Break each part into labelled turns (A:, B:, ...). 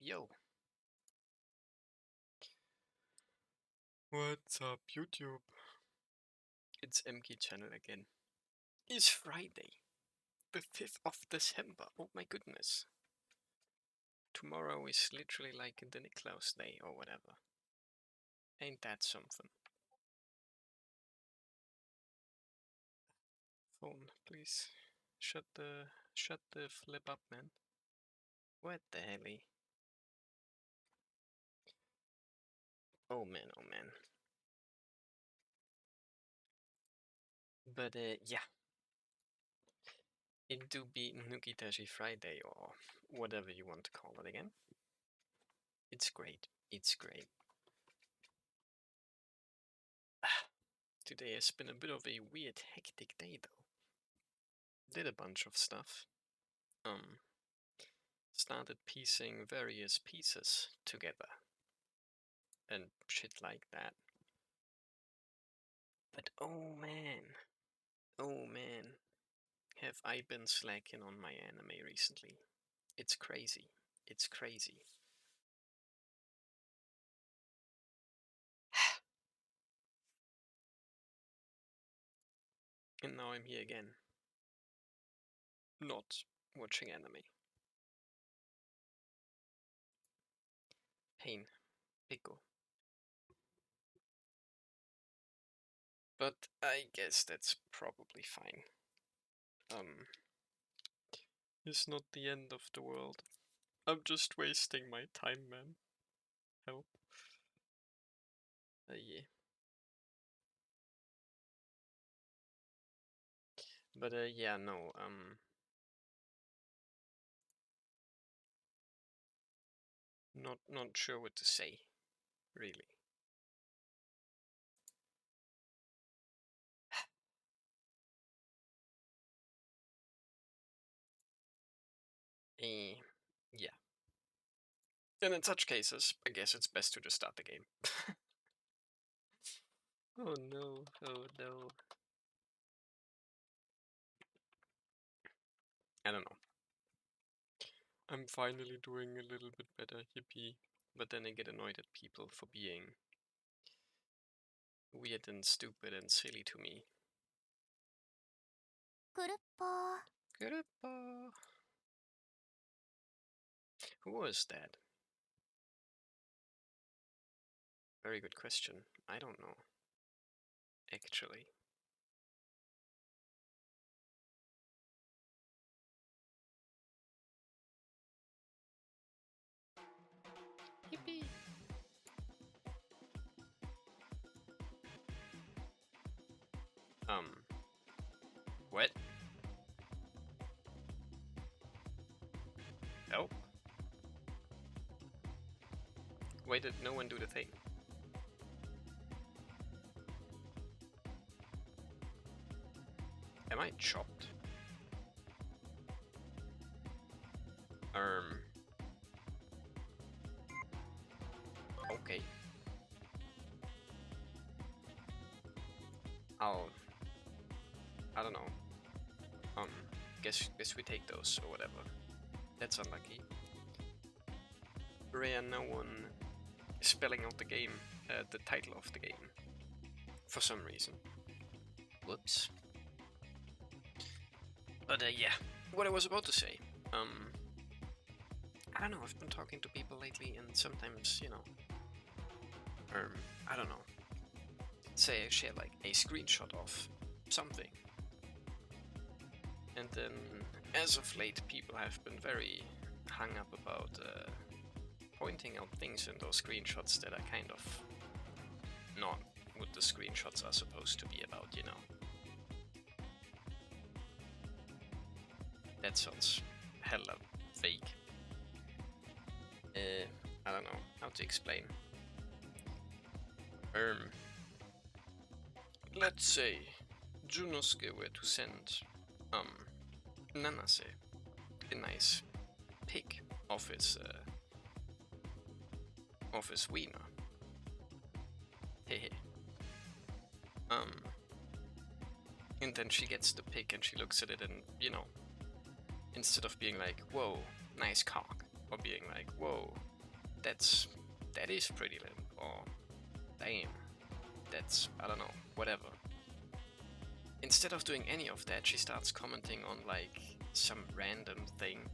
A: Yo. What's up, YouTube? It's Emke channel again. It's Friday, the 5th of December. Oh my goodness. Tomorrow is literally like the Niklaus Day or whatever. Ain't that something? Phone, please. Shut the flip up, man. What the helly? Oh man, oh man. But yeah. It do be Nukitashi Friday or whatever you want to call it again. It's great. It's great. Today has been a bit of a weird, hectic day though. Did a bunch of stuff. Started piecing various pieces together. And shit like that. But oh man, have I been slacking on my anime recently. It's crazy. It's crazy. And now I'm here again. Not watching anime. Pain. Pickle. But I guess that's probably fine. It's not the end of the world. I'm just wasting my time, man. Help. Yeah. But yeah, no, not sure what to say, really. Yeah. And in such cases, I guess it's best to just start the game. Oh no, oh no. I don't know. I'm finally doing a little bit better, yippee. But then I get annoyed at people for being weird and stupid and silly to me. Kuruppo. Who was that? Very good question. I don't know. Actually. Yippee! What? Oh. Why did no one do the thing? Am I chopped? Okay. I don't know. Guess we take those or whatever. That's unlucky. Rare, no one is spelling out the game, the title of the game, for some reason. Whoops. But yeah, what I was about to say. I don't know. I've been talking to people lately, and sometimes, you know, I don't know. Say I share like a screenshot of something. And then, as of late, people have been very hung up about pointing out things in those screenshots that are kind of not what the screenshots are supposed to be about, you know. That sounds hella fake. I don't know how to explain. Let's say Junosuke were to send Nanase a nice pic of his wiener. Hehe. And then she gets the pic and she looks at it and, you know, instead of being like, whoa, nice cock, or being like, whoa, that is pretty limp, or damn, that's, I don't know, whatever. Instead of doing any of that, she starts commenting on like some random thing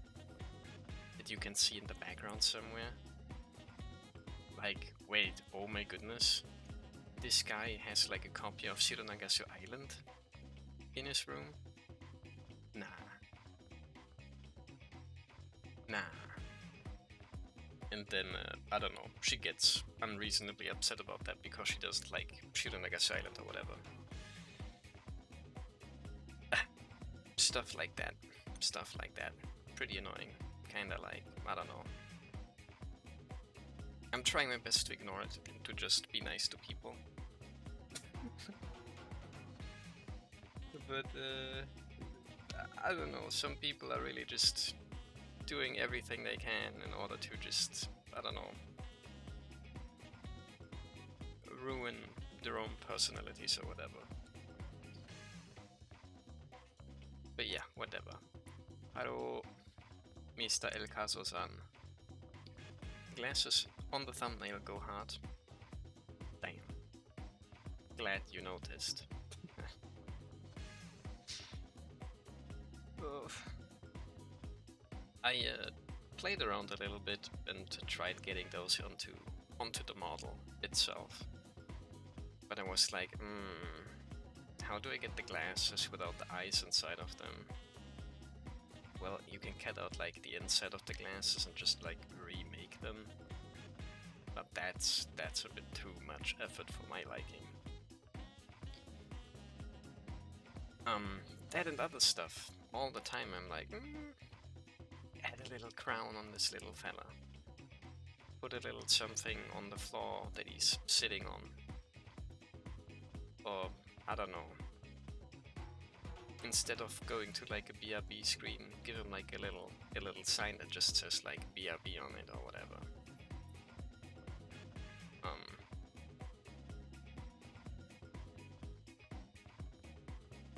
A: that you can see in the background somewhere. Like, wait, oh my goodness, this guy has like a copy of Shironagasu Island in his room? Nah. And then, I don't know, she gets unreasonably upset about that because she doesn't like Shironagasu Island or whatever. Stuff like that. Pretty annoying. Kinda like, I don't know. I'm trying my best to ignore it and to just be nice to people. But, I don't know, some people are really just doing everything they can in order to just, I don't know, ruin their own personalities or whatever. But yeah, whatever. Hello, Mr. El Caso-san. Glasses on the thumbnail go hard. Damn. Glad you noticed. I played around a little bit and tried getting those onto the model itself. But I was like, how do I get the glasses without the eyes inside of them? Well, you can cut out like the inside of the glasses and just like remake them. But that's a bit too much effort for my liking. That and other stuff. All the time I'm like, add a little crown on this little fella. Put a little something on the floor that he's sitting on. Or, I don't know. Instead of going to like a BRB screen, give him like a little sign that just says like BRB on it or whatever.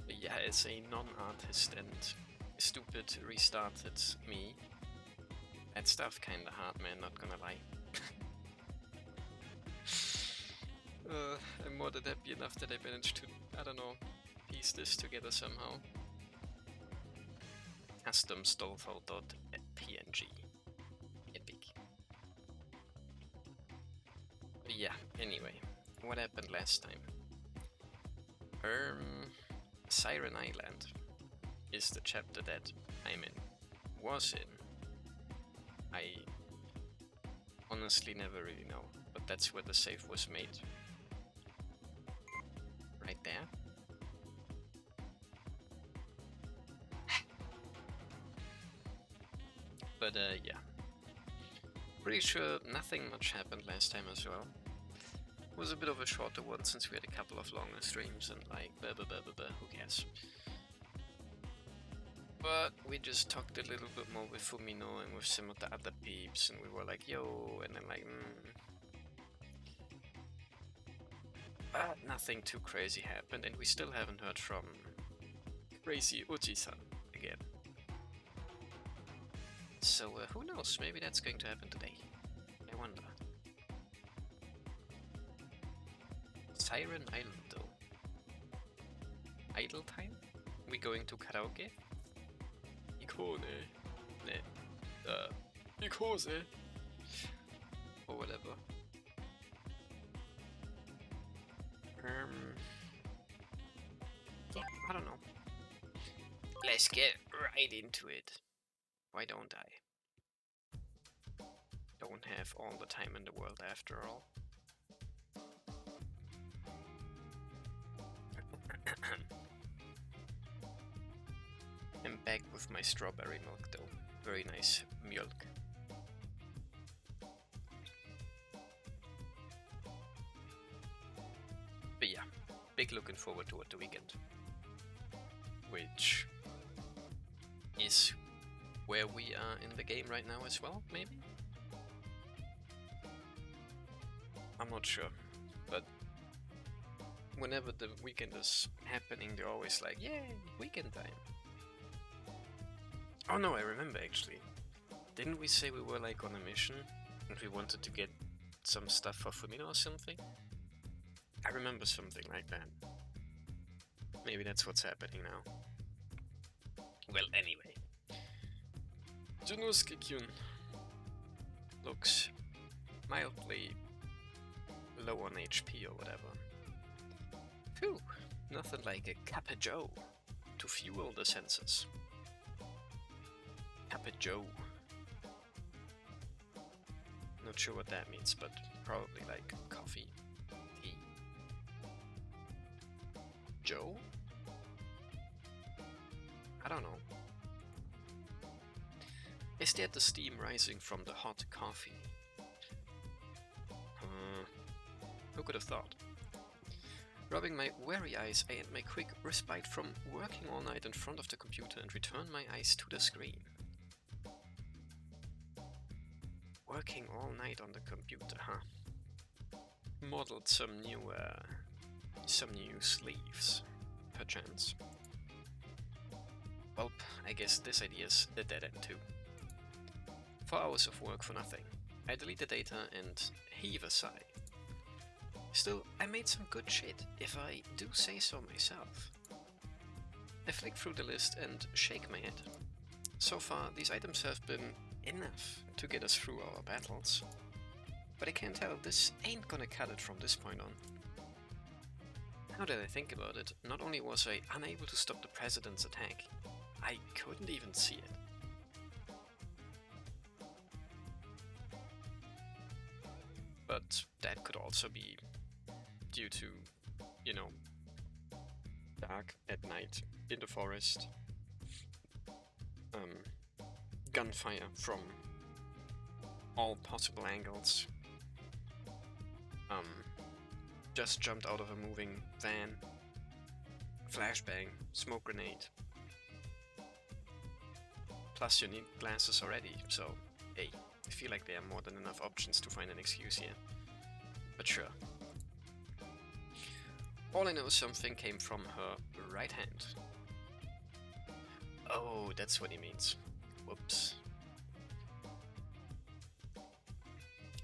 A: But yeah, as a non-artist and stupid restarted me, that stuff kinda hard, man, not gonna lie. I'm more than happy enough that I managed to, I don't know, piece this together somehow. Custom stolfo.png. Epic. But yeah, anyway, what happened last time? Siren Island is the chapter that I'm in. Was in. I honestly never really know, but that's where the save was made. Right there. But yeah. Pretty sure nothing much happened last time as well. It was a bit of a shorter one since we had a couple of longer streams and like blah blah blah blah blah, who cares. But we just talked a little bit more with Fumino and with some of the other peeps and we were like, yo, and then like, But nothing too crazy happened and we still haven't heard from crazy Ojiiiiii-san again. So who knows, maybe that's going to happen today. I wonder. Siren Island though. Idle time? We going to karaoke? Ikone. Ne. Ikose. Or whatever. Yeah, I don't know. Let's get right into it. Why don't I? Don't have all the time in the world after all. I'm back with my strawberry milk though. Very nice milk. But yeah, big looking forward to the weekend. Which is where we are in the game right now as well, maybe? I'm not sure, but whenever the weekend is happening, they're always like, yay, weekend time. Oh no, I remember actually. Didn't we say we were like on a mission and we wanted to get some stuff for Fumino or something? I remember something like that. Maybe that's what's happening now. Well, anyway. Junosuke-kyun looks mildly low on HP or whatever. Phew, nothing like a Kappa Joe to fuel the senses. Kappa Joe. Not sure what that means, but probably like coffee, tea. Joe? I don't know. I stared at the steam rising from the hot coffee. Who could have thought? Rubbing my weary eyes, I end my quick respite from working all night in front of the computer and return my eyes to the screen. Working all night on the computer, huh? Modeled some new sleeves, perchance. Well, I guess this idea's a dead end too. 4 hours of work for nothing. I delete the data and heave a sigh. Still, I made some good shit, if I do say so myself. I flick through the list and shake my head. So far, these items have been enough to get us through our battles. But I can't tell, this ain't gonna cut it from this point on. Now that I think about it, not only was I unable to stop the president's attack, I couldn't even see it. But that could also be due to, you know, dark at night in the forest, gunfire from all possible angles, just jumped out of a moving van, flashbang, smoke grenade, plus you need glasses already, so hey, I feel like there are more than enough options to find an excuse here, but sure. All I know is something came from her right hand. Oh, that's what he means. Whoops.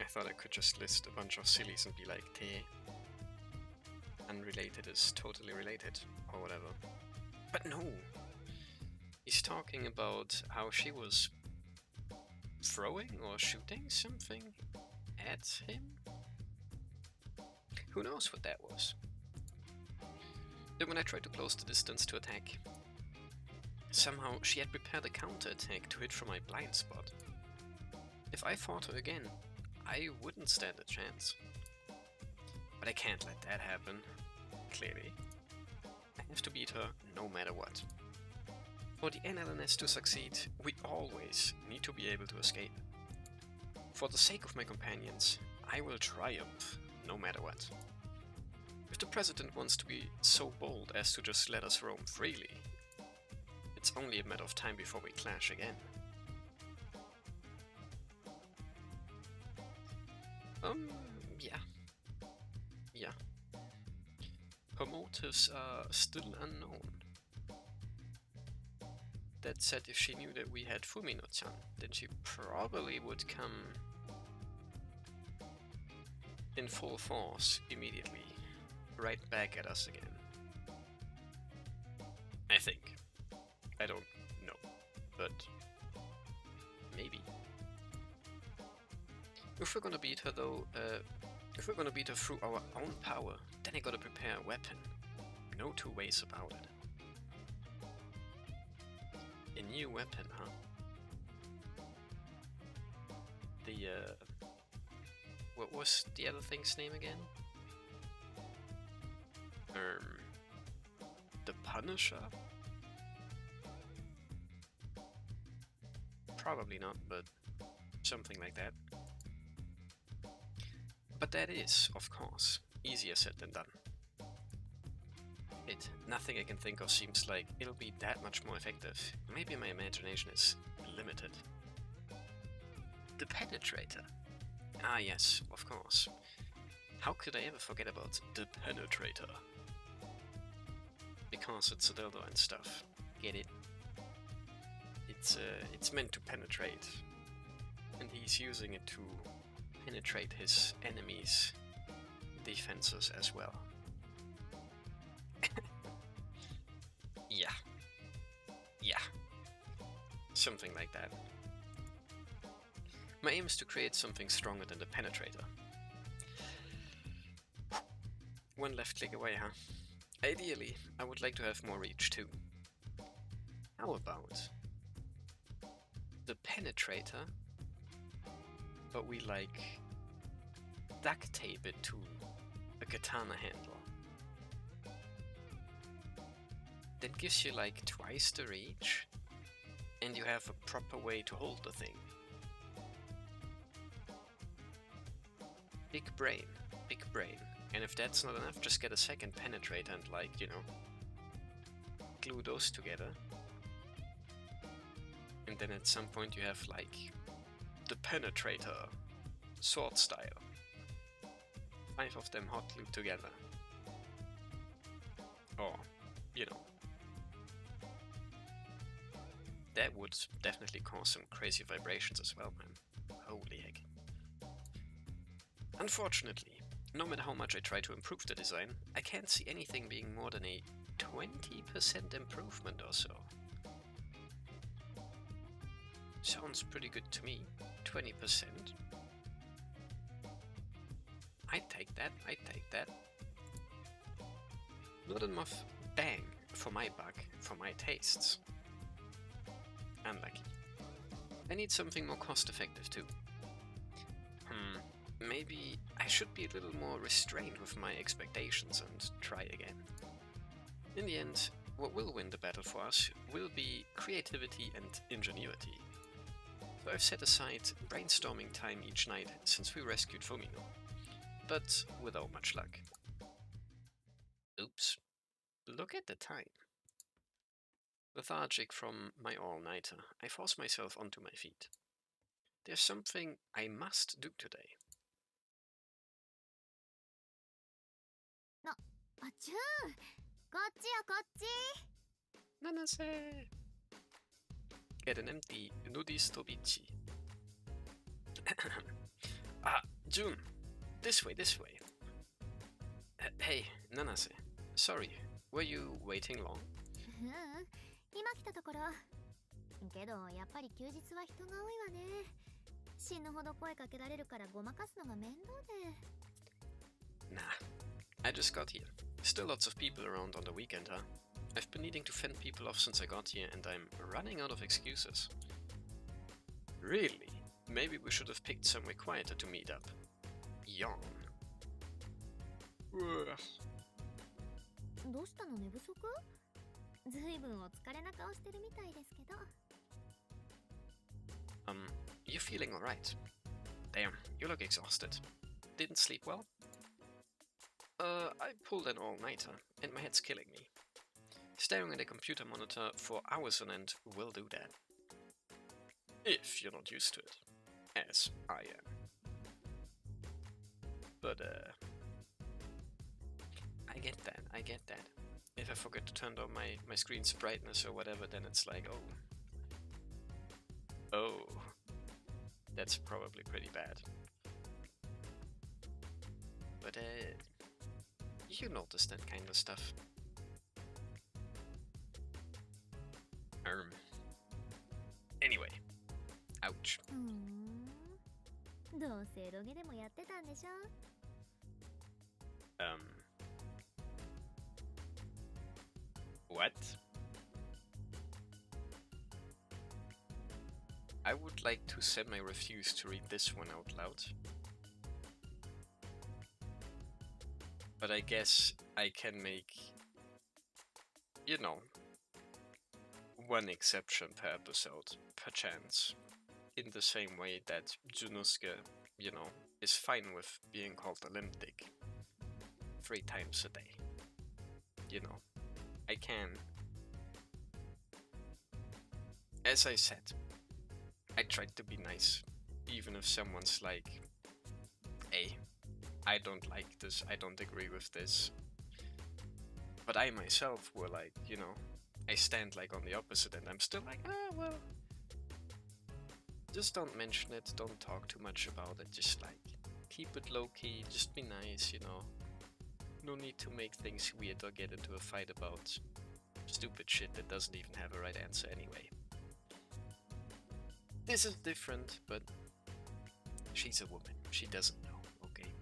A: I thought I could just list a bunch of sillies and be like, "Te, unrelated is totally related," or whatever. But no! He's talking about how she was throwing or shooting something at him? Who knows what that was? Then when I tried to close the distance to attack, somehow she had prepared a counterattack to hit from my blind spot. If I fought her again, I wouldn't stand a chance. But I can't let that happen, clearly. I have to beat her no matter what. For the NLNS to succeed, we always need to be able to escape. For the sake of my companions, I will triumph no matter what. If the president wants to be so bold as to just let us roam freely, it's only a matter of time before we clash again. Yeah. Her motives are still unknown. That said, if she knew that we had Fumino-chan, then she probably would come in full force immediately, right back at us again. I think. I don't know, but maybe. If we're gonna beat her though, if we're gonna beat her through our own power, then I gotta prepare a weapon. No two ways about it. A new weapon, huh? What was the other thing's name again? The Punisher? Probably not, but something like that. But that is, of course, easier said than done. Nothing I can think of seems like it'll be that much more effective. Maybe my imagination is limited. The Penetrator. Ah yes, of course. How could I ever forget about the Penetrator? Because it's a dildo and stuff. Get it? It's meant to penetrate. And he's using it to penetrate his enemies' defenses as well. Yeah. Yeah. Something like that. My aim is to create something stronger than the penetrator. One left click away, huh? Ideally, I would like to have more reach too. How about the penetrator, but we like duct tape it to a katana handle? That gives you like twice the reach, and you have a proper way to hold the thing. Big brain, big brain. And if that's not enough, just get a second penetrator and, like, you know, glue those together. And then at some point you have like the penetrator sword style. 5 of them hot glued together. Or, you know. That would definitely cause some crazy vibrations as well, man. Holy heck. Unfortunately, no matter how much I try to improve the design, I can't see anything being more than a 20% improvement or so. Sounds pretty good to me. 20%. I'd take that, I'd take that. Not enough bang for my buck, for my tastes. Unlucky. I need something more cost effective too. Maybe I should be a little more restrained with my expectations and try again. In the end, what will win the battle for us will be creativity and ingenuity. So I've set aside brainstorming time each night since we rescued Fumino, but without much luck. Oops. Look at the time. Lethargic from my all-nighter, I force myself onto my feet. There's something I must do today.
B: Jun! こっちよこっち!
A: Nanase! Get an empty nudisto bichi. Ah, Jun! This way, this way. Hey, Nanase. Sorry, were you waiting long?
B: 今来たところ。けどやっぱり休日は人が多いわね。死ぬほど声かけられるからごまかすのが面倒で。
A: Nah, I just got here. Still lots of people around on the weekend, huh? I've been needing to fend people off since I got here, and I'm running out of excuses. Really? Maybe we should have picked somewhere quieter to meet up. Yawn.
B: どうしたの、寝不足？ずいぶんお疲れな顔してるみたいですけど。
A: You feeling alright? Damn, you look exhausted. Didn't sleep well? I pulled an all-nighter, and my head's killing me. Staring at a computer monitor for hours on end will do that. If you're not used to it, as I am. But, I get that. If I forget to turn down my screen's brightness or whatever, then it's like, oh, that's probably pretty bad. But, you notice that kind of stuff. Anyway. Ouch.
B: どうせロゲでもやってたんでしょ?
A: What? I would like to semi-refuse to read this one out loud. But I guess I can make, you know, one exception per episode, perchance. In the same way that Junosuke, you know, is fine with being called a limp dick 3 times a day. You know, I can. As I said, I tried to be nice, even if someone's like, hey, I don't like this, I don't agree with this. But I myself were like, you know, I stand like on the opposite and I'm still like, well. Just don't mention it, don't talk too much about it, just like keep it low-key, just be nice, you know. No need to make things weird or get into a fight about stupid shit that doesn't even have a right answer anyway. This is different, but she's a woman, she doesn't know, okay?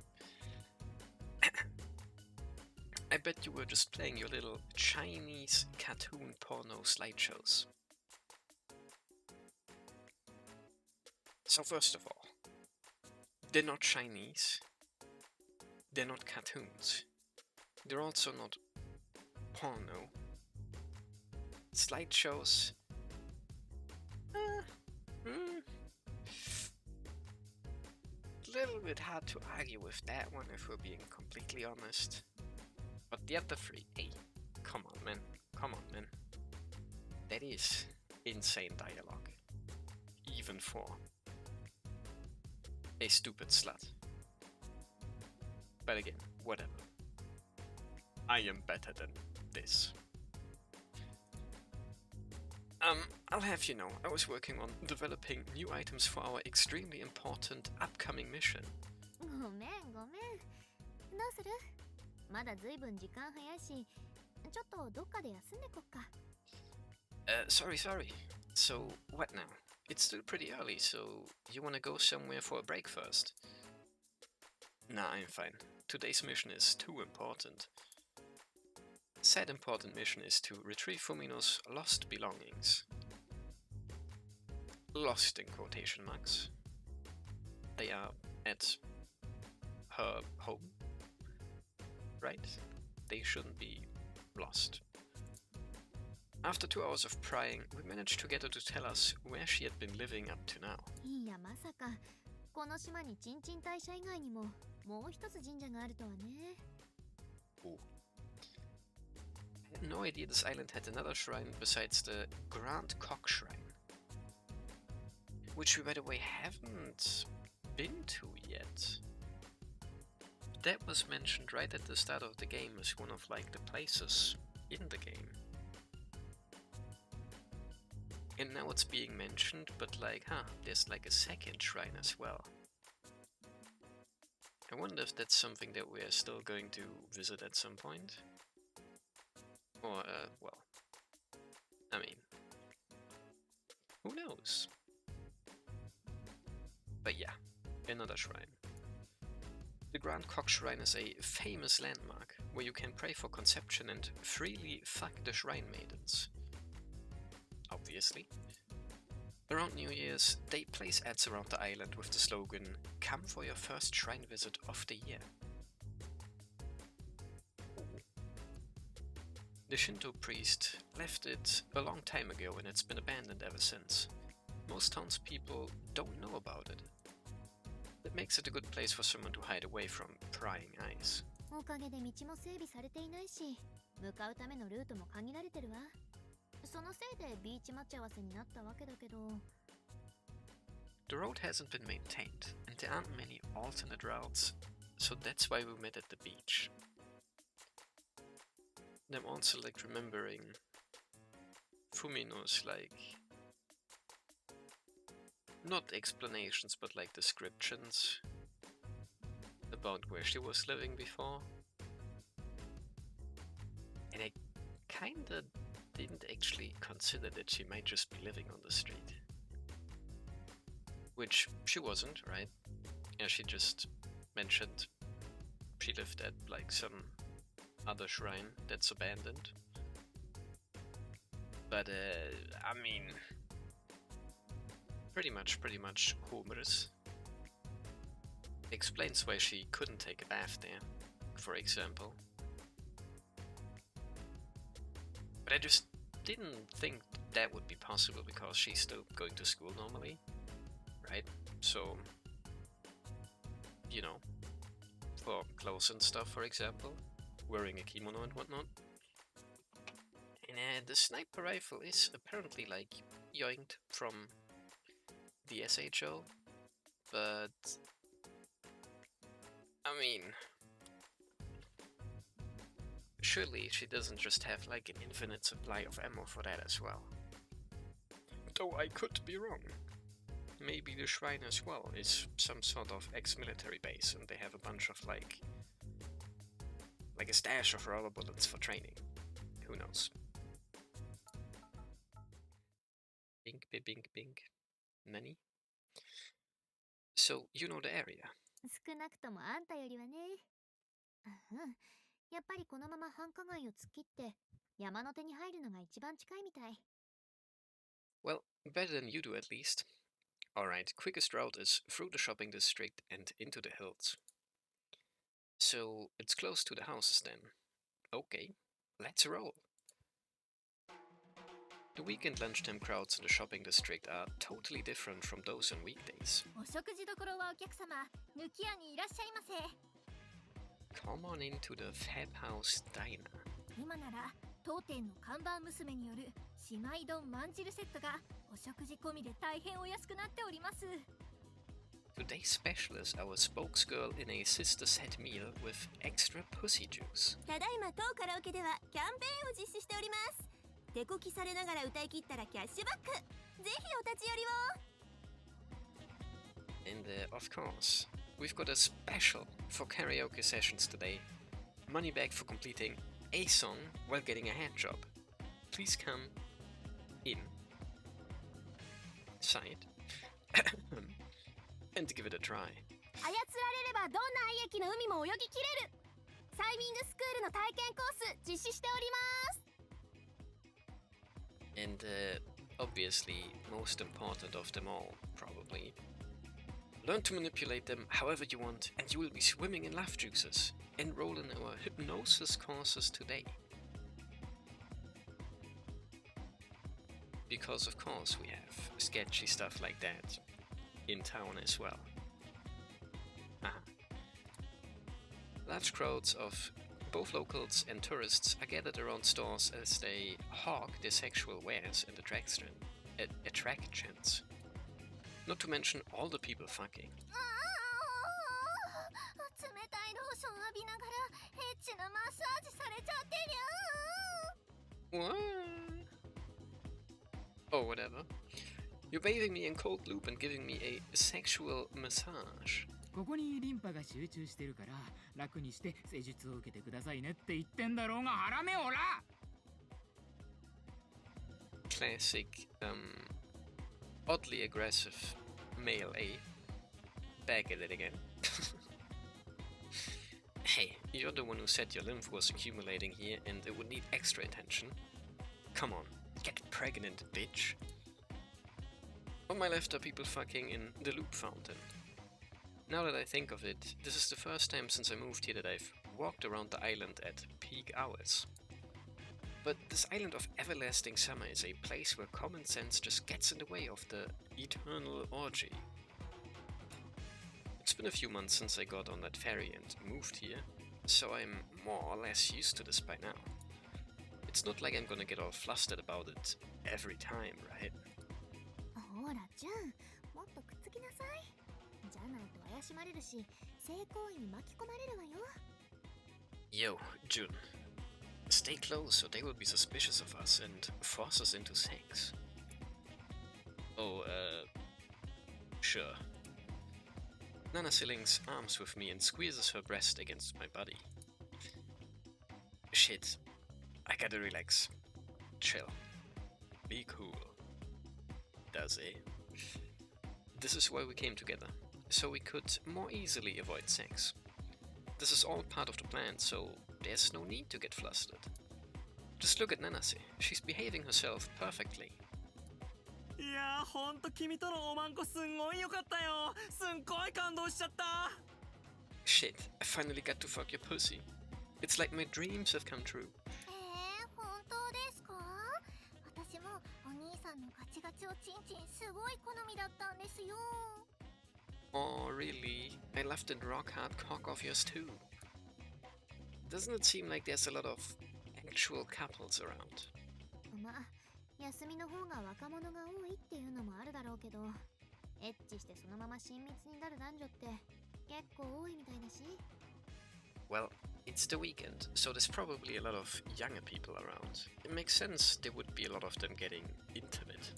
A: I bet you were just playing your little Chinese cartoon porno slideshows. So first of all, they're not Chinese, they're not cartoons, they're also not porno. Slideshows, a little bit hard to argue with that one if we're being completely honest. But the other three, hey, come on man, come on man. That is insane dialogue. Even for a stupid slut. But again, whatever. I am better than this. I'll have you know, I was working on developing new items for our extremely important upcoming mission.
B: ごめんごめん。どうする？まだずいぶん時間早いし、ちょっとどっかで休んでこっか。
A: Sorry. So, what now? It's still pretty early, so you wanna go somewhere for a break first? Nah, I'm fine. Today's mission is too important. Said important mission is to retrieve Fumino's lost belongings. Lost in quotation marks. They are at her home, right? They shouldn't be lost. After 2 hours of prying, we managed to get her to tell us where she had been living up to now.
B: いやまさかこの島にチンチン大社以外にももう一つ神社があるとはね。
A: Oh. I had no idea this island had another shrine besides the Grand Cock Shrine. Which we, by the way, haven't been to yet. That was mentioned right at the start of the game as one of like the places in the game. And now it's being mentioned, but like, there's like a second shrine as well. I wonder if that's something that we're still going to visit at some point. Or, well, I mean, who knows? But yeah, another shrine. The Grand Cock Shrine is a famous landmark where you can pray for conception and freely fuck the shrine maidens. Obviously. Around New Year's, they place ads around the island with the slogan, "Come for your first shrine visit of the year." The Shinto priest left it a long time ago and it's been abandoned ever since. Most townspeople don't know about it. That makes it a good place for someone to hide away from prying eyes.
B: おかげで道も整備されていないし、向かうためのルートも限られてるわ。そのせいでビーチ待ち合わせになったわけだけど。
A: The road hasn't been maintained, and there aren't many alternate routes, so that's why we met at the beach. And I'm also like remembering Fumino's like, not explanations, but like descriptions about where she was living before. And I kinda didn't actually consider that she might just be living on the street. Which she wasn't, right? Yeah, she just mentioned she lived at like some other shrine that's abandoned. But I mean, pretty much Homer's. Explains why she couldn't take a bath there, for example. But I just didn't think that would be possible because she's still going to school normally, right? So, you know, for clothes and stuff, for example, wearing a kimono and whatnot. And the sniper rifle is apparently like yoinked from the SHO, but I mean, surely she doesn't just have like an infinite supply of ammo for that as well. Though I could be wrong. maybe the shrine as well is some sort of ex-military base and they have a bunch of like a stash of rubber bullets for training. Who knows? Bink, bink, bink, bink. Nani? So, you know the area.
B: 少なくともあんたよりはね。うん。やっぱりこのまま繁華街を突っ切って山の手に入るのが一番近いみたい。
A: Well, better than you do at least. Alright, quickest route is through the shopping district and into the hills. So, it's close to the houses then. Okay, let's roll. The weekend lunchtime crowds in the shopping district are totally different from those on weekdays.
B: お食事処はお客様、抜き屋にいらっしゃいませ。
A: Come on into the Fab House Diner.
B: 今なら当店の看板娘による姉妹丼まんじるセットがお食事込みで大変お安くなっております。
A: Today's special is our spokesgirl in a sister set meal with extra pussy juice.
B: ただいま当カラオケではキャンペーンを実施しております。手こきされながら歌い切ったらキャッシュバック。ぜひお立ち寄りを。
A: And of course, we've got a special for karaoke sessions today. Money back for completing a song while getting a hand job. Please come inside and give it a try.
B: 操られればどんな愛液の海も泳ぎきれる。サイミングスクールの体験コース実施しております。
A: And obviously, most important of them all, probably. Learn to manipulate them however you want, and you will be swimming in laugh juices. Enroll in our hypnosis courses today. Because of course we have sketchy stuff like that in town as well. Large crowds of both locals and tourists are gathered around stores as they hawk their sexual wares and attractions. Not to mention all the people fucking.
B: 冷たいローション浴びながらエッチなマッサージされちゃってにゃー。
A: What? Oh, whatever. You're bathing me in cold lube and giving me a sexual massage.
C: ここにリンパが集中してるから楽にして施術を受けてくださいねって言ってんだろうがハラメオラ。
A: Classic, oddly aggressive male A. Back at it again. Hey, you're the one who said your lymph was accumulating here and it would need extra attention. Come on, get pregnant, bitch. On my left are people fucking in the loop fountain. Now that I think of it, this is the first time since I moved here that I've walked around the island at peak hours. But this island of everlasting summer is a place where common sense just gets in the way of the eternal orgy. It's been a few months since I got on that ferry and moved here, so I'm more or less used to this by now. It's not like I'm gonna get all flustered about it every time, right?
B: ほらジュン、もっとくっつきなさい。じゃないと怪しまれるし、性行為に巻き込まれるわよ。
A: Yo, Jun. Stay close or they will be suspicious of us and force us into sex. Oh, sure. Nana links arms with me and squeezes her breast against my body. Shit. I gotta relax. Chill. Be cool. Does it? This is why we came together, so we could more easily avoid sex. This is all part of the plan, so there's no need to get flustered. Just look at Nanase. She's behaving herself perfectly.
D: いやー、ほんと君とのおまんこすんごい良かったよ。すんごい感動しちゃった。
A: Shit, I finally got to fuck your pussy. It's like my dreams have come true.
B: 本当ですか？私もお兄さんのガチガチおちんちんすごい好みだったんですよ。
A: Oh, really? I love the rock hard cock of yours too. Doesn't it seem like there's a lot of actual couples around?
B: まあ、休みの方が若者が多いっていうのもあるだろうけど、エッチしてそのまま親密になる男女って結構多いみたいだし。
A: Well, it's the weekend, so there's probably a lot of younger people around. It makes sense there would be a lot of them getting intimate.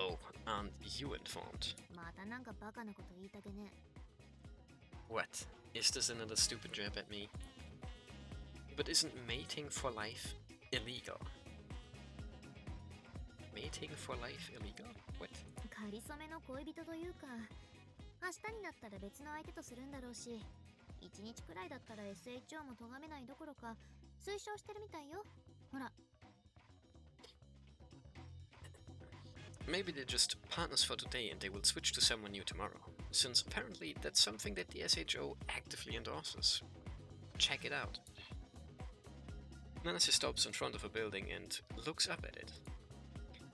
A: Oh, aren't you informed?
B: またなんかバカなこと言いたげね。
A: What? Is this another stupid jab at me? But isn't mating for life illegal? Mating for life illegal? What?
B: かりそめの恋人というか、明日になったら別の相手とするんだろうし、1日くらいだったら SHO も咎めないどころか推奨してるみたいよ。ほら。
A: Maybe they're just partners for today and they will switch to someone new tomorrow, since apparently that's something that the SHO actively endorses. Check it out. Nancy stops in front of a building and looks up at it.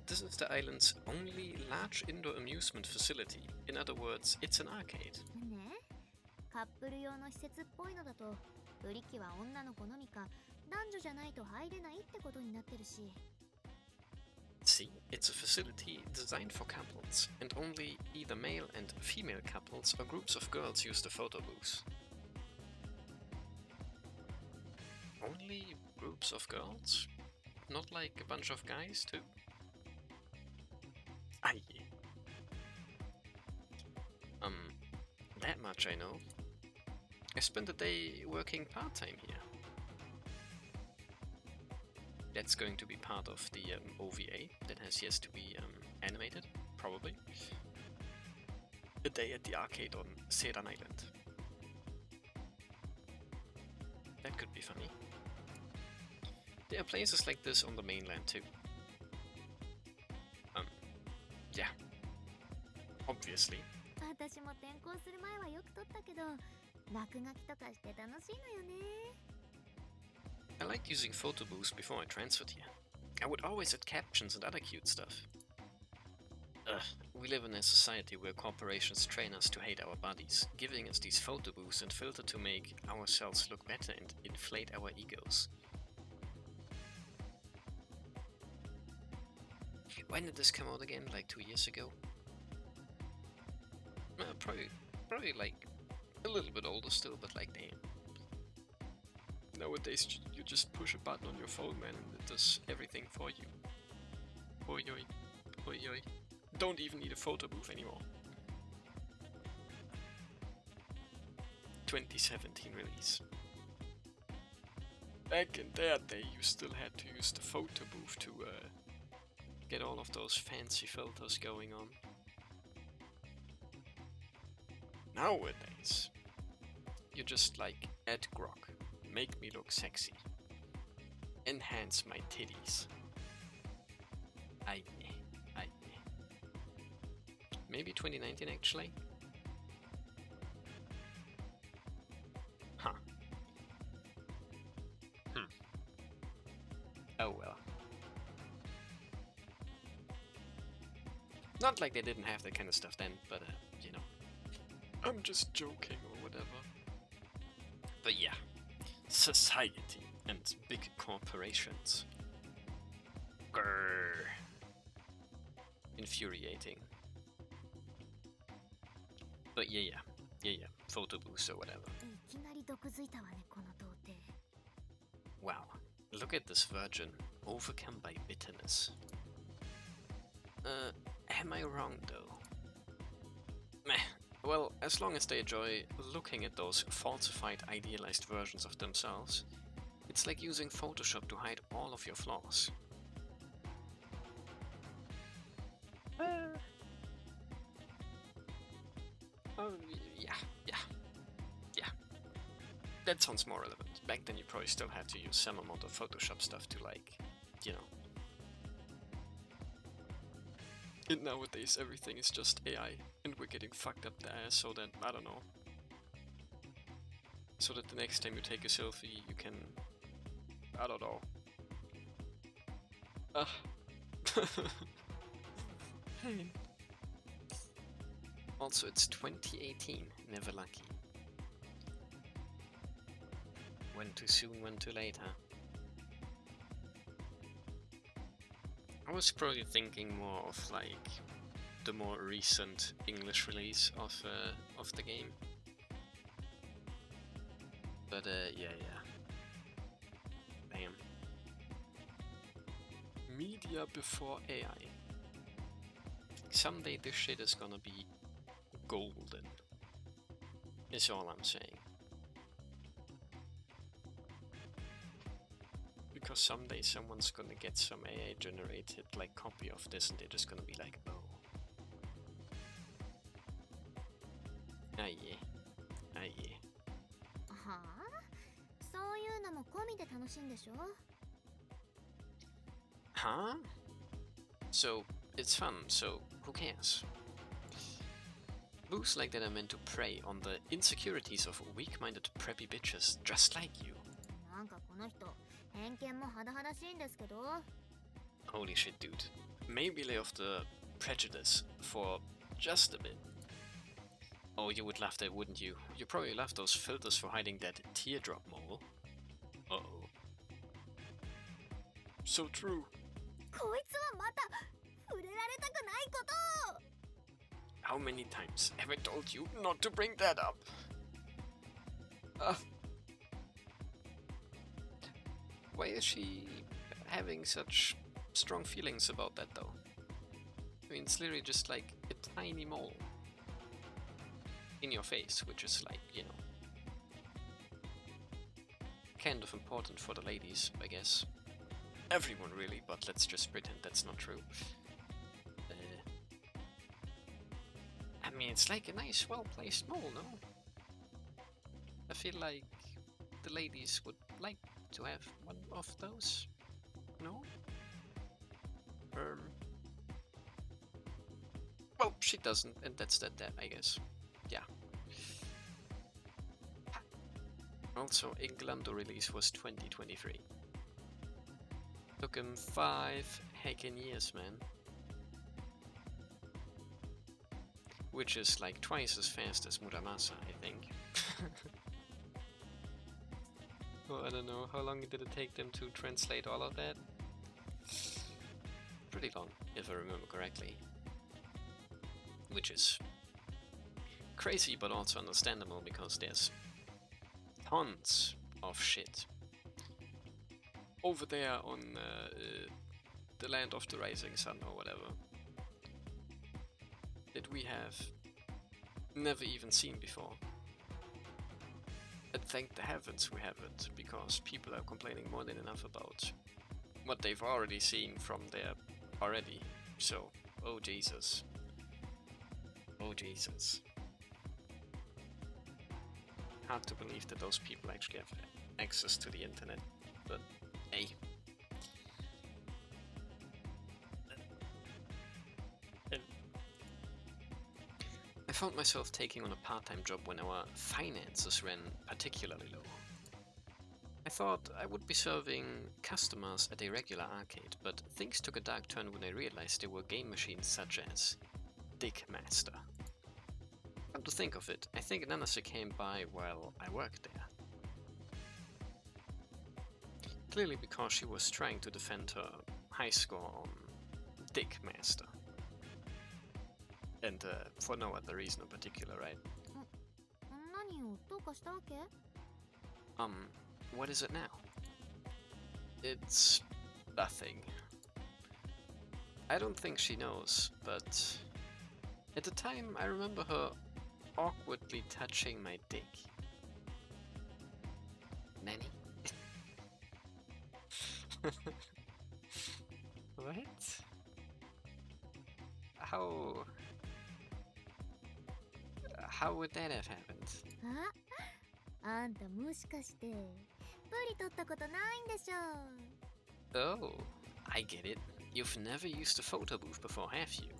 A: This is the island's only large indoor amusement facility. In other words, it's an arcade.
B: ねえ、カップル用の施設っぽいのだと、ブリキは女の子のみか男女じゃないと入れないってことになってるし。
A: See, it's a facility designed for couples, and only either male and female couples or groups of girls use the photo booth. Only groups of girls? Not like a bunch of guys too? Aye. That much I know. I spent a day working part-time here. That's going to be part of the OVA that has yet to be animated, probably. A day at the arcade on Sedan Island. That could be funny. There are places like this on the mainland too. Yeah. Obviously.
B: 私も転校する前はよく撮ったけど、落書きとかして楽しいのよね。
A: I liked using photo booths before I transferred here. I would always add captions and other cute stuff. Ugh, we live in a society where corporations train us to hate our bodies, giving us these photo booths and filter to make ourselves look better and inflate our egos. When did this come out again? Like 2 years ago? Probably like a little bit older still, but like damn. Nowadays you just push a button on your phone, man, and it does everything for you. Oi oi, oi oi. Don't even need a photo booth anymore. 2017 release. Back in their day you still had to use the photo booth to get all of those fancy filters going on. Nowadays, you just like add grok, make me look sexy, enhance my titties. Aye. Maybe 2019 actually? Huh. Oh well. Not like they didn't have that kind of stuff then, but you know. I'm just joking or whatever. But yeah, society and big corporations. Grrr. Infuriating. But yeah, photo booths or whatever.
B: いきなり毒づいたわね、この童貞。
A: Wow, look at this virgin, overcome by bitterness. Am I wrong though? Meh. Well, as long as they enjoy looking at those falsified, idealized versions of themselves, it's like using Photoshop to hide all of your flaws. Yeah. That sounds more relevant. Back then you probably still had to use some amount of Photoshop stuff to like, you know. And nowadays everything is just AI, and we're getting fucked up the ass so that, I don't know. So that the next time you take a selfie you can, I don't know. Pain. Also, it's 2018, never lucky. When too soon, when too late, huh? I was probably thinking more of like the more recent English release of the game. But yeah. Damn. Media before AI. someday this shit is gonna be golden. Is all I'm saying. Because someday someone's gonna get some AI generated like copy of this and they're just gonna be like, oh. Ah yeah. Ah yeah.
B: はあ、そういうのも込みで楽しいんでしょ？
A: Huh? So, it's fun, so who cares? Boosts like that are meant to prey on the insecurities of weak-minded preppy bitches just like you.
B: なんかこの人偏見も甚だしいんですけど。
A: Holy shit, dude. Maybe lay off the prejudice for just a bit. Oh, you would love that, wouldn't you? You probably love those filters for hiding that teardrop mole. Uh-oh. So true.
B: こいつはまた触れられたくないことを。
A: How many times have I told you not to bring that up? Why is she having such strong feelings about that though? I mean, it's literally just like a tiny mole in your face, which is like, you know, kind of important for the ladies, I guess. Everyone really, but let's just pretend that's not true. I mean, it's like a nice, well-placed mole, no? I feel like the ladies would like to have one of those, no? Well, she doesn't, and that's that, I guess. Yeah. Also, Inglando release was 2023. Took him 5 heckin' years, man. Which is like twice as fast as Muramasa, I think. Well, I don't know, how long did it take them to translate all of that? Pretty long, if I remember correctly. Which is crazy, but also understandable, because there's tons of shit over there on the land of the rising sun or whatever that we have never even seen before. And thank the heavens we haven't, because people are complaining more than enough about what they've already seen from there already. So, oh Jesus. Oh Jesus. Hard to believe that those people actually have access to the internet, but hey. I found myself taking on a part-time job when our finances ran particularly low. I thought I would be serving customers at a regular arcade, but things took a dark turn when I realized there were game machines such as Dickmaster. Come to think of it, I think Nanase came by while I worked there. Clearly because she was trying to defend her high score on Dickmaster. And for no other reason in particular, right?
B: 何をどうかしたわけ？
A: What is it now? It's nothing. I don't think she knows, but at the time I remember her awkwardly touching my dick. Nanny? What? How would that have happened?
B: あんたもしかしてプリ取ったことないんでしょ？
A: Oh, I get it. You've never used a photo booth before, have you?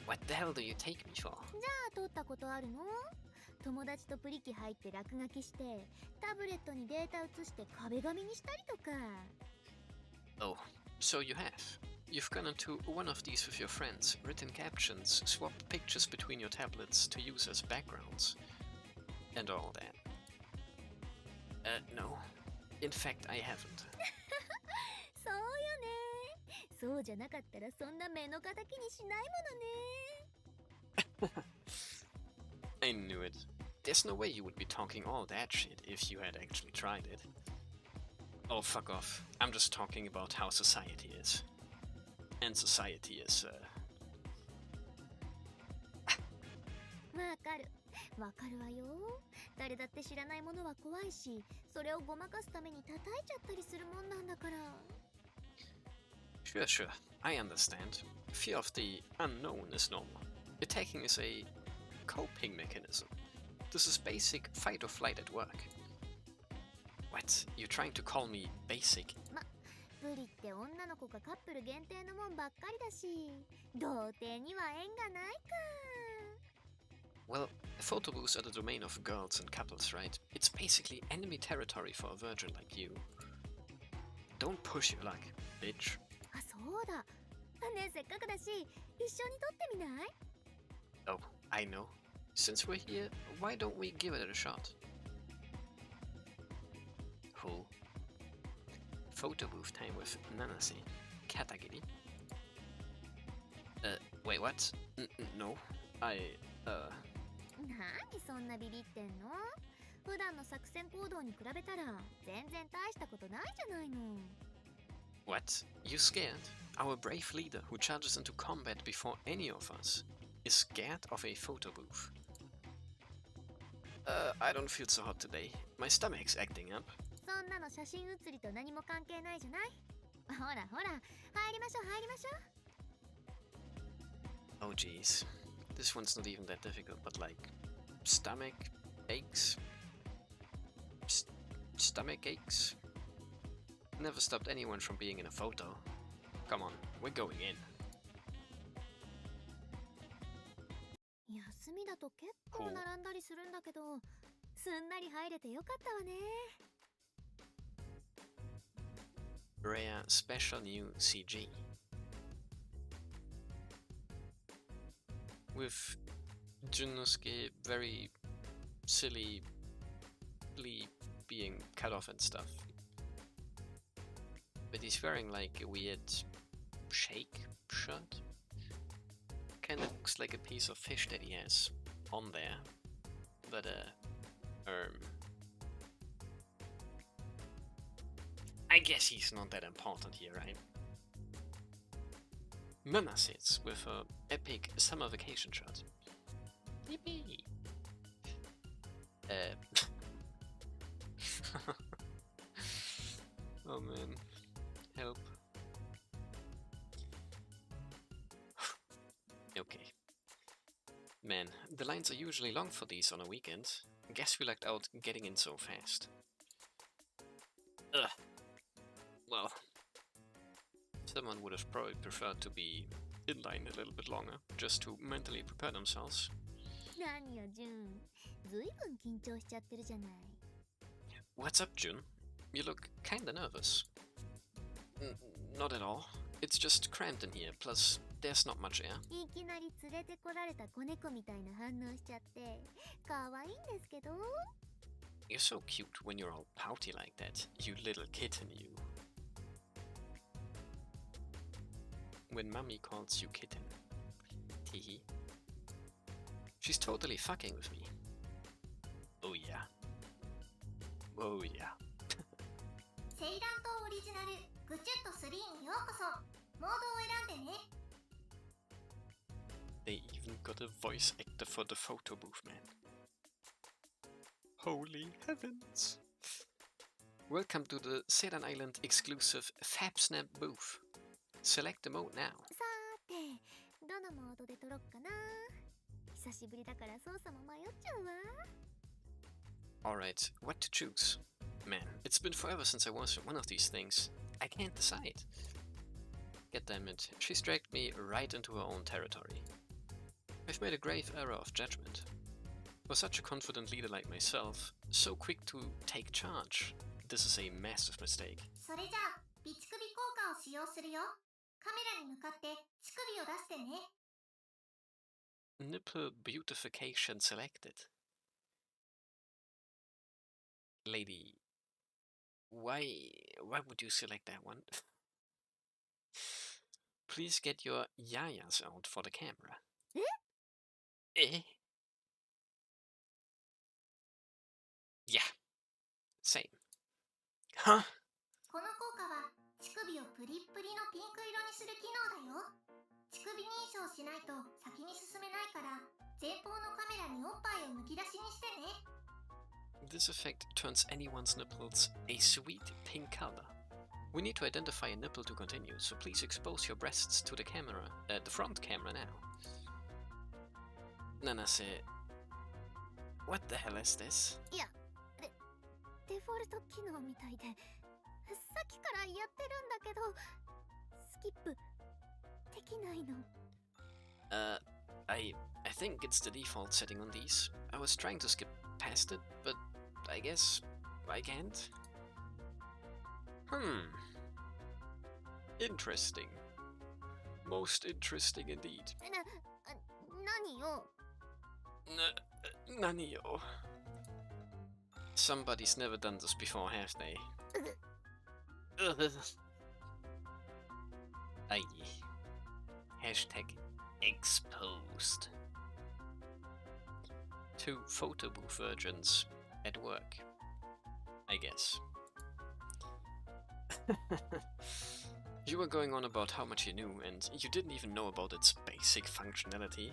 A: What the hell do you take me for?
B: じゃあ取ったことあるの？友達とプリ機入って落書きしてタブレットにデータ移して壁紙にしたりとか。
A: Oh, so you have. You've gone into one of these with your friends, written captions, swapped pictures between your tablets to use as backgrounds, and all that. No. In fact, I haven't.
B: そうよね。そうじゃなかったらそんな目の敵にしないものね。
A: I knew it. There's no way you would be talking all that shit if you had actually tried it. Oh, fuck off. I'm just talking about how society is. And society is,
B: わかるわよ。誰だって知らないものは怖いし、それをごまかすために叩いちゃったりするもんなんだから。
A: Sure, sure. I understand. Fear of the unknown is normal. Attacking is a coping mechanism. This is basic fight or flight at work. What? You're trying to call me basic?
B: ブリって女の子がカップル限定のもんばっかりだし、童貞には縁がないか。
A: Well, photo booths are the domain of girls and couples, right? It's basically enemy territory for a virgin like you. Don't push your luck, bitch.
B: あ、そうだ。ねえ、せっかくだし、一緒に撮ってみない？
A: Oh, I know. Since we're here, why don't we give it a shot? Who? Photo booth time with Nanase. Katagiri. Wait, what? No.
B: 何そんなビビってんの？普段の作戦行動に比べたら全然大したことないじゃないの。
A: What? You scared? Our brave leader who charges into combat before any of us is scared of a photo booth. I don't feel so hot today. My stomach's acting up.
B: そんなの写真写りと何も関係ないじゃない？ほらほら、入りましょう入りましょう。
A: Oh jeez. This one's not even that difficult, but like... Stomach aches? Stomach aches? Never stopped anyone from being in a photo. Come on, we're going in.
B: 休みだと結構並んだりするんだけど、すんなり入れてよかったわね。
A: Rare special new CG. With Junnosuke very silly being cut off and stuff. But he's wearing like a weird shake shirt. Kinda looks like a piece of fish that he has on there. But I guess he's not that important here, right? Mama sits with her epic summer vacation shirt. Yippee! Oh man, help. Okay. Man, the lines are usually long for these on a weekend. Guess we lucked out getting in so fast. Ugh. Well, someone would have probably preferred to be in line a little bit longer, just to mentally prepare themselves.
B: 何よ、ジュン。ずいぶん緊張しちゃってるじゃない。
A: What's up, Jun? You look kinda nervous. Not at all. It's just cramped in here, plus there's not much air.
B: いきなり連れてこられた子猫みたいな反応しちゃって、可愛いんですけど。
A: You're so cute when you're all pouty like that, you little kitten you. When mommy calls you kitten. Teehee. She's totally fucking with me. Oh yeah. Oh yeah.
B: セイラン島オリジナルグチュッと3にようこそ。モードを選んでね。
A: They even got a voice actor for the photo booth, man. Holy heavens! Welcome to the Seidan Island exclusive FabSnap booth. Select the mode now.
B: さーて、どのモードで撮ろっかな。久しぶりだから操作も迷っちゃうわ。
A: Alright, what to choose? Man, it's been forever since I was one of these things. I can't decide. Goddammit, she's dragged me right into her own territory. I've made a grave error of judgment. For such a confident leader like myself, so quick to take charge, this is a massive mistake.
B: それじゃあ、ビチ首効果を使用するよ。カメラに向かって乳首を出してね。
A: Nipple beautification selected. Lady, why would you select that one? Please get your yayas out for the camera. Eh? Yeah, same. Huh?
B: この効果は乳首をプリップリのピンク色にする機能だよ。乳首認証しないと先に進めないから、前方のカメラにおっぱいをむき出しにしてね。
A: This effect turns anyone's nipples a sweet pink color. We need to identify a nipple to continue, so please expose your breasts to the camera, the front camera now. Nanase, what the hell is this?
B: いや、デフォルト機能みたいで、さっきからやってるんだけど、スキップできないの。
A: I think it's the default setting on these. I was trying to skip past it, but I guess I can't. Interesting. Most interesting indeed.
B: 何よ。
A: Nani yo. Somebody's never done this before, have they? Aye. Hashtag exposed. Two photo booth virgins at work, I guess. You were going on about how much you knew, and you didn't even know about its basic functionality.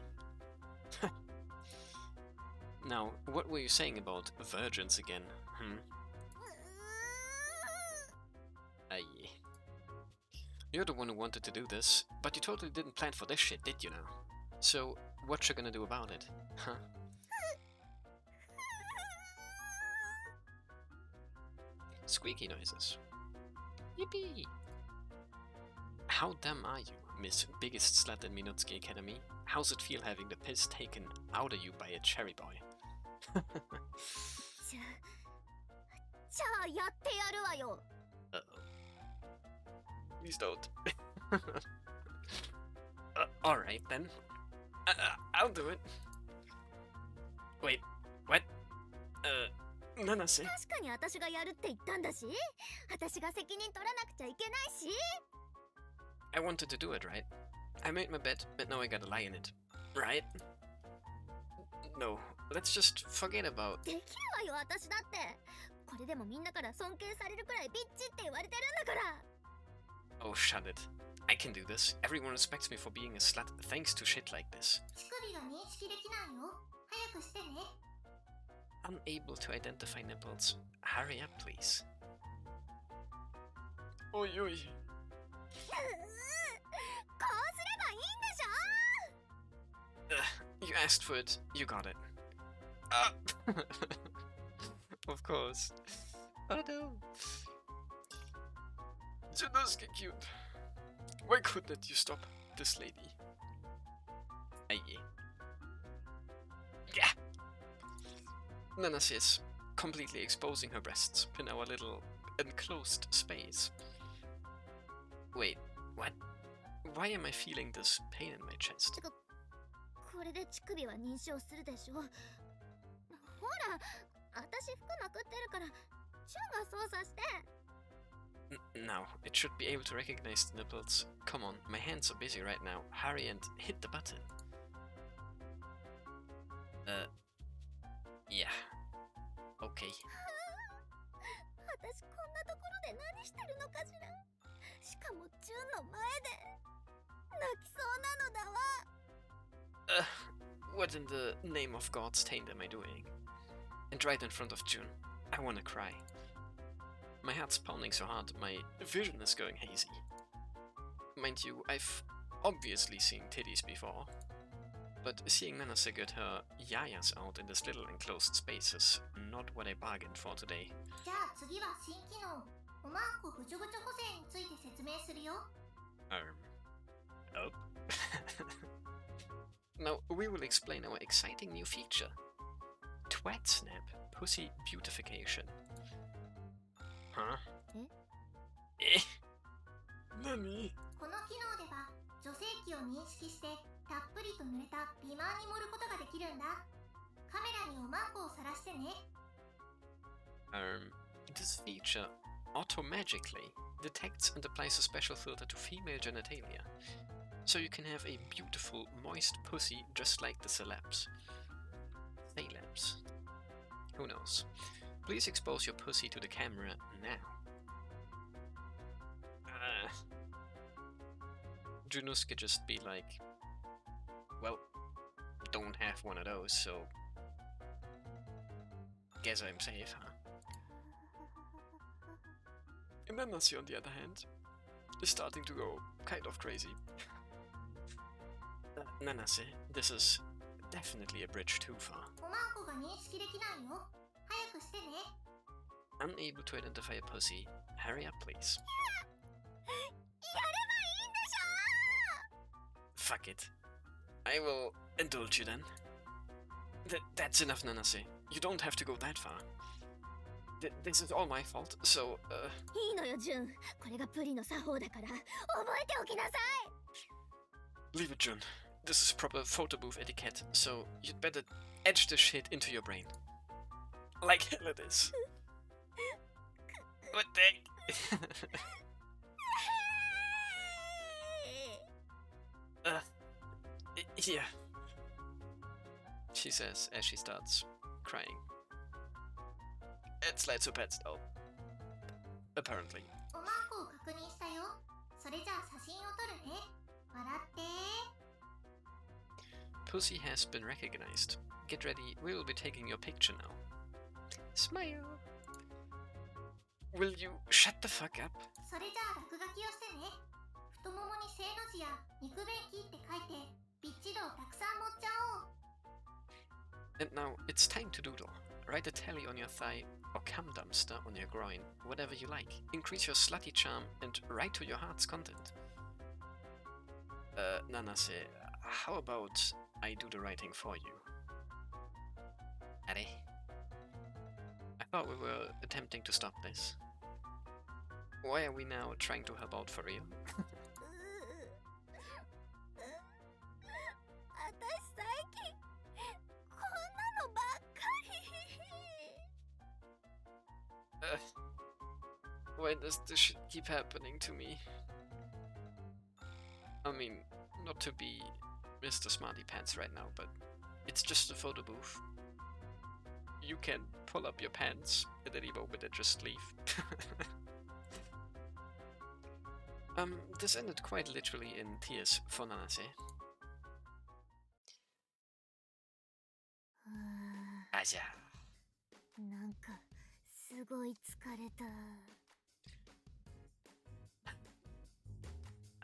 A: Now, what were you saying about virgins again, Aye. You're the one who wanted to do this, but you totally didn't plan for this shit, did you now? So, what you gonna do about it, huh? Squeaky noises. Yippee! How damn are you, Miss Biggest Slut in Minutsuki Academy? How's it feel having the piss taken out of you by a cherry boy?
B: じゃあやってやるわよ。
A: Please don't. Alright then. I'll do it. Wait, what? Nanase?
B: 確かに私がやるって言ったんだし、私が責任取らなくちゃいけないし。
A: I wanted to do it, right? I made my bed, but now I gotta lie in it. Right? No, let's just forget about...
B: できるわよ、私だって。これでもみんなから尊敬されるくらいビッチって言われてるんだから。
A: Oh, shut it. I can do this. Everyone respects me for being a slut thanks to shit like this.
B: 乳首が認識できないよ。早くしてね。
A: Unable to identify nipples. Hurry up, please. Oi, oi.
B: こうすればいいんでしょ。
A: You asked for it. You got it. Of course. Oh no. Junosuke cute. Why couldn't you stop this lady? Aye. Yeah. Nanase is completely exposing her breasts in our little enclosed space. Wait, what? Why am I feeling this pain in my chest?
B: これで乳首は認証するでしょ。ほら、私服まくってるから、チュンが操作して。
A: Now, it should be able to recognize the nipples. Come on, my hands are busy right now. Hurry and hit the button. Yeah. Okay.
B: 私こんなところで何してるのかしら。しかもチュンの前で泣きそうなのだわ。
A: What in the name of God's taint am I doing? And right in front of Jun. I wanna cry. My heart's pounding so hard, my vision is going hazy. Mind you, I've obviously seen titties before. But seeing Nanase get her yayas out in this little enclosed space is not what I bargained for today.
B: じゃあ次は新機能、おまんこぐちょぐちょ補正について説明するよ。
A: Oh. Now, we will explain our exciting new feature. Twat Snap Pussy Beautification. Huh? え? Nani?
B: この機能では女性器を認識してたっぷりと濡れたビマーに盛ることができるんだ。カメラにおまんこをさらしてね。
A: This feature automagically detects and applies a special filter to female genitalia, so you can have a beautiful, moist pussy just like the celebs. Celebs. Who knows? Please expose your pussy to the camera now. Junosuke just be like, well, don't have have one of those, so guess I'm safe, huh? And Nanase, on the other hand, is starting to go kind of crazy. Nanase, this is definitely a bridge too far.
B: おまんこが認識できないよ。早くしてね。
A: Unable to identify a pussy. Hurry up, please.
B: やればいいんでしょ
A: Fuck it. I will indulge you then. That's enough, Nanase. You don't have to go that far. This is all my fault, so,
B: いいのよ、ジュン。これがプリの作法だから、覚えておきなさい。
A: leave it, Jun. This is proper photo booth etiquette, so you'd better etch the shit into your brain. Like hell it is. What the... Here. She says as she starts crying. It's like pets though. Apparently.
B: おまんこを確認したよ。それじゃあ写真を撮るね。笑って。
A: Pussy has been recognized. Get ready, we will be taking your picture now. Smile. Will you shut the fuck up?
B: それじゃあ落書きをしてね。太ももに正の字や肉便器って書いて、ビッチ度をたくさん盛っちゃおう。
A: And now it's time to doodle. Write a tally on your thigh or cum dumpster on your groin, whatever you like. Increase your slutty charm and write to your heart's content. Nanase, how about I do the writing for you? Are? I thought we were attempting to stop this. Why are we now trying to help out for real?
B: 私最近こんなのばっかり。
A: Why does this shit keep happening to me? I mean, not to be Mr. Smarty Pants right now, but it's just a photo booth. You can pull up your pants at any moment and just leave. This ended quite literally in tears for Nanase. あじゃあ。
B: なんかすごい疲れた。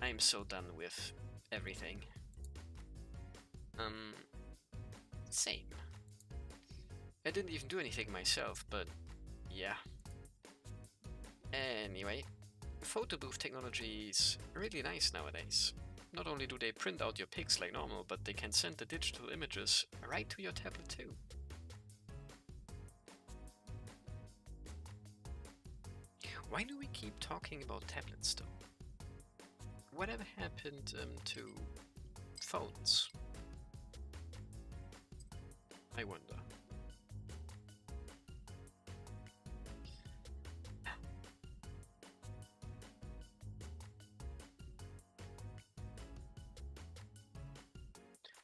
A: I'm so done with everything. Same. I didn't even do anything myself, but yeah. Anyway, photo booth technology is really nice nowadays. Not only do they print out your pics like normal, but they can send the digital images right to your tablet too. Why do we keep talking about tablets though? Whatever happened to phones? I wonder.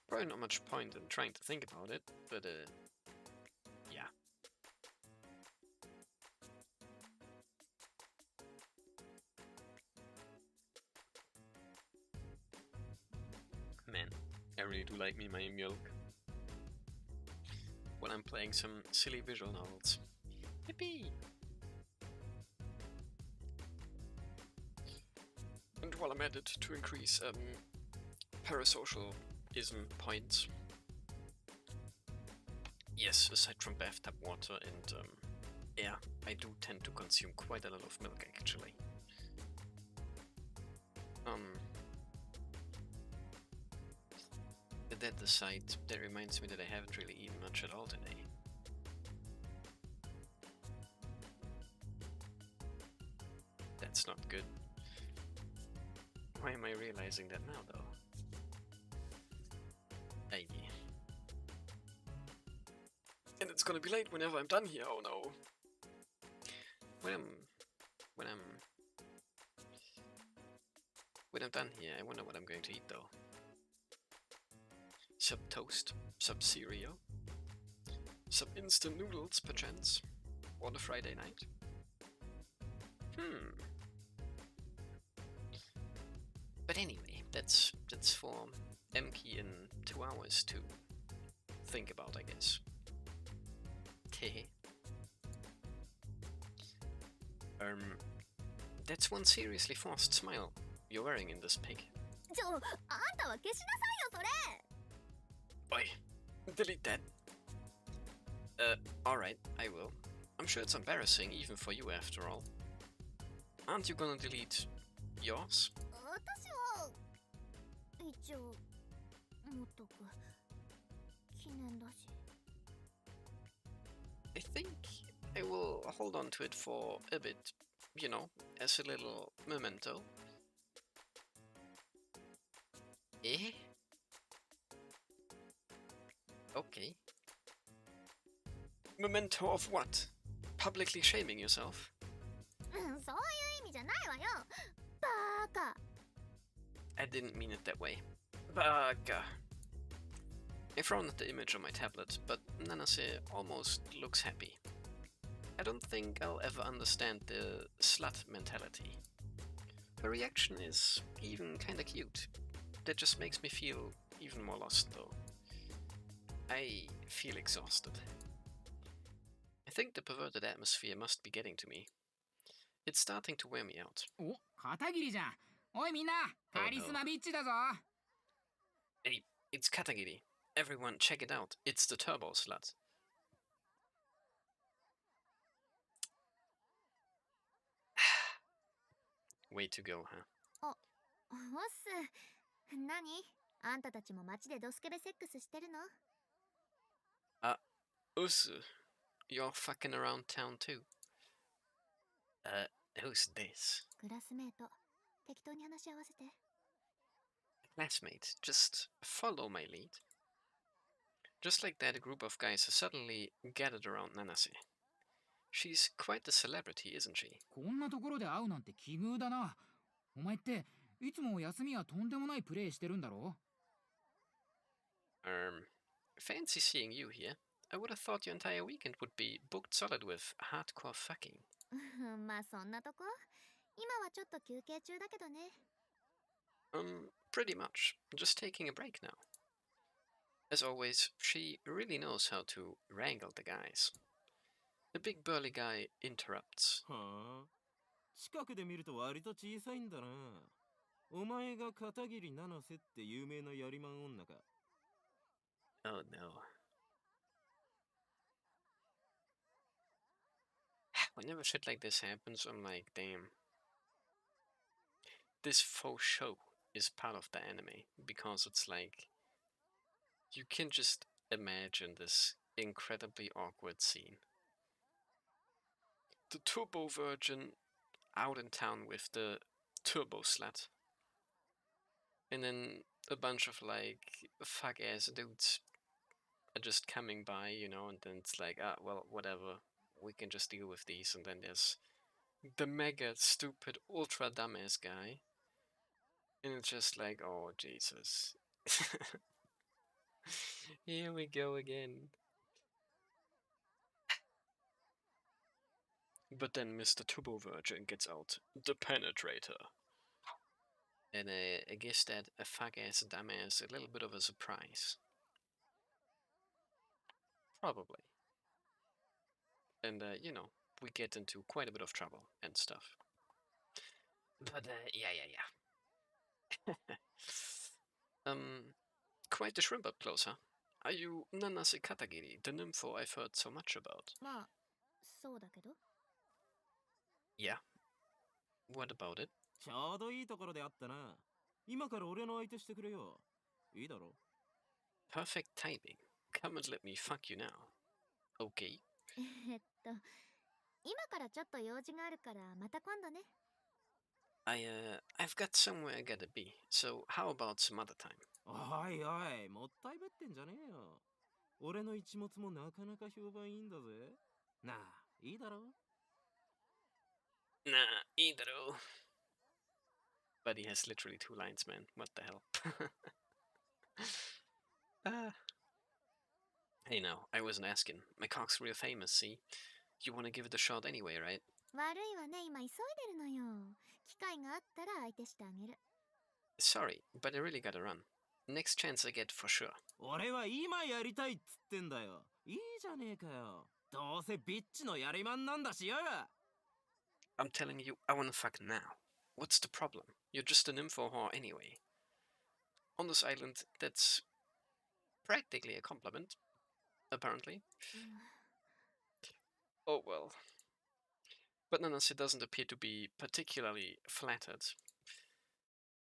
A: Probably not much point in trying to think about it, but yeah. Man, I really do like me my milk. When I'm playing some silly visual novels. Yippee! And while I'm at it, to increase parasocialism points. Yes, aside from bathtub water and air, I do tend to consume quite a lot of milk actually. That aside, that reminds me that I haven't really eaten much at all today. That's not good. Why am I realizing that now though? Aye. And it's gonna be late whenever I'm done here, oh no. When I'm done here, I wonder what I'm going to eat though. Some toast, some cereal, some instant noodles perchance, on a Friday night. But anyway, that's for Emke in 2 hours to think about, I guess. That's one seriously forced smile you're wearing in this pic.
B: あんたは消しなさいよ、それ。
A: Oi, delete that. Alright, I will. I'm sure it's embarrassing even for you after all. Aren't you gonna delete yours?
B: 私は一応持っとく。記念だし。
A: I think I will hold on to it for a bit, you know, as a little memento. Eh? Okay. Memento of what? Publicly shaming yourself?
B: そういう意味じゃないわよ。バーカ。
A: I didn't mean it that way. Baka. I frowned at the image on my tablet, but Nanase almost looks happy. I don't think I'll ever understand the slut mentality. Her reaction is even kinda cute. That just makes me feel even more lost though. I feel exhausted. I think the perverted atmosphere must be getting to me. It's starting to wear me out.
C: お、片桐じゃん。おいみんな、カリスマビッチだぞ。
A: Hey, it's Katagiri. Everyone check it out. It's the turbo slut. Way to go, huh?
B: おっす。何？あんたたちも街でドスケベセックスしてるの？
A: Usu, you're fucking around town too. Who's this?
B: クラスメート。適当に話し合わせて。
A: Classmate, just follow my lead. Just like that, a group of guys are suddenly gathered around Nanase. She's quite the celebrity, isn't she?
C: こんなところで会うなんて奇遇だな。お前っていつも休みはとんでもないプレイしてるんだろ？
A: Fancy seeing you here. I would have thought your entire weekend would be booked solid with hardcore fucking.
B: まあそんなとこ。今はちょっと休憩中だけどね。
A: Pretty much. Just taking a break now. As always, she really knows how to wrangle the guys. The big burly guy interrupts.
D: はあ、近くで見ると割と小さいんだな。お前が片桐七瀬って有名なやりまん女か。
A: Oh no. Whenever shit like this happens, I'm like, damn. This faux show is part of the anime, because it's like, you can just imagine this incredibly awkward scene. The turbo virgin out in town with the turbo slut. And then a bunch of like fuck ass dudes are just coming by, you know, and then it's like, well, whatever, we can just deal with these. And then there's the mega stupid ultra dumbass guy. And it's just like, oh Jesus. Here we go again. But then Mr. Turbo Virgin gets out the penetrator. And I guess that a fuck-ass dumbass a little bit of a surprise. Probably. And, you know, we get into quite a bit of trouble and stuff. But, yeah. Quite the shrimp up close, huh? Are you Nanase Katagiri, the nympho I've heard so much about?
B: まあそうだけど。
A: Yeah. What about it?
D: ちょうどいいところであったな。今から俺の相手してくれよ。いいだろ？
A: Perfect timing. Come and let me fuck you now. Okay.
B: 今からちょっと用事があるからまた今度ね。
A: I've got somewhere I gotta be, so how about some other time?
D: おいおい、もったいぶってんじゃねえよ。俺の一物もなかなか評判いいんだぜ。なあ、いいだろ？
A: Nah, either. But he has literally 2 lines, man. What the hell? Hey now, I wasn't asking. My cock's real famous, see? You wanna give it a shot anyway, right?
B: 悪いわね、今急いでるのよ。機会があったら相手してあげる。
A: Sorry, but I really gotta run. Next chance I get for sure.
D: 俺は今やりたいっつってんだよ。いいじゃねえかよ。どうせビッチのやりまんなんだしよ。
A: I'm telling you, I wanna fuck now. What's the problem? You're just an info whore anyway. On this island, that's practically a compliment, apparently. Oh well. But Nanase doesn't appear to be particularly flattered.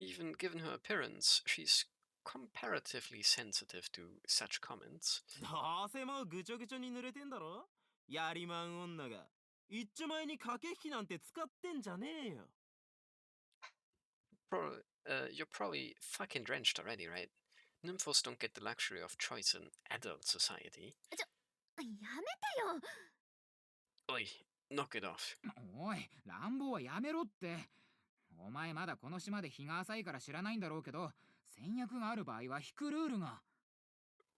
A: Even given her appearance, she's comparatively sensitive to such comments.
D: どうせもうぐちょぐちょに濡れてんだろ。やりまん女が。一丁前に駆け引きなんて使ってんじゃねえよ。
A: You're probably fucking drenched already, right? Nymphos don't get the luxury of choice in adult society.
B: やめてよ。
A: Oi, knock it off.
C: おい、乱暴はやめろって。お前まだこの島で日が浅いから知らないんだろうけど、戦略がある場合は引くルールが。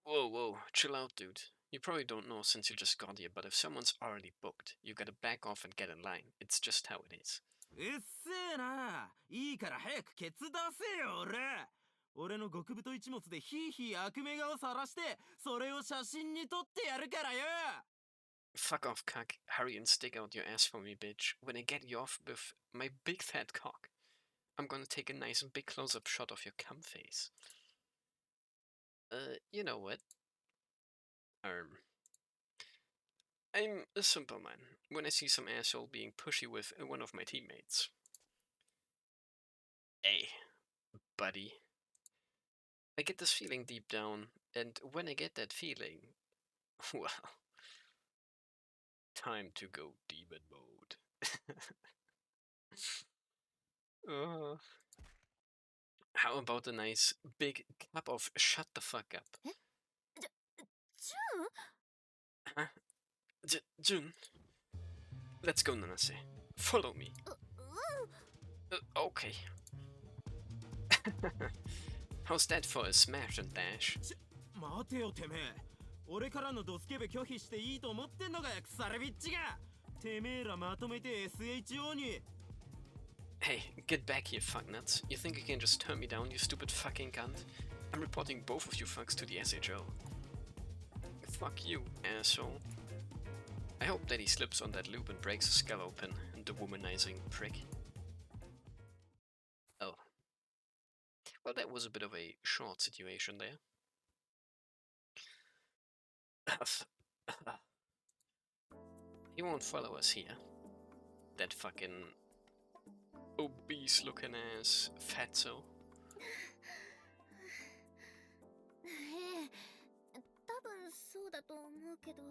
A: Whoa, whoa, chill out, dude. You probably don't know since you just got here, but if someone's already booked, you gotta back off and get in line. It's just how it is.
D: うっせえな。いいから早くケツ出せよ俺。俺の極太一物でヒーヒー悪目顔さらして、それを写真に撮ってやるからよ。
A: Fuck off, cuck. Hurry and stick out your ass for me, bitch. When I get you off with my big fat cock, I'm gonna take a nice big close-up shot of your cum face. You know what? I'm a simple man when I see some asshole being pushy with one of my teammates. Hey, buddy. I get this feeling deep down, and when I get that feeling, well, time to go demon mode. How about a nice big cup of shut the fuck up?
B: ジュン
A: Huh? Jun? Let's go, Nanase. Follow me. Okay. How's that for a smash and dash?
D: 待てよてめえ。俺からのドスケベ拒否していいと思ってんのかよ、腐れビッチが。てめえらまとめて SHO に。
A: Hey, get back here, fucknuts. You think you can just turn me down, you stupid fucking cunt? I'm reporting both of you fucks to the SHO. Fuck you, asshole. I hope that he slips on that loop and breaks his skull open, the womanizing prick. Oh. Well, that was a bit of a short situation there. He won't follow us here. That fucking obese looking ass fatso.
B: 多分そうだと思うけど。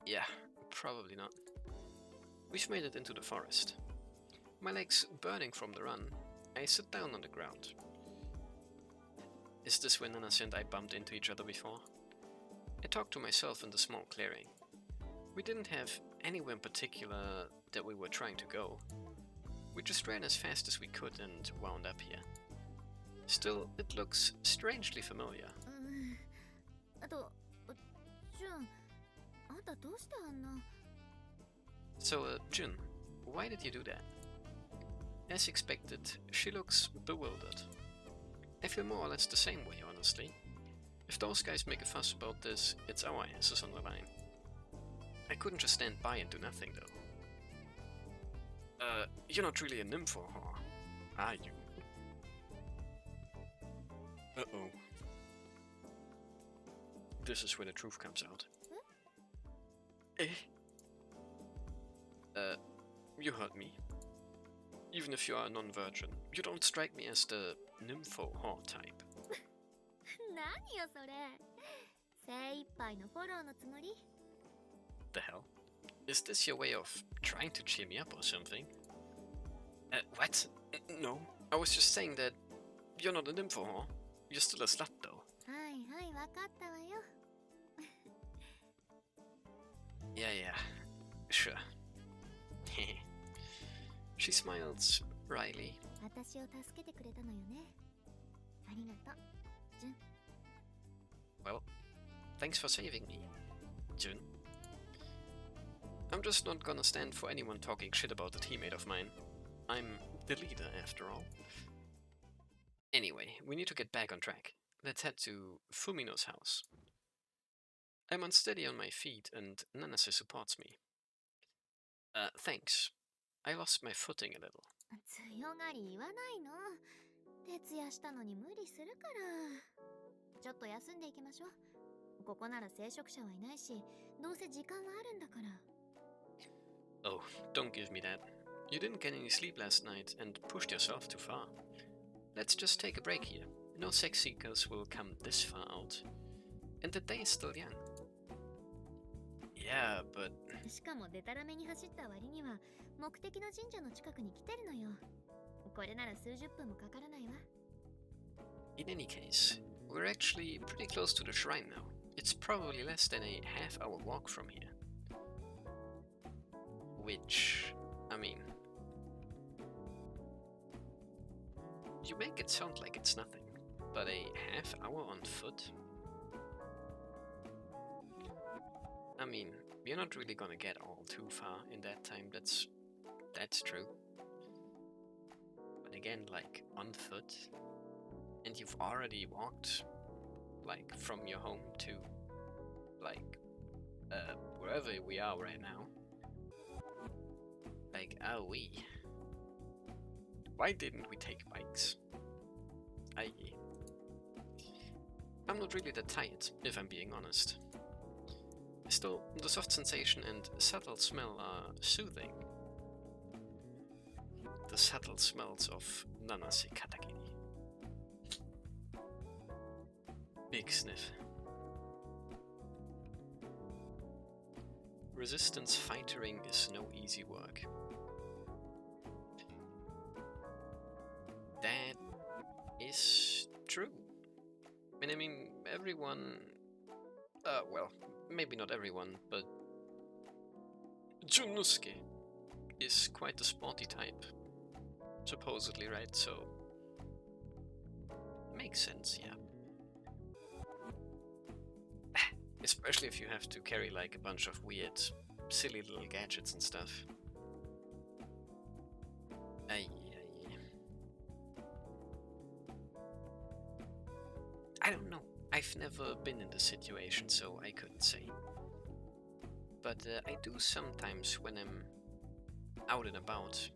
A: Yeah, probably not. We've made it into the forest. My legs burning from the run, I sit down on the ground. Is this when Nanase and I bumped into each other before? I talked to myself in the small clearing. We didn't have anywhere in particular that we were trying to go. We just ran as fast as we could and wound up here. Still, it looks strangely familiar.
B: あと、ジュン、あんたどうしてあんな。
A: So, Jun, why did you do that? As expected, she looks bewildered. I feel more or less the same way, honestly. If those guys make a fuss about this, it's our asses on the line. I couldn't just stand by and do nothing, though. You're not really a nympho, huh? Are you? Uh-oh. This is where the truth comes out. Eh? You heard me. Even if you are a non-virgin, you don't strike me as the nympho whore type.
B: 何よそれ。精一杯のフォローのつもり？
A: The hell? Is this your way of trying to cheer me up or something? What? No, I was just saying that you're not a nympho whore. You're still a slut, though.
B: はいはい、わかったわよ。
A: Yeah, sure. She smiles wryly.
B: 私を助けてくれたのよね。ありがとう、ジュン。
A: Well, thanks for saving me, Jun. I'm just not gonna stand for anyone talking shit about a teammate of mine. I'm the leader, after all. Anyway, we need to get back on track. Let's head to Fumino's house. I'm unsteady on my feet and Nanase supports me. Thanks. I lost my footing a little.
B: 強がり言わないの。徹夜したのに無理するから。ちょっと休んでいきましょう。ここなら聖職者はいないし、どうせ時間はあるんだから。
A: Oh, don't give me that. You didn't get any sleep last night and pushed yourself too far. Let's just take a break here. No sex seekers will come this far out. And the day is still young. Yeah, but...
B: しかもデタラメに走った割には目的の神社の近くに来てるのよ。これなら数十分もかからないわ。
A: In any case, we're actually pretty close to the shrine now. It's probably less than a half-hour walk from here. Which, I mean... You make it sound like it's nothing, but a half hour on foot? I mean, you're not really gonna get all too far in that time, that's true. But again, like, on foot, and you've already walked, like, from your home to, like, wherever we are right now. Like, are we? Why didn't we take bikes? I'm not really that tired, if I'm being honest. Still, the soft sensation and subtle smell are soothing. The subtle smells of Nanase Katakiri. Big sniff. Resistance fightering is no easy work. That is true. And I mean, everyone... well, maybe not everyone, but... Junusuke is quite a sporty type. Supposedly, right? So... Makes sense, yeah. Especially if you have to carry like a bunch of weird, silly little gadgets and stuff. I don't know. I've never been in this situation, so I couldn't say. But I do sometimes when I'm out and about,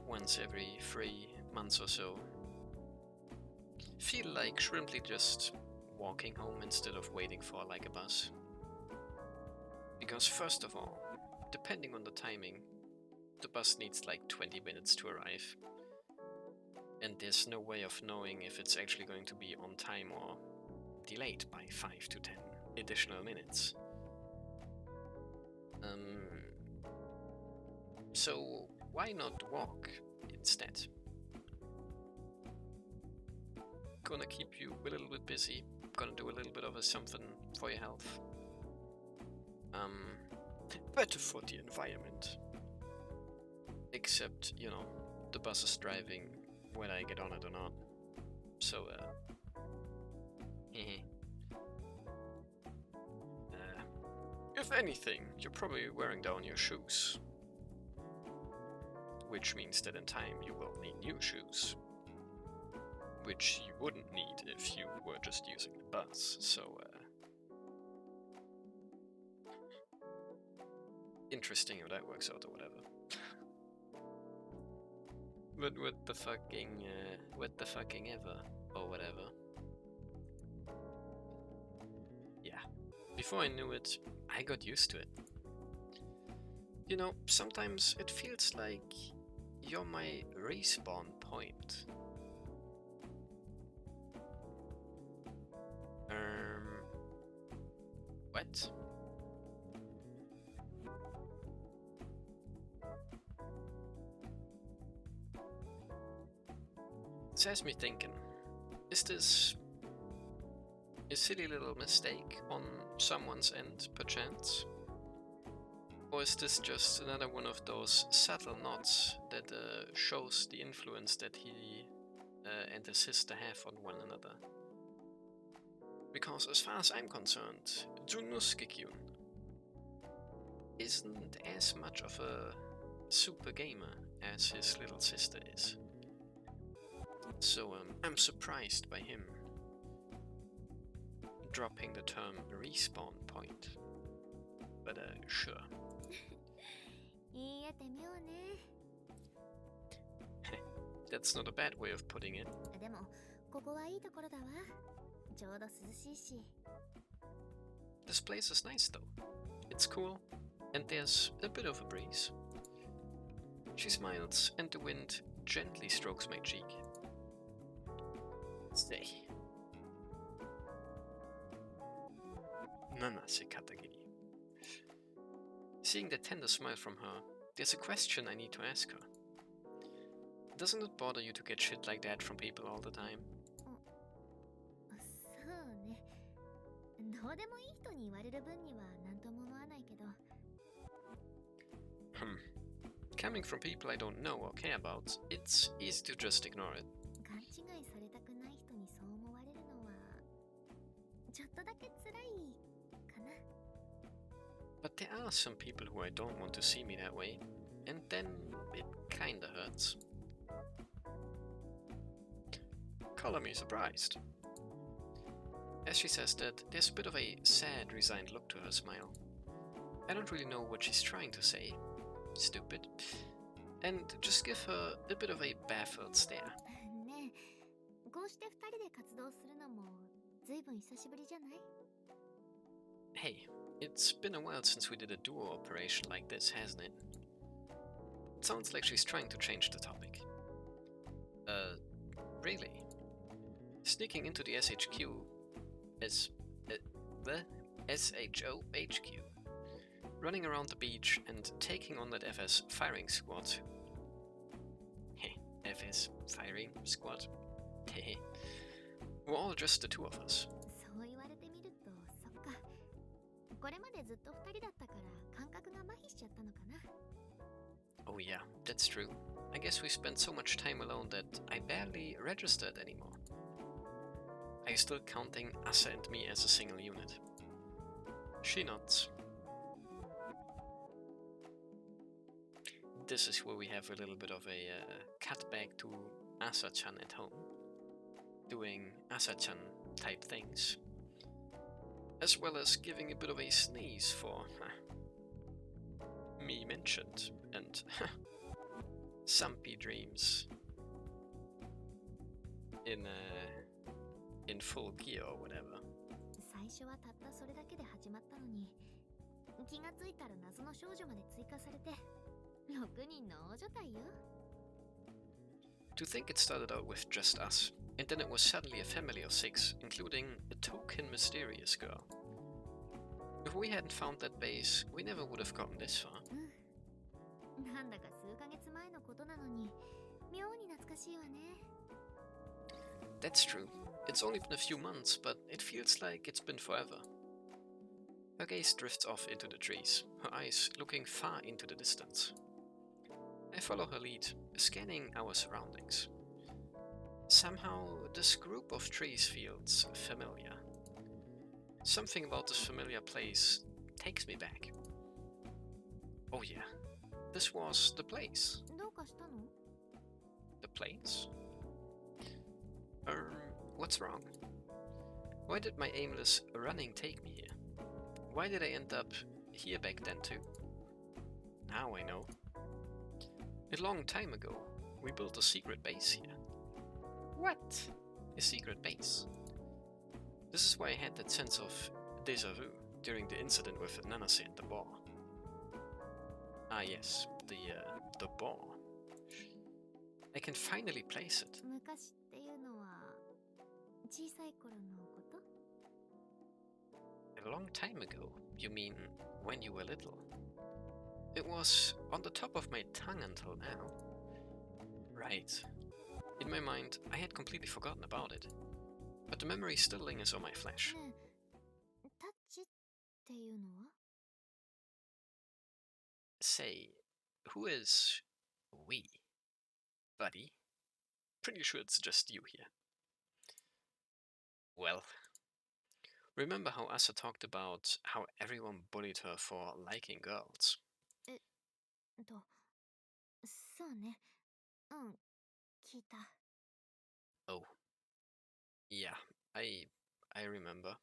A: once every 3 months or so, feel like shrimply just walking home instead of waiting for like a bus. Because first of all, depending on the timing, the bus needs like 20 minutes to arrive. And there's no way of knowing if it's actually going to be on time or delayed by 5 to 10 additional minutes. So why not walk instead? Gonna keep you a little bit busy, gonna do a little bit of a something for your health. Better for the environment. Except, you know, the bus is driving whether I get on it or not. So, if anything, you're probably wearing down your shoes. Which means that in time you will need new shoes. Which you wouldn't need if you were just using the bus, so, interesting how that works out or whatever. But what the fucking ever, or whatever. Yeah. Before I knew it, I got used to it. You know, sometimes it feels like you're my respawn point. What? This has me thinking, is this a silly little mistake on someone's end, perchance? Or is this just another one of those subtle nods that shows the influence that he and his sister have on one another? Because as far as I'm concerned, Junusuke-kyun isn't as much of a super gamer as his little sister is. So I'm surprised by him dropping the term respawn point. But sure.
B: 言い得て妙ね。
A: That's not a bad way of putting it.
B: でもここはいいところだわ。ちょうど涼しいし。
A: This place is nice though. It's cool, and there's a bit of a breeze. She smiles, and the wind gently strokes my cheek. Stay. Nanase Katagiri. Seeing the tender smile from her, there's a question I need to ask her. Doesn't it bother you to get shit like that from people all the time?
B: そうね。どうでもいい人に言われる分には何とも思わないけど。
A: Coming from people I don't know or care about, it's easy to just ignore it.
B: 勘違いされたくない人にそう思われるのはちょっとだけ辛いかな。
A: But there are some people who I don't want to see me that way, and then it kinda hurts. Color me surprised. As she says that, there's a bit of a sad, resigned look to her smile. I don't really know what she's trying to say. Stupid. And just give her a bit of a baffled stare.
B: ねえ、こうして二人で活動するのもずいぶん久しぶりじゃない？
A: Hey, it's been a while since we did a duo operation like this, hasn't it? It sounds like she's trying to change the topic. Really? Sneaking into the SHQ the SHOHQ, running around the beach and taking on that FS firing squad. Heh, FS firing squad. Heh. We're all just the two of us.
B: そう言われてみると、そっか。これまでずっと二人だったから感覚が麻痺しちゃったのかな。
A: Oh yeah, that's true. I guess we spent so much time alone that I barely registered anymore. Are you still counting Asa and me as a single unit? She nods. This is where we have a little bit of a cut back to Asa-chan at home, doing Asa-chan type things, as well as giving a bit of a sneeze for me mentioned and Sumpy dreams in full gear or whatever.
B: 最初はたったそれだけで始まったのに、気がついたら謎の少女まで追加されて、6人の大所帯よ。
A: To think it started out with just us, and then it was suddenly a family of 6, including a token mysterious girl. If we hadn't found that base, we never would have gotten this far.
B: なんだか数ヶ月前のことなのに、妙に懐かしいわね。
A: That's true. It's only been a few months, but it feels like it's been forever. Her gaze drifts off into the trees, her eyes looking far into the distance. I follow her lead, scanning our surroundings. Somehow, this group of trees feels familiar. Something about this familiar place takes me back. Oh yeah, this was the place.
B: どうかしたの？
A: The place? What's wrong? Why did my aimless running take me here? Why did I end up here back then too? Now I know. A long time ago, we built a secret base here. What? A secret base? This is why I had that sense of déjà vu during the incident with Nanase and the boar. Ah yes, the boar. I can finally place it.
B: 昔っていうのは小さい頃のこと？
A: A long time ago? You mean when you were little? It was on the top of my tongue until now. Right. In my mind, I had completely forgotten about it. But the memory still lingers on my flesh.
B: ねえ、タッチっていうのは？
A: Say, who is we? Buddy? Pretty sure it's just you here. Well, remember how Asa talked about how everyone bullied her for liking girls?
B: そうね。うん、聞いた。
A: Oh, yeah, I remember.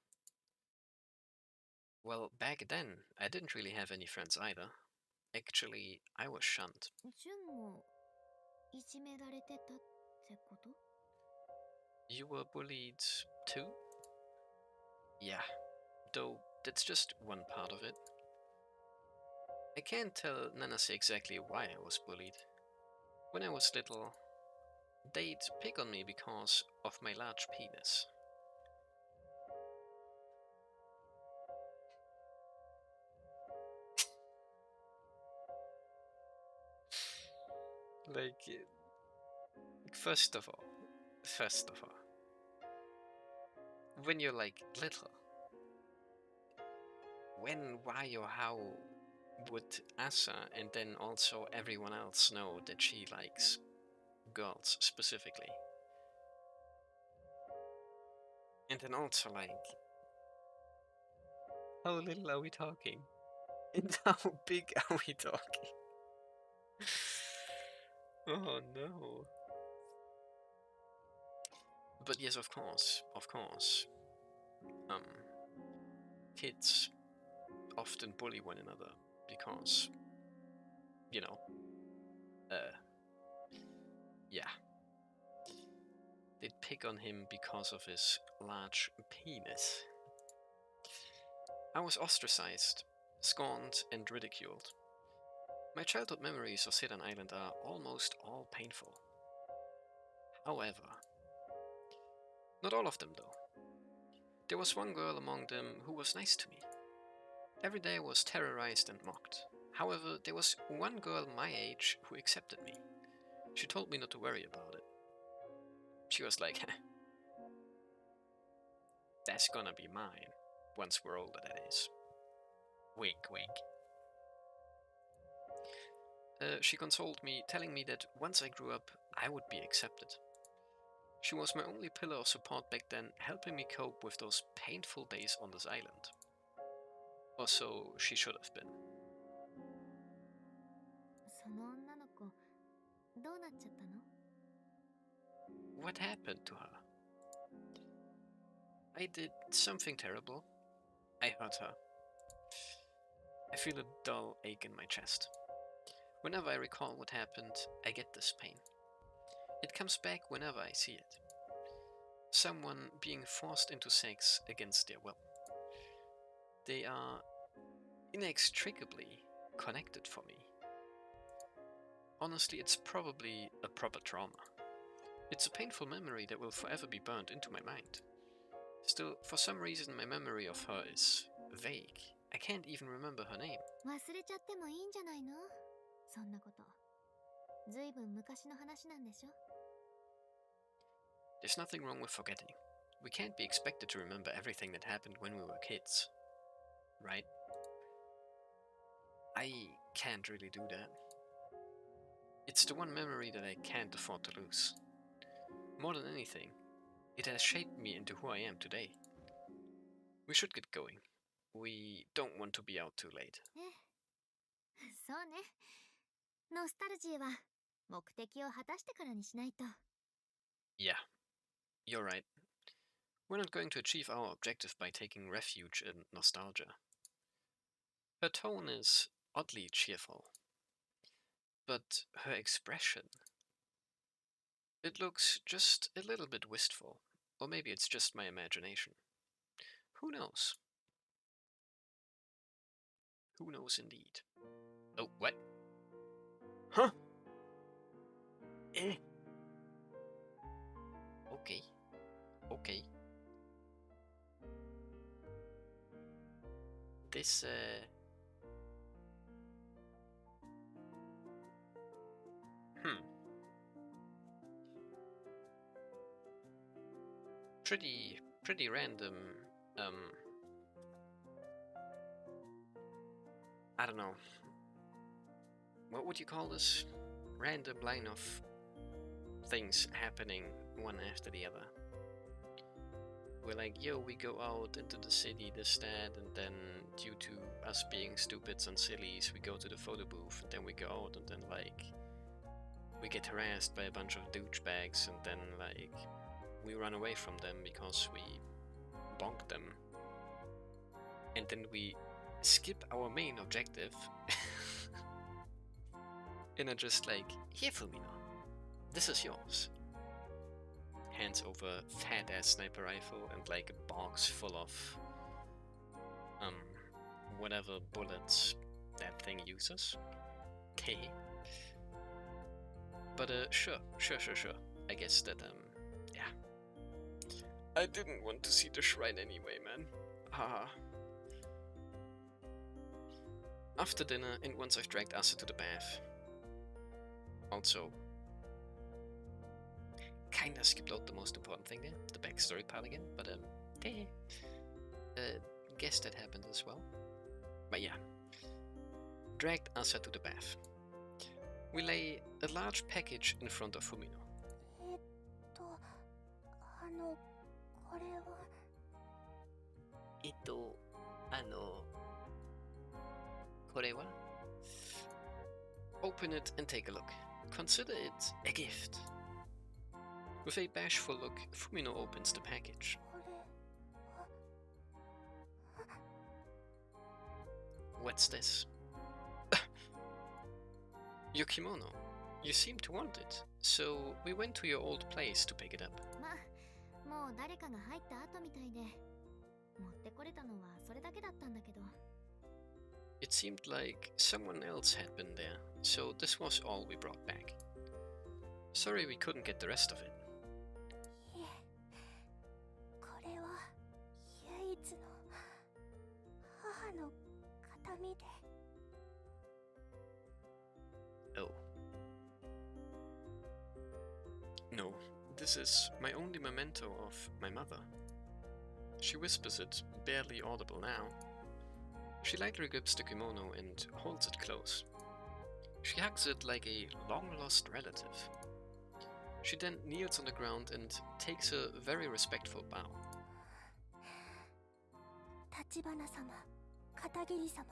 A: Well, back then, I didn't really have any friends either. Actually, I was shunned.
B: ジュンもいじめられてたってこと？
A: You were bullied too? Yeah, though that's just one part of it. I can't tell Nanase exactly why I was bullied. When I was little, they'd pick on me because of my large penis. Like, first of all, when you're like little, when, why, or how would Asa and then also everyone else know that she likes girls specifically? And then also, like, how little are we talking? And how big are we talking? Oh no. But yes, of course. Um, kids often bully one another because, you know, yeah. They'd pick on him because of his large penis. I was ostracized, scorned, and ridiculed. My childhood memories of Sedan Island are almost all painful. However, not all of them though. There was one girl among them who was nice to me. Every day I was terrorized and mocked. However, there was one girl my age who accepted me. She told me not to worry about it. She was like, that's gonna be mine, once we're older, that is. Wink, wink. She consoled me, telling me that once I grew up, I would be accepted. She was my only pillar of support back then, helping me cope with those painful days on this island. Or so she should have been.
B: その女の子どうなっちゃったの？
A: What happened to her? I did something terrible. I hurt her. I feel a dull ache in my chest. Whenever I recall what happened, I get this pain. It comes back whenever I see it. Someone being forced into sex against their will. They are inextricably connected for me. Honestly, it's probably a proper trauma. It's a painful memory that will forever be burned into my mind. Still, for some reason my memory of her is vague. I can't even remember her name.
B: 忘れちゃってもいいんじゃないの？そんなこと。ずいぶん昔の話なんでしょ？
A: There's nothing wrong with forgetting. We can't be expected to remember everything that happened when we were kids. Right? I can't really do that. It's the one memory that I can't afford to lose. More than anything, it has shaped me into who I am today. We should get going. We don't want to be out too late.
B: そうね。ノスタルジーは目的を果たしてからにしないと。
A: Yeah, you're right. We're not going to achieve our objective by taking refuge in nostalgia. Her tone is oddly cheerful. But her expression... it looks just a little bit wistful. Or maybe it's just my imagination. Who knows? Who knows indeed? Oh, what? Huh? Eh? Okay. Okay. This, Pretty random, I don't know. What would you call this? Random line of things happening one after the other. We're like, yo, we go out into the city, this, that, and then due to us being stupids and sillies, we go to the photo booth, and then we go out, and then, like, we get harassed by a bunch of douchebags, and then, like, we run away from them because we bonked them. And then we skip our main objective. And are just like, here Fumino, this is yours. Hands over fat ass sniper rifle and like a box full of whatever bullets that thing uses. Okay. But sure. I guess that yeah. I didn't want to see the shrine anyway, man. Haha. After dinner, and once I've dragged Asa to the bath. Also, kinda skipped out the most important thing there, the backstory part again, but guess that happened as well. But yeah, dragged Asa to the bath. We lay a large package in front of Fumino.
B: これは
A: これは? Open it and take a look. Consider it a gift. With a bashful look, Fumino opens the package. What's this? Your kimono. You seem to want it, so we went to your old place to pick it up.
B: もう誰かが入った後みたいで、持ってこれたのはそれだけだったんだけど。
A: It seemed like someone else had been there, so this was all we brought back. Sorry we couldn't get the rest of it.
B: いえ、これは唯一の母の形見で。
A: Oh. No, this is my only memento of my mother. She whispers it, barely audible now. She lightly grips the kimono and holds it close. She hugs it like a long-lost relative. She then kneels on the ground and takes a very respectful bow.
B: 立花様、片桐様。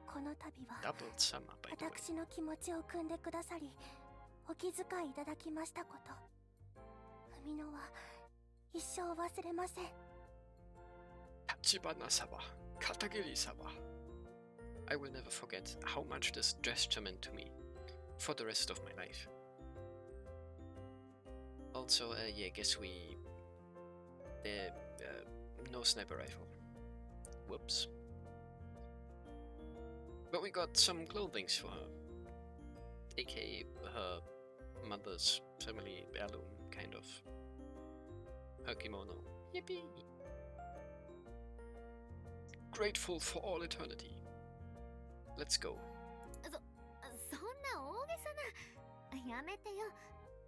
B: この度は
A: Doubled summer, by the way.
B: 私の気持ちを汲んでくださり、お気遣いいただきましたこと、文野は一生忘れません。
A: 立花様、片桐様。I will never forget how much this gesture meant to me for the rest of my life. Also, yeah, guess we... no sniper rifle. Whoops. But we got some clothings for her. aka her mother's family heirloom, kind of. Her kimono. Yippee! Grateful for all eternity. Let's go.
B: そんな大げさな。やめてよ。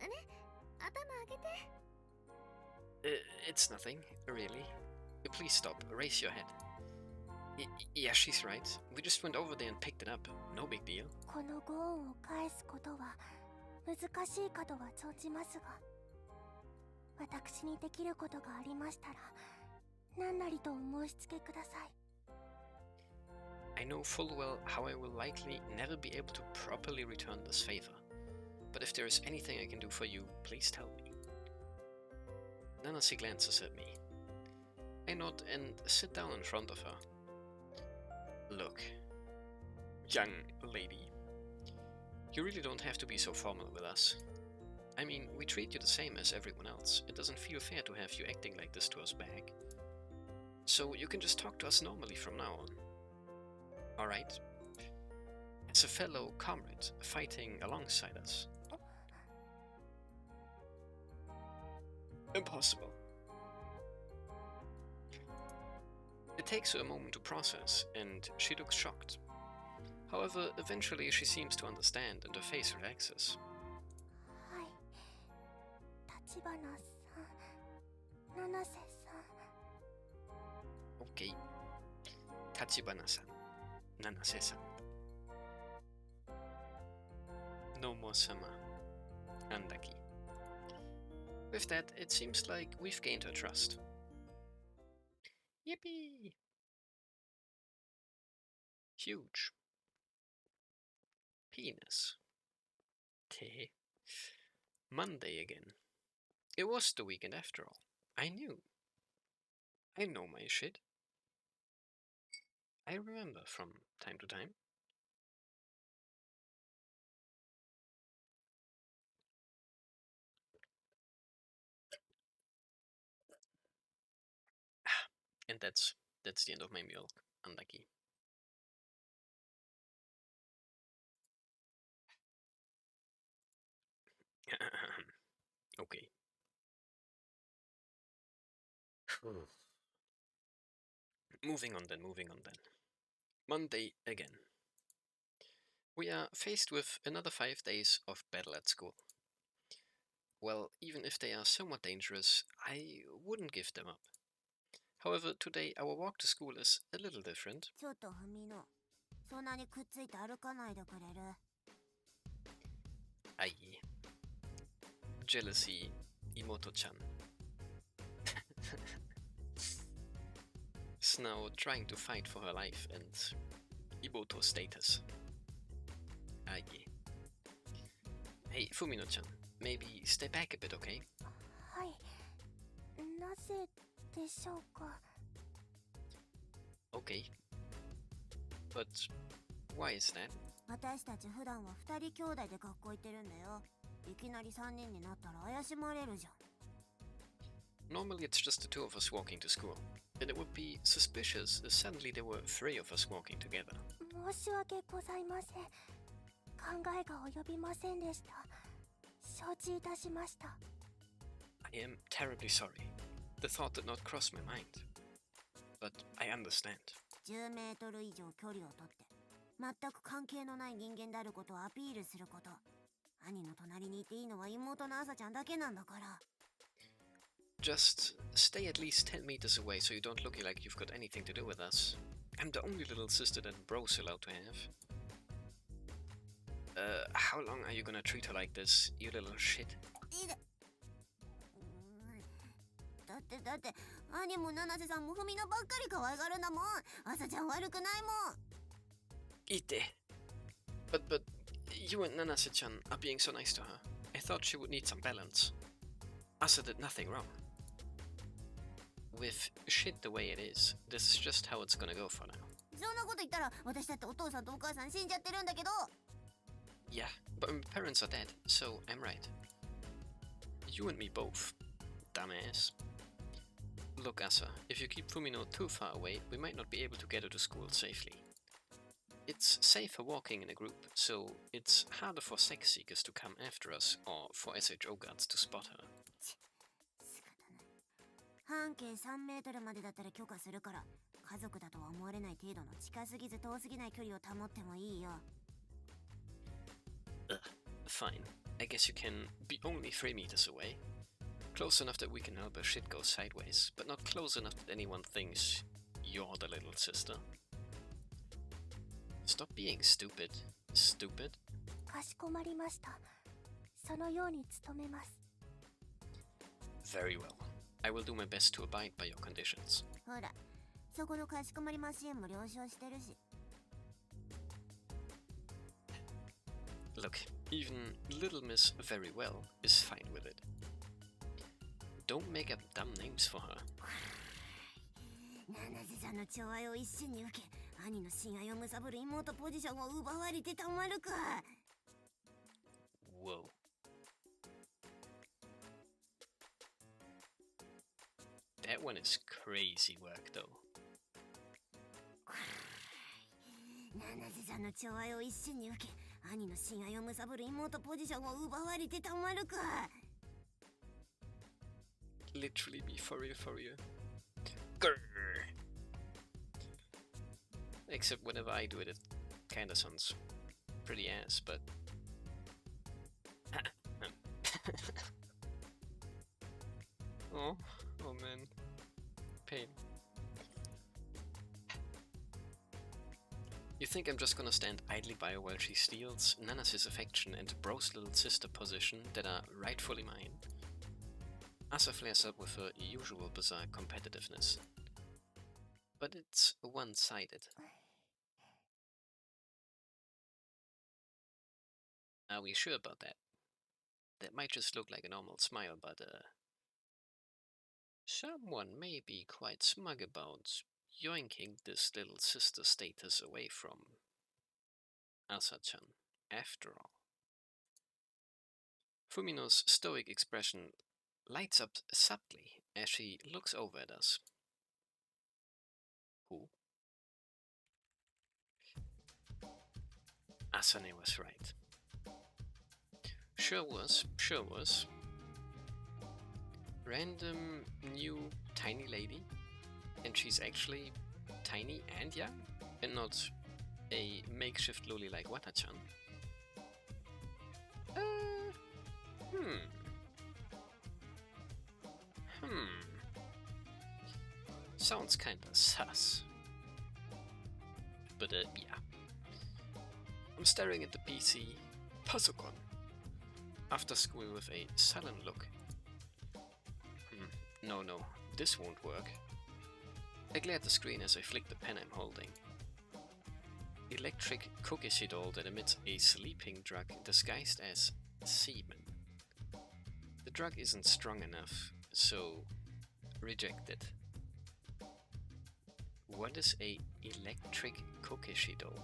B: ね、頭上げて。
A: It's nothing, really. Please stop. Raise your head. Yeah, she's right. We just went over there and picked it up. No big deal.
B: このご恩を返すことは難しいかとは存じますが、私にできることがありましたら、何なりとお申し付けください。
A: I know full well how I will likely never be able to properly return this favor. But if there is anything I can do for you, please tell me. Nanase glances at me. I nod and sit down in front of her. Look, young lady, you really don't have to be so formal with us. I mean, we treat you the same as everyone else. It doesn't feel fair to have you acting like this to us back. So you can just talk to us normally from now on. Alright? As a fellow comrade fighting alongside us. Impossible. It takes her a moment to process, and she looks shocked. However, eventually she seems to understand and her face relaxes.
B: はい、立花さん、七瀬さん。
A: Okay. Tachibana-san. Nanase-san. No more summer. Andaki. With that, it seems like we've gained her trust. Yippee! Huge. Penis. Te. Monday again. It was the weekend after all. I knew. I know my shit. I remember from time to time. And that's the end of my milk. Unlucky. Okay. Moving on then. Monday again. We are faced with another 5 days of battle at school. Well, even if they are somewhat dangerous, I wouldn't give them up. However, today our walk to school is a little different.
B: ちょっとふみの、そんなにくっついて歩かないでくれる？
A: Aye. Jealousy, Imoto-chan. Is now trying to fight for her life and Imoto status. Aye. Hey, Fumino-chan, maybe step back a bit, okay?
B: はい。なぜでしょうか？
A: Okay. But why is that?
B: 私たち普段は2人兄弟で学校行ってるんだよ。いきなり3人になったら怪しまれるじゃん。
A: Normally it's just the two of us walking to school, and it would be suspicious if suddenly there were 3 of us walking together.
B: 申し訳ございません。考えが及びませんでした。承知いたしました。
A: I am terribly sorry. The thought did not cross my mind. But I understand.
B: 10メートル以上距離をとって全く関係のない人間であることをアピールすること。兄の隣にいていいのは妹の朝ちゃんだけなんだから。
A: Just stay at least 10 meters away so you don't look like you've got anything to do with us. I'm the only little sister that bro's allowed to have. How long are you gonna treat her like this, you little shit?
B: だって兄も七瀬さんもふみのばっかり可愛がるんだもん。朝ちゃん悪くないもん。
A: Ite. But you and Nanase-chan are being so nice to her. I thought she would need some balance. Asa did nothing wrong. With shit the way it is, this is just how it's gonna go for now.
B: そんなこと言ったら私だってお父さんとお母さん死んじゃってるんだけど。
A: Yeah, but my parents are dead, so I'm right. You and me both, dumbass. Look, Asa, if you keep Fumino too far away, we might not be able to get her to school safely. It's safer walking in a group, so it's harder for sex seekers to come after us or for SHO guards to spot her.
B: 半径3メートルまでだったら許可するから、家族だとは思われない程度の近すぎず遠すぎない距離を保ってもいいよ。
A: Fine. I guess you can be only 3 meters away. Close enough that we can help her shit go sideways, but not close enough that anyone thinks you're the little sister. Stop being stupid. Stupid?
B: かしこまりました。そのように努めます。
A: Very well. I will do my best to abide by your conditions.
B: ほら、そこのかしこまりマシーンも了承してるし。
A: Look, even Little Miss Very Well is fine with it. Don't make up dumb names for her.
B: 七瀬さんの寵愛を一身に受け、兄の親愛を貪る妹ポジションを奪われてたまるか。
A: Whoa. That one is crazy work, though.
B: 七瀬さんの寵愛を一身に受け、兄の親愛を貪る妹ポジションを奪われてたまるか。
A: Literally be for you. Grr. Except whenever I do it, it kinda sounds pretty ass, but... oh man. Pain. You think I'm just gonna stand idly by her while she steals Nana's affection and bro's little sister position that are rightfully mine? Asa flares up with her usual bizarre competitiveness. But it's one-sided. Are we sure about that? That might just look like a normal smile, but Someone may be quite smug about yoinking this little sister status away from Asa-chan, after all. Fumino's stoic expression lights up subtly as she looks over at us. Who? Asane was right. Sure was. Random new tiny lady, and she's actually tiny and young, and not a makeshift loli like Wata-chan. Sounds kinda sus. But yeah. I'm staring at the PC Pasokon after school with a sullen look. No, this won't work. I glare at the screen as I flick the pen I'm holding. Electric Kokeshi doll that emits a sleeping drug disguised as semen. The drug isn't strong enough, so reject it. What is a electric Kokeshi doll?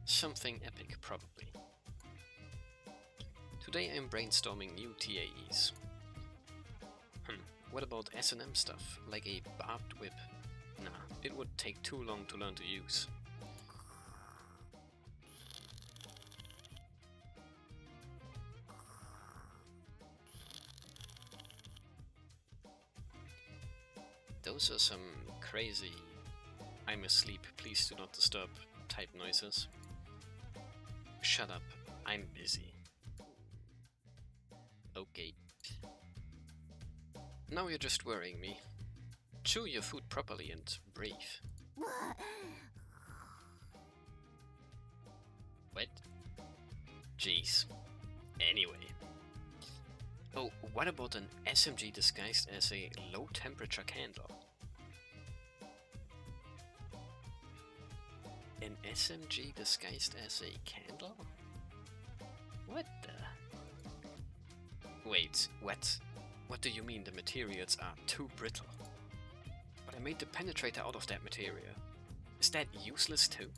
A: Something epic, probably. Today I'm brainstorming new TAEs. What about S&M stuff, like a barbed whip? Nah, it would take too long to learn to use. Those are some crazy I'm asleep, please do not disturb type noises. Shut up, I'm busy. Okay. Now you're just worrying me. Chew your food properly and breathe. What? Jeez. Anyway. Oh, what about an SMG disguised as a low temperature candle? An SMG disguised as a candle? What the? Wait, what? What do you mean the materials are too brittle? But I made the penetrator out of that material. Is that useless too?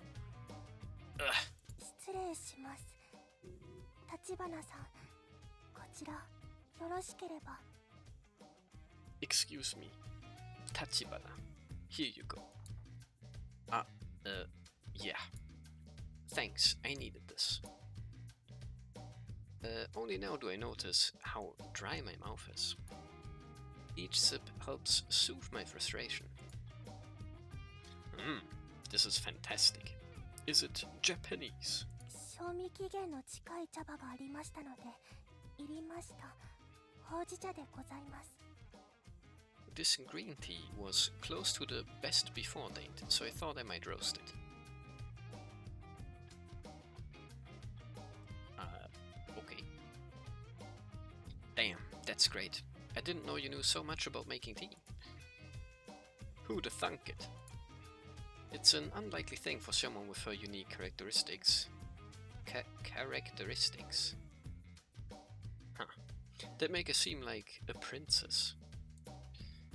A: Ugh.
B: 失礼します。立花さん、こちらよろしければ。
A: Excuse me, Tachibana. Here you go. Yeah. Thanks, I needed this. Only now do I notice how dry my mouth is. Each sip helps soothe my frustration. This is fantastic. Is it Japanese?
B: 賞味期限の近い茶葉がありましたので、いりました。ほうじ茶でございます。
A: This green tea was close to the best before date, so I thought I might roast it. Okay. Damn, that's great. I didn't know you knew so much about making tea. Who'da thunk it? It's an unlikely thing for someone with her unique characteristics. Characteristics? Huh. That make her seem like a princess.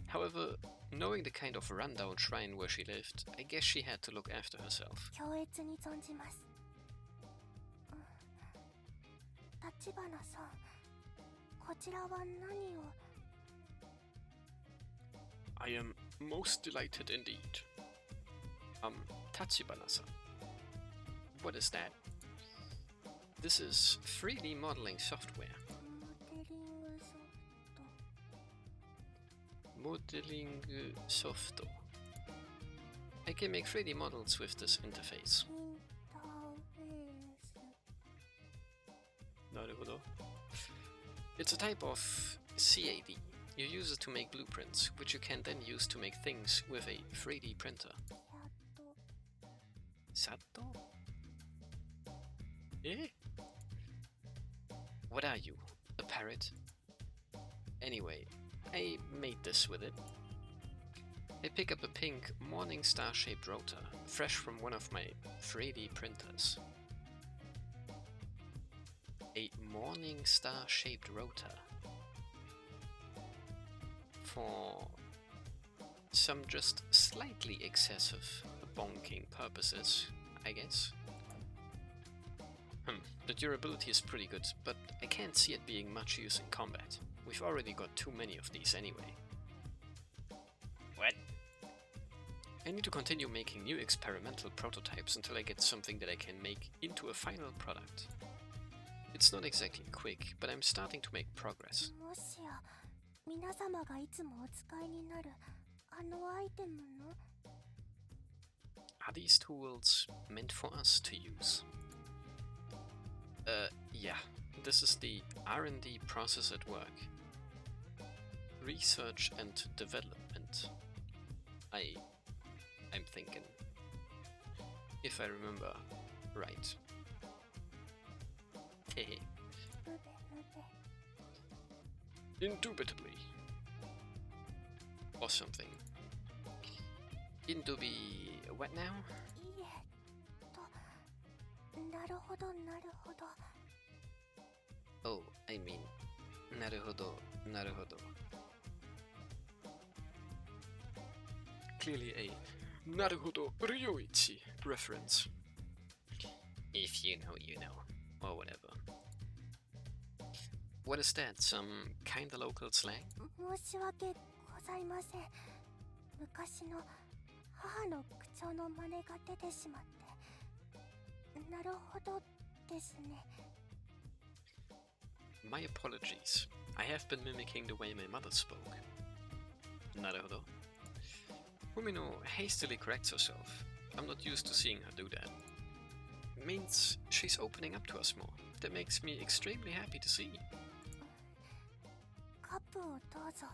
A: However, knowing the kind of rundown shrine where she lived, I guess she had to look after herself.
B: 強烈に存じます。立花さん、こちらは何を？
A: I am most delighted indeed. Tachibana-san. What is that? This is 3D modeling software.
B: モデリングソフト。
A: Modeling software. I can make 3D models with this interface.
B: インターフェース。
A: Naruhodo. It's a type of CAD. You use it to make blueprints, which you can then use to make things with a 3D printer.
B: やっと。
A: Sato? Eh? What are you? A parrot? Anyway, I made this with it. I pick up a pink morning star-shaped rotor, fresh from one of my 3D printers. a morning star-shaped rotor for some just slightly excessive bonking purposes, I guess. The durability is pretty good, but I can't see it being much use in combat. We've already got too many of these anyway. What? I need to continue making new experimental prototypes until I get something that I can make into a final product. It's not exactly quick, but I'm starting to make progress.
B: もしや皆様がいつもお使いになるあのアイテムの
A: Are these tools meant for us to use? Yeah. This is the R&D process at work. Research and development. I'm thinking. If I remember right. Hehe.
B: むべむべ
A: Indubitably. Or something. Indubi... what now?
B: いえとなるほどなるほど
A: Oh, I mean... naruhodo, naruhodo. Clearly a Naruhodo Ryoichi reference. If you know, you know. Or whatever. What is that? Some kinda local slang?
B: 申し訳ございません昔の母の口調の真似が出てしまってなるほどですね
A: My apologies. I have been mimicking the way my mother spoke. Naruhodo. Fumino hastily corrects herself. I'm not used to seeing her do that. Means she's opening up to us more. That makes me extremely happy to see.
B: カップをどうぞ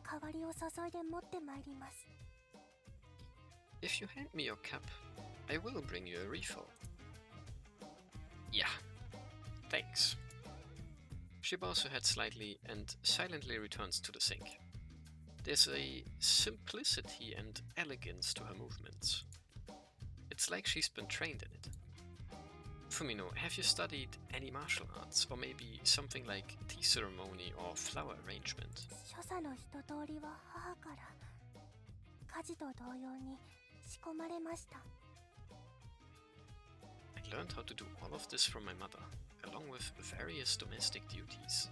B: 代わりを注いで持ってまいります
A: If you hand me your cup, I will bring you a refill. Yeah, thanks. She bows her head slightly and silently returns to the sink. There's a simplicity and elegance to her movements. It's like she's been trained in it. Fumino, have you studied any martial arts, or maybe something like tea ceremony or flower arrangement?
B: 所作の一通りは母から家事と同様に仕込まれました
A: I learned how to do all of this from my mother, along with various domestic duties.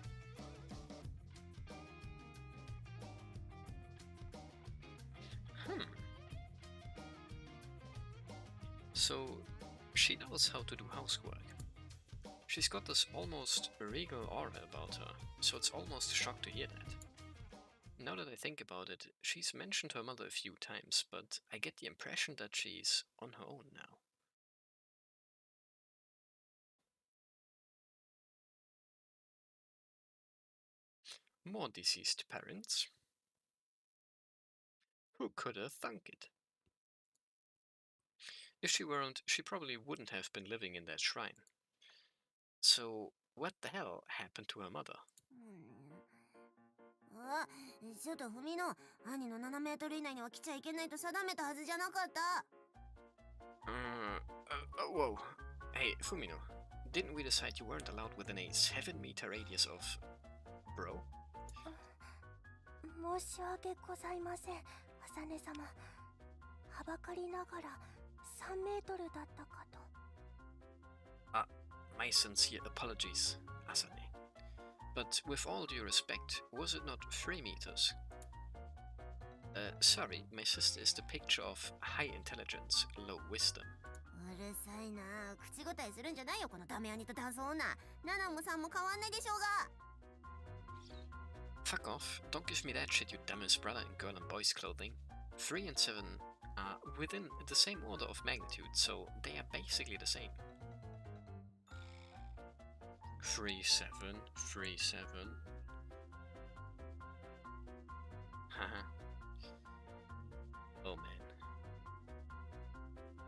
A: So, she knows how to do housework. She's got this almost regal aura about her, so it's almost a shock to hear that. Now that I think about it, she's mentioned her mother a few times, but I get the impression that she's on her own now. More deceased parents. Who could have thunk it? If she weren't, she probably wouldn't have been living in that shrine. So, what the hell happened to her mother?
B: あ、ちょっとふみの兄の7メートル以内には来ちゃいけないと定めたはずじゃなかった
A: Whoa. Hey, Fumino, didn't we decide you weren't allowed within a 7-meter radius of... bro?
B: 申し訳ございません朝根様はばかりながら3メートルだったかと
A: My sincere apologies, Asane. But with all due respect, was it not 3 meters? Sorry, my sister is the picture of high intelligence, low wisdom.
B: うるさいな口答えするんじゃないよこのダメ兄と男装女7も3も変わんないでしょうが
A: Fuck off, don't give me that shit, you dumbest brother in girl and boys clothing. 3 and 7 are within the same order of magnitude, so they are basically the same. 3, 7, 3, 7. Haha. Oh man.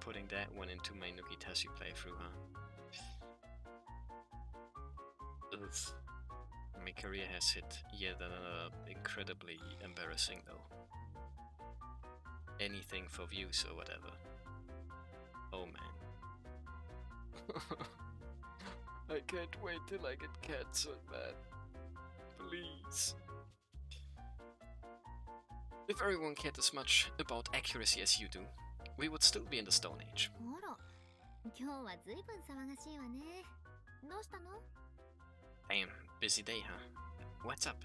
A: Putting that one into my Nukitashi playthrough, huh? Ugh. My career has hit yet another incredibly embarrassing though. Anything for views or whatever. Oh man. I can't wait till I get cancelled, man. Please. If everyone cared as much about accuracy as you do, we would still be in the Stone Age.
B: あら、今日はずいぶん騒がしいわね。どうしたの？
A: Damn, busy day, huh? What's up?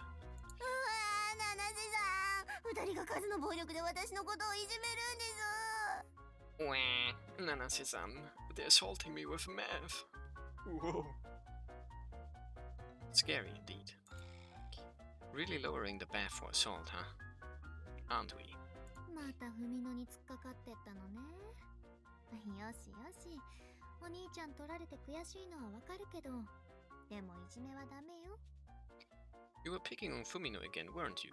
B: 七瀬さん、二人が数の暴力で私のことをいじめるんです。
A: Wah, Nanase-san, they're assaulting me with math. Whoa. Scary indeed. Really lowering the bar for assault, huh? Aren't we?
B: またふみのに突っかかってったのね。よしよし、お兄ちゃん取られて悔しいのはわかるけど、でもいじめはダメよ。
A: You were picking on Fumino again, weren't you?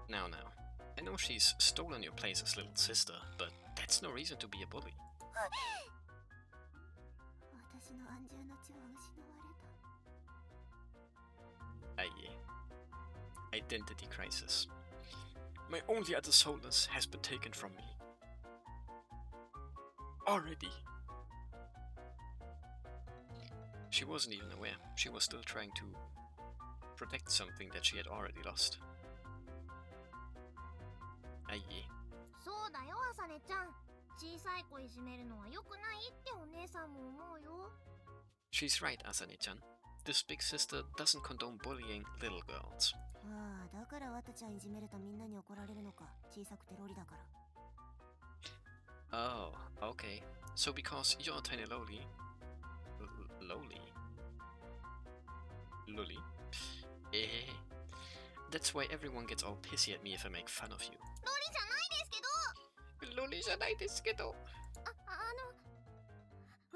A: Now, I know she's stolen your place as little sister, but that's no reason to be a bully.
B: 私の安住の地は失われた。
A: Aye. Identity crisis. My only other solace has been taken from me. Already. She wasn't even aware. She was still trying to protect something that she had already lost. Aye.
B: そうだよ、朝音ちゃん。小さい子いじめるのは良くないってお姉さんも思うよ。
A: She's right, Asane-chan. This big sister doesn't condone bullying little girls.
B: ああ、だからわたちゃんいじめるとみんなに怒られるのか。小さくてロリだから。
A: Oh, okay. So because you're a tiny lowly... lowly? Lully? Eh... That's why everyone gets all pissy at me if I make fun of you.
B: ロリじゃないですけど。
A: Lully じゃないですけど。
B: わ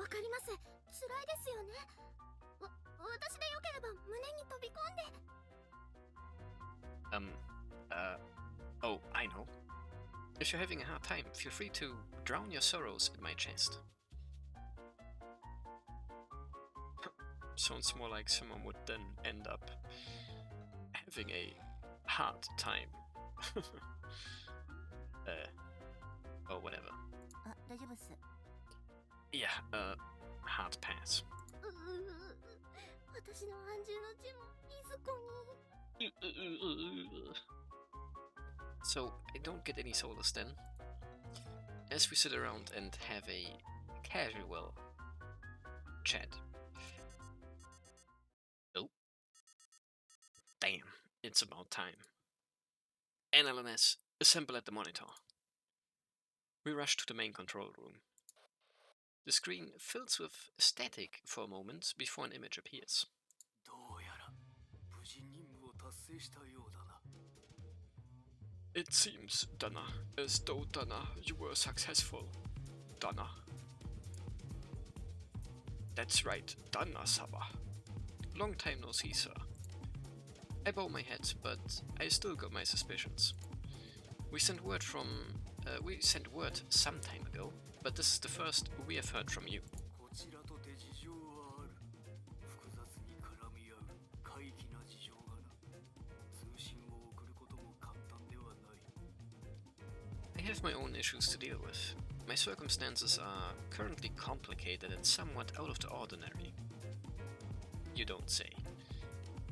B: かります。辛いですよね。私でよければ胸に飛び込んで。
A: Oh, I know. If you're having a hard time, feel free to drown your sorrows in my chest. Sounds more like someone would then end up having a hard time. Or whatever.
B: あ、大丈夫っす。
A: Yeah, hard pass.
B: 私の安住の地もいずこに。
A: So, I don't get any solace then. As we sit around and have a casual chat. Oh. Damn, it's about time. NLNS, assemble at the monitor. We rush to the main control room. The screen fills with static for a moment before an image appears.
D: どうやら無事任務を達成したようだな。
A: It seems, Dana, as though, Dana, you were successful. Dana. That's right, Dana-sama. Long time no see, sir. I bow my head, but I still got my suspicions. We sent word some time ago, but this is the first we have heard from you.
D: こちらとて事情はある。複雑に絡み合う怪奇な事情がな。通信を送ることも簡単ではない。
A: I have my own issues to deal with. My circumstances are currently complicated and somewhat out of the ordinary. You don't say.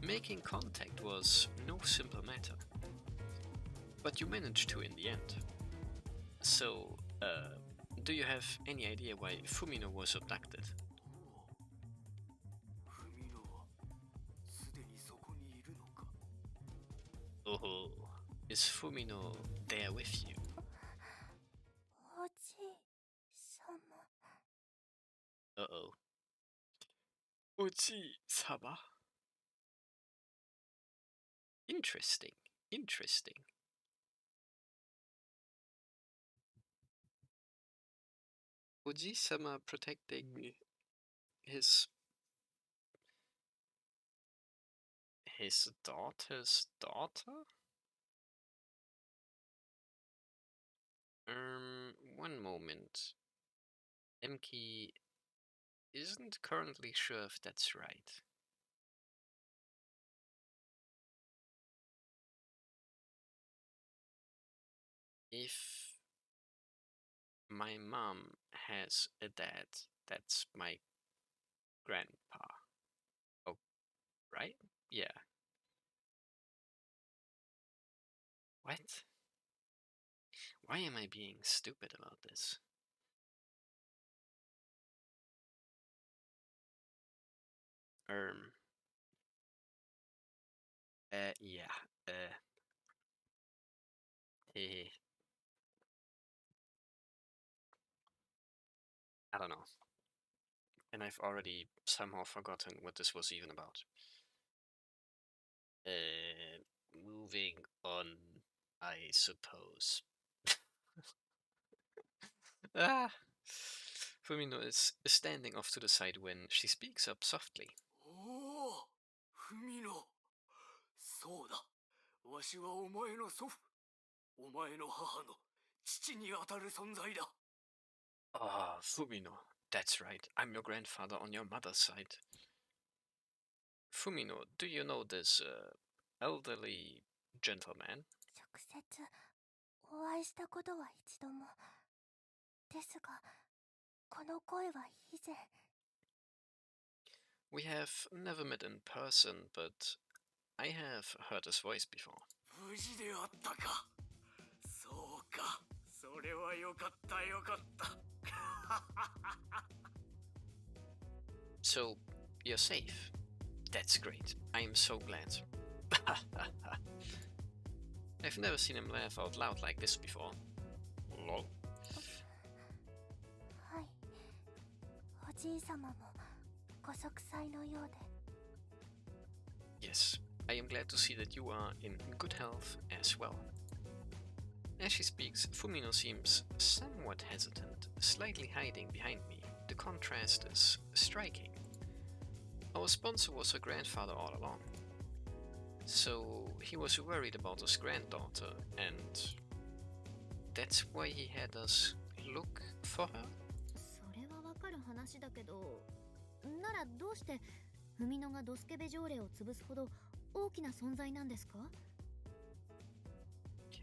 A: Making contact was no simple matter. But you managed to in the end. So, do you have any idea why Fumino was abducted?
D: フミノはすでにそこにいるのか。
A: Oh, is Fumino there with you?
B: おじいさま。
A: Uh-oh. Ojiiiii-sama? Interesting, interesting. Ojiiiii-sama protecting his daughter's daughter? One moment. Emke isn't currently sure if that's right. If my mom has a dad, that's my grandpa. right? Yeah. What? Why am I being stupid about this? Yeah. Eh, I don't know. And I've already somehow forgotten what this was even about. Moving on, I suppose. Ah! Fumino is standing off to the side when she speaks up softly.
E: おお、文野。そうだ。わしはお前の祖父。お前の母の父にあたる存在だ。
A: Ah, Fumino. That's right. I'm your grandfather on your mother's side. Fumino, do you know this elderly gentleman?
B: 直接お会いしたことは一度も。ですが、この声は以前。
A: We have never met in person, but I have heard his voice before.
E: 無事であったか。そうか。それはよかったよかった。
A: So, you're safe. That's great. I'm so glad. I've never seen him laugh out loud like this before. Lol.
B: はい。おじい様もご息災のようで。
A: Yes, I am glad to see that you are in good health as well. As she speaks, Fumino seems somewhat hesitant, slightly hiding behind me. The contrast is striking. Our sponsor was her grandfather all along. So he was worried about his granddaughter, and that's why he had us look for her?
B: それはわかる話だけど、ならどうして文野がドスケベ条例を潰すほど大きな存在なんですか?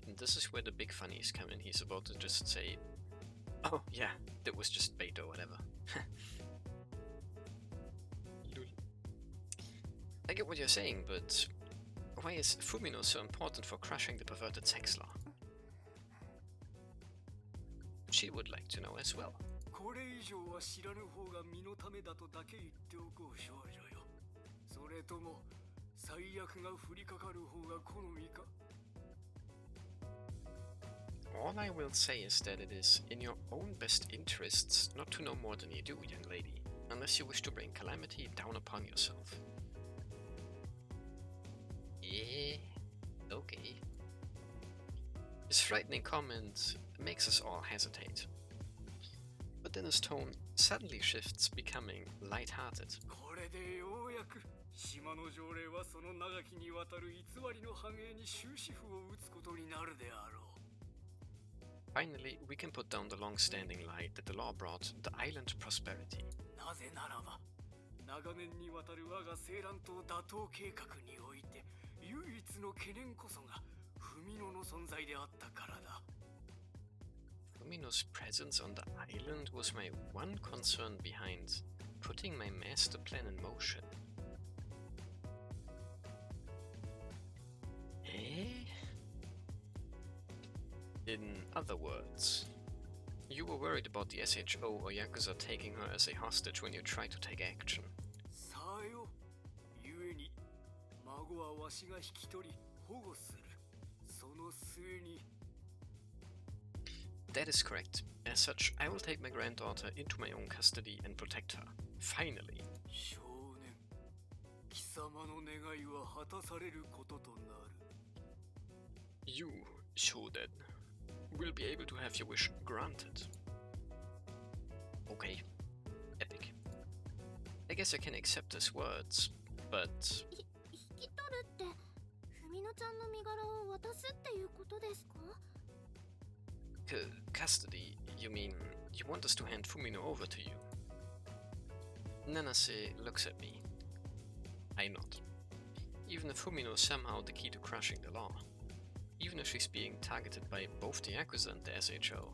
A: And this is where the big funnies come in. He's about to just say, oh yeah, that was just bait or whatever. Lul. I get what you're saying, but why is Fumino so important for crushing the perverted sex law? She would like to know as well.
E: これ以上は知らぬ方が身のためだとだけ言っておこう少女よ。それとも最悪が降りかかる方が好みか?
A: All I will say is that it is in your own best interests not to know more than you do, young lady, unless you wish to bring calamity down upon yourself. Yeah, okay. His frightening comment makes us all hesitate. But then his tone suddenly shifts, becoming light-hearted.
E: これでようやく島の条例はその長きにわたる偽りの繁栄に終止符を打つことになるであろう。
A: Finally, we can put down the long-standing lie that the law brought the island prosperity.
E: なぜならば、長年にわたる我が青蘭島打倒計画において唯一の懸念こそが文野の存在であったからだ。
A: Fumino's presence on the island was my one concern behind putting my master plan in motion. Eh? In other words, you were worried about the SHO or Yakuza taking her as a hostage when you tried to take action.
E: さよ、ゆえに孫はわしが引き取り保護する。その末に。
A: That is correct. As such, I will take my granddaughter into my own custody and protect her. Finally.
E: 少年、貴様の願いは果たされることとなる。
A: You, Shoden, will be able to have your wish granted. Okay. Epic. I guess I can accept his words, but...
B: 引き取るって、文野ちゃんの身柄を渡すっていうことですか?
A: Custody, you mean you want us to hand Fumino over to you? Nanase looks at me. I nod. Even if Fumino is somehow the key to crushing the law, even if she's being targeted by both the Yakuza and the SHO,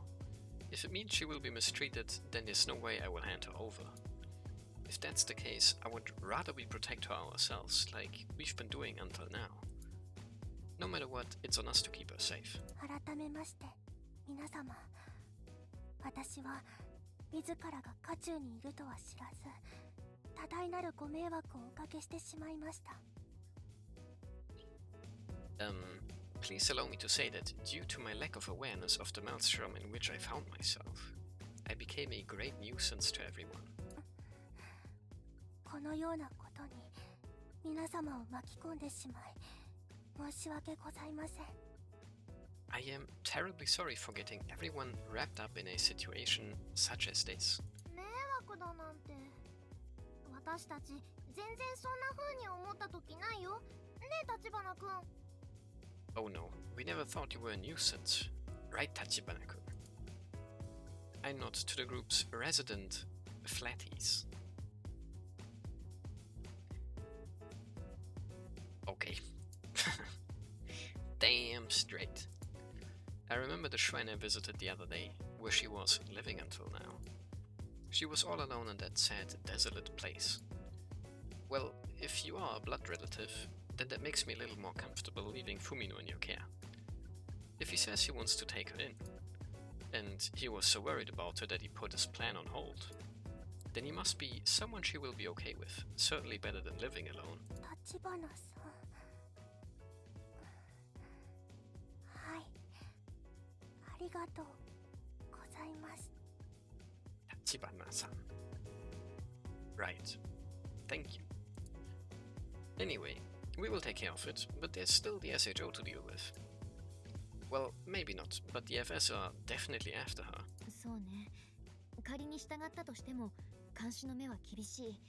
A: if it means she will be mistreated, then there's no way I will hand her over. If that's the case, I would rather we protect her ourselves, like we've been doing until now. No matter what, it's on us to keep her safe.
B: 改めまして、皆様。私は自らが渦中にいるとは知らず、多大なるご迷惑をおかけしてしまいました。
A: Please allow me to say that due to my lack of awareness of the maelstrom in which I found myself, I became a great nuisance to everyone.
B: このようなことに皆様を巻き込んでしまい、申し訳ございません。
A: I am terribly sorry for getting everyone wrapped up in a situation such as this.
B: 迷惑だなんて、私たち全然そんな風に思った時ないよ。ねえ、橘くん。
A: Oh no, we never thought you were a nuisance. Right, Tachibana-kun? I nod to the group's resident flatties. Okay. Damn straight. I remember the shrine I visited the other day, where she was living until now. She was all alone in that sad, desolate place. Well, if you are a blood relative, then that makes me a little more comfortable leaving Fumino in your care. If he says he wants to take her in, and he was so worried about her that he put his plan on hold, then he must be someone she will be okay with, certainly better than living alone.
B: 橘さん。はい。ありがとうございます。
A: Tachibana-san. Right. Thank you. Anyway, we will take care of it, but there's still the SHO to deal with. Well, maybe not, but the FS are definitely after her.
B: そうね。仮に従ったとしても、監視の目は厳しい。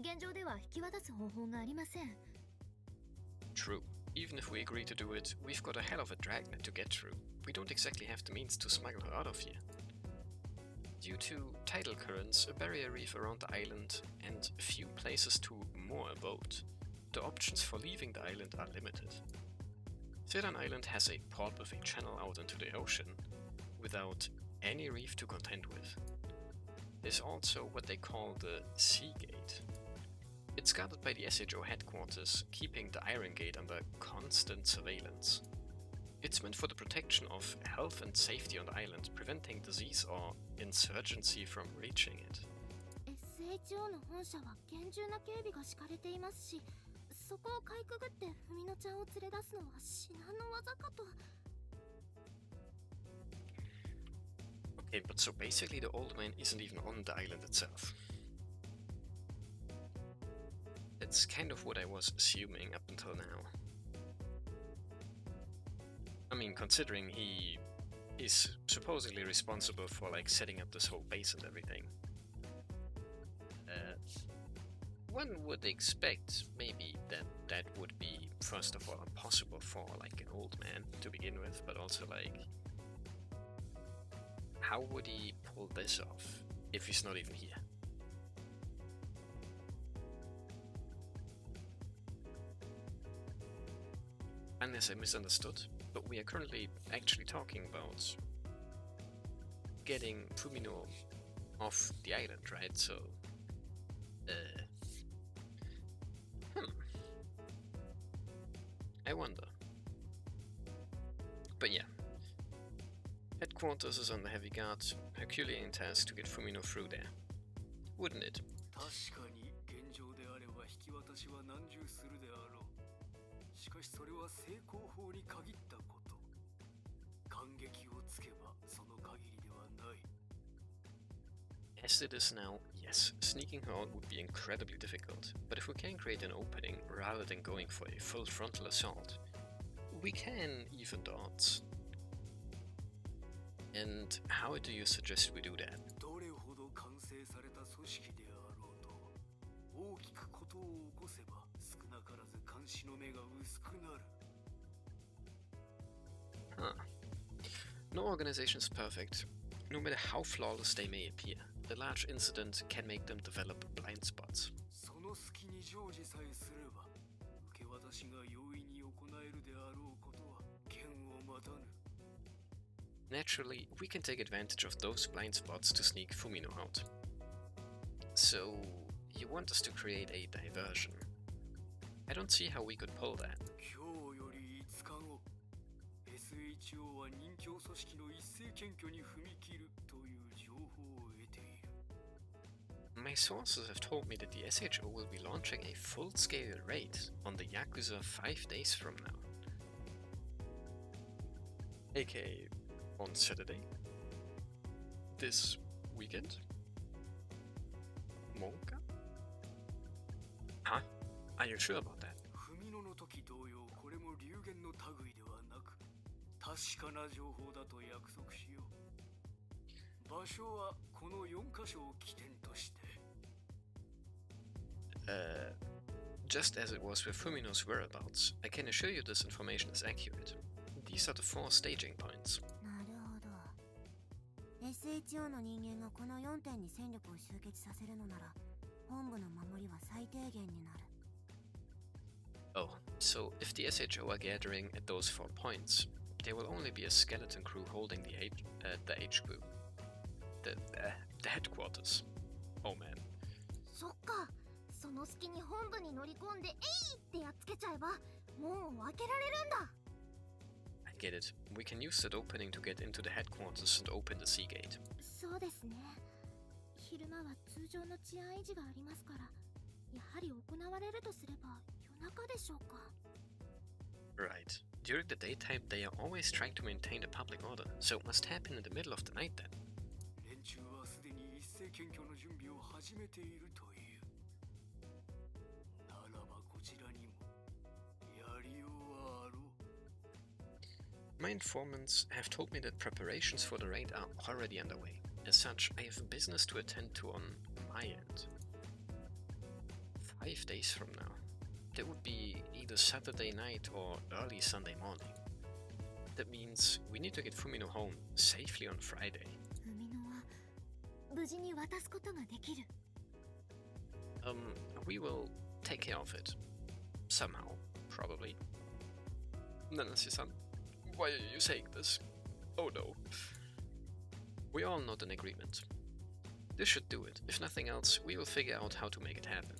B: 現状では引き渡す方法がありません。
A: True. Even if we agree to do it, we've got a hell of a dragnet to get through. We don't exactly have the means to smuggle her out of here. Due to tidal currents, a barrier reef around the island, and a few places to moor a boat, the options for leaving the island are limited. Sedan Island has a port with a channel out into the ocean, without any reef to contend with. There's also what they call the Sea Gate. It's guarded by the SHO headquarters, keeping the Iron Gate under constant surveillance. It's meant for the protection of health and safety on the island, preventing disease or insurgency from reaching it.
B: SHO の本社は厳重な警備が敷かれていますし、そこをかいくぐってふみのちゃんを連れ出すのは至難の技かと。
A: Okay, but so basically the old man isn't even on the island itself. That's kind of what I was assuming up until now. I mean, considering he is supposedly responsible for like setting up this whole base and everything. One would expect maybe that would be first of all impossible for like an old man to begin with, but also like how would he pull this off if he's not even here? Unless I misunderstood, but we are currently actually talking about getting Fumino off the island, right? So, I wonder. But yeah. Headquarters is on the heavy guard, Herculean task to get Fumino through there. Wouldn't it?
E: 確かに現状であれば引き渡しは難重するであろう。しかしそれは成功法に限ったこと。感激をつけばその限りではない。
A: As it is now, yes, sneaking her out would be incredibly difficult, but if we can create an opening rather than going for a full frontal assault, we can even the odds. And how do you suggest we do that?
E: どれほど完成された組織であろうと、大きくことを起こせば少なからず監視の目が薄くなる。
A: Huh. No organization is perfect, no matter how flawless they may appear. A large incident can make them develop blind spots.
E: その隙に常時さえすれば、受け渡しが容易に行えるであろうことは剣を待たぬ。
A: Naturally, we can take advantage of those blind spots to sneak Fumino out. So, you want us to create a diversion. I don't see how we could pull that.
E: 今日より5日後 SHO は任教組織の一斉検挙に踏み切るという情報を得ている
A: My sources have told me that the SHO will be launching a full-scale raid on the Yakuza 5 days from now. AKA on Saturday. This weekend? Monka? Huh? Are you sure about that?
E: 文野の時同様これも流言の類ではなく確かな情報だと約束しよう場所はこの4カ所を起点として
A: Just as it was with Fumino's whereabouts, I can assure you this information is accurate. These are the 4 staging points.
B: なるほど SHO の人間がこの4点に戦力を集結させるのなら本部の守りは最低限になる
A: Oh, so if the SHO are gathering at those 4 points, there will only be a skeleton crew holding the HQ. The headquarters. Oh man.
B: そっかその隙に本部に乗り込んでえいってやっつけちゃえば門を開けられるんだ
A: I get it. We can use that opening to get into the headquarters and open the sea gate.
B: そうですね昼間は通常の治安維持がありますからやはり行われるとすれば夜中でしょうか
A: Right. During the daytime, they are always trying to maintain the public order, so it must happen in the middle of the night then.
E: 連中はすでに一斉検挙の準備を始めているというならばこちらにもやりようはあろう
A: My informants have told me that preparations for the raid are already underway. As such, I have business to attend to on my end. 5 days from now. That would be either Saturday night or early Sunday morning. That means we need to get Fumino home safely on Friday.
B: 海野は無事に渡すことができる
A: We will take care of it. Somehow, probably. Nanase-san, why are you saying this? Oh no. We all not in agreement. This should do it. If nothing else, we will figure out how to make it happen.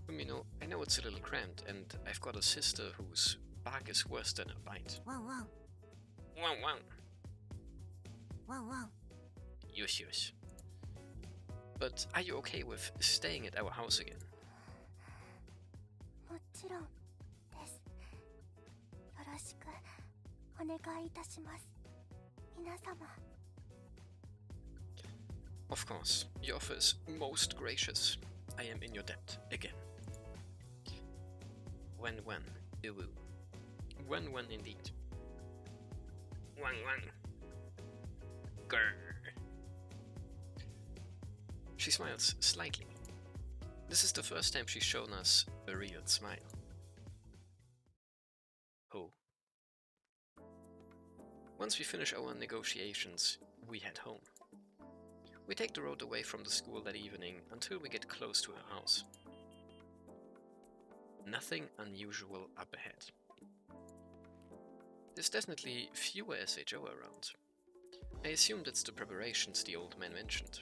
A: Fumino, I know it's a little cramped, and I've got a sister whose bark is worse than a bite.
B: ワンワン
A: Wow, wow.
B: ワンワン
A: Yush, yush. But are you okay with staying at our house again?
B: もちろんですよろしくお願いいたします皆様
A: Of course, your offer is most gracious. I am in your debt again. Wan Wan, uwu. Wan Wan indeed. Wan Wan. Grr. She smiles slightly. This is the first time she's shown us a real smile. Oh. Once we finish our negotiations, we head home. We take the road away from the school that evening until we get close to her house. Nothing unusual up ahead. There's definitely fewer SHO around. I assume that's the preparations the old man mentioned.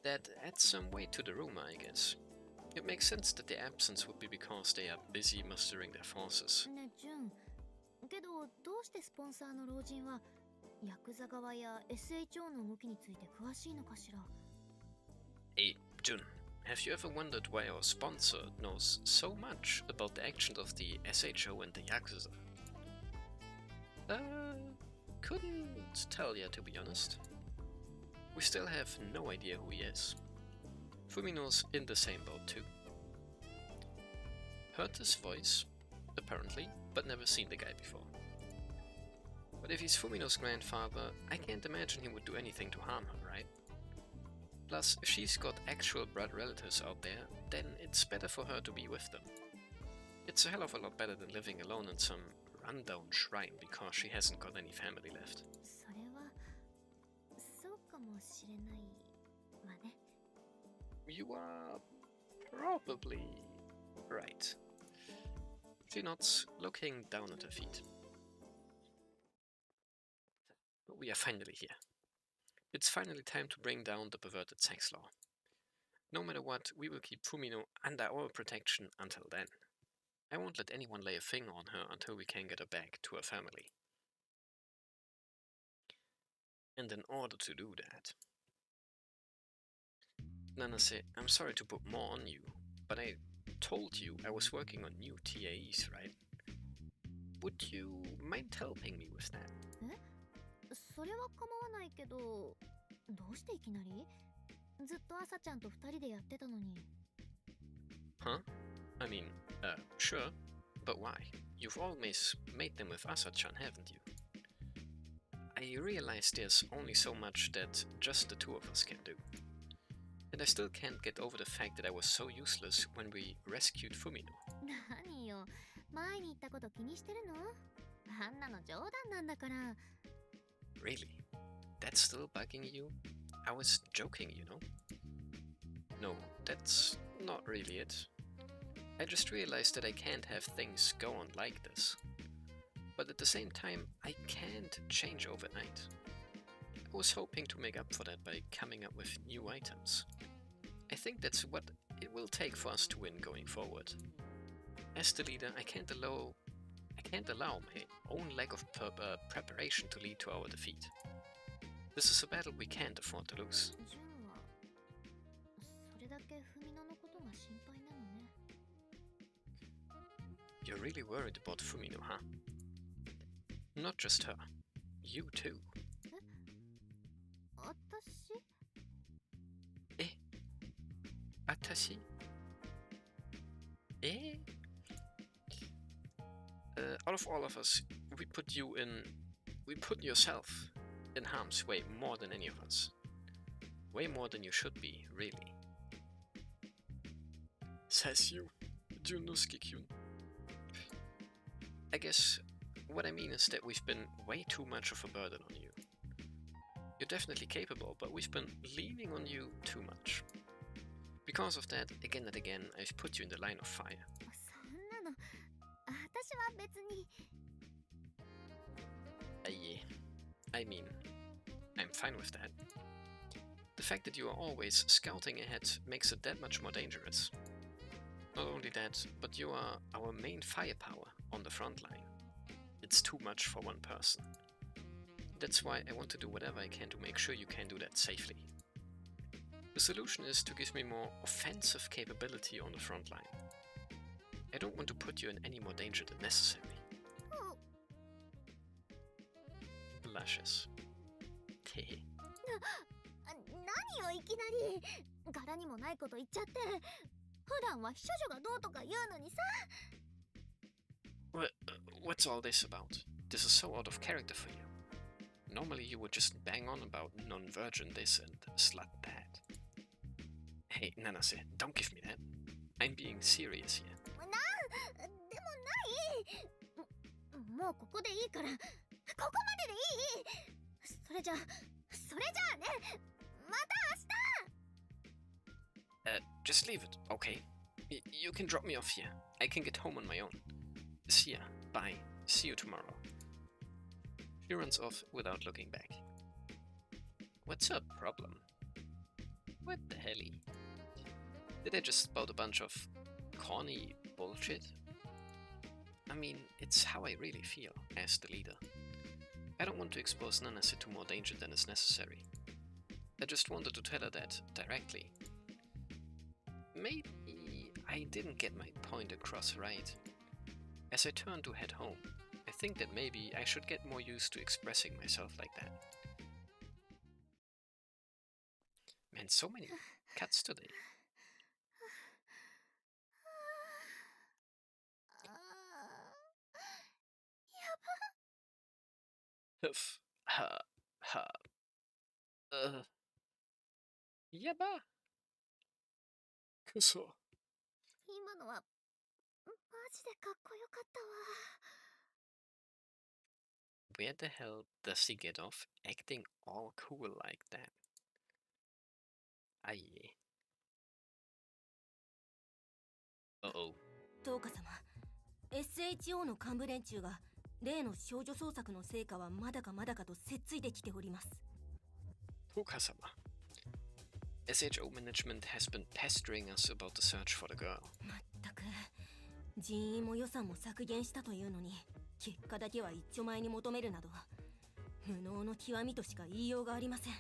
A: That adds some weight to the rumor, I guess. It makes sense that their absence would be because they are busy mustering their forces.
B: ねジュンけどどうしてスポンサーの老人はヤクザ側や SHO の動きについて詳しいのかしら
A: Hey, Jun, have you ever wondered why our sponsor knows so much about the actions of the SHO and the Yakuza? Couldn't tell ya, to be honest. We still have no idea who he is. Fumino's in the same boat too. Heard his voice, apparently, but never seen the guy before. But if he's Fumino's grandfather, I can't imagine he would do anything to harm her, right? Plus, if she's got actual blood relatives out there, then it's better for her to be with them. It's a hell of a lot better than living alone in some rundown shrine because she hasn't got any family left.
B: それはそうかもしれないわね
A: You are probably right. She nods, looking down at her feet. We are finally here. It's finally time to bring down the perverted sex law. No matter what, we will keep Fumino under our protection until then. I won't let anyone lay a finger on her until we can get her back to her family. And in order to do that... Nanase, I'm sorry to put more on you, but I told you I was working on new TAEs, right? Would you mind helping me with that?
B: それは構わないけど、どうしていきなり？ずっと朝ちゃんと二人でやってたのに。
A: Huh? I mean, sure, but why? You've always made them with Asa-chan, haven't you? I realize there's only so much that just the two of us can do. And I still can't get over the fact that I was so useless when we rescued Fumino.
B: 何よ、前に言ったこと気にしてるの？あんなの冗談なんだから。
A: Really? That's still bugging you? I was joking, you know? No, that's not really it. I just realized that I can't have things go on like this. But at the same time, I can't change overnight. I was hoping to make up for that by coming up with new items. I think that's what it will take for us to win going forward. As the leader, I can't allow my own lack of preparation to lead to our defeat. This is a battle we can't afford to lose.
B: ジュンはそれだけフミノのことが心配なのね。
A: You're really worried about Fumino, huh? Not just her. You too.
B: 私？
A: え？私？え？ Out of all of us, we put yourself in harm's way more than any of us. Way more than you should be, really. Says you, Junosuke-kyun. I guess what I mean is that we've been way too much of a burden on you. You're definitely capable, but we've been leaning on you too much. Because of that, again and again, I've put you in the line of fire.
B: そんなの、私は別に。
A: I mean, I'm fine with that. The fact that you are always scouting ahead makes it that much more dangerous. Not only that, but you are our main firepower on the front line. It's too much for one person. That's why I want to do whatever I can to make sure you can do that safely. The solution is to give me more offensive capability on the front line. I don't want to put you in any more danger than necessary. Blushes.
B: 何よいきなり。柄にもないこと言っちゃって。普段は秘書女がどうとか言うのにさ。
A: What's all this about? This is so out of character for you. Normally you would just bang on about non-virgin this and slut that. Hey, Nanase, don't give me that. I'm being serious here.
B: でもない。もうここでいいから。ここまででいい。それじゃあね。また明日。
A: Just leave it, okay? You can drop me off here. I can get home on my own. See ya. Bye. See you tomorrow. She runs off without looking back. What's her problem? What the helly? Did I just spout a bunch of corny bullshit? I mean, it's how I really feel as the leader. I don't want to expose Nanase to more danger than is necessary. I just wanted to tell her that directly. Maybe I didn't get my point across right. As I turn to head home, I think that maybe I should get more used to expressing myself like that. Man, so many cuts today. Huff, ha, ha. Yaba. Kuso.
B: 今のはマジでかっこよかったわ。
A: Where the hell does he get off acting all cool like that? Aye. Uh-oh.
F: 東花様、SHO の幹部連中が例の少女捜索の成果はまだかまだかとせっついてきております。
A: Toka-sama. SHO management has been pestering us about the search for the girl.
F: まったく人員も予算も削減したというのに結果だけは一丁前に求めるなど無能の極みとしか言いようがありません。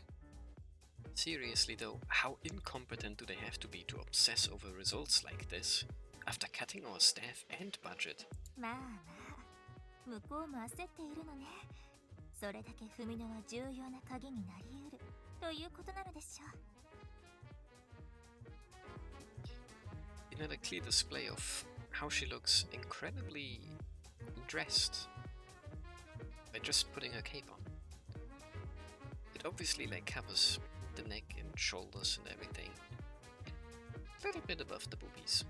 A: Seriously though, how incompetent do they have to be to obsess over results like this? After cutting our staff and budget.
B: まあまあ向こうも焦っているのね。それだけフミノは重要な鍵になり得るということなのでしょう。
A: Another clear display of how she looks incredibly dressed by just putting her cape on. It obviously like covers the neck and shoulders and everything. A little bit above the boobies.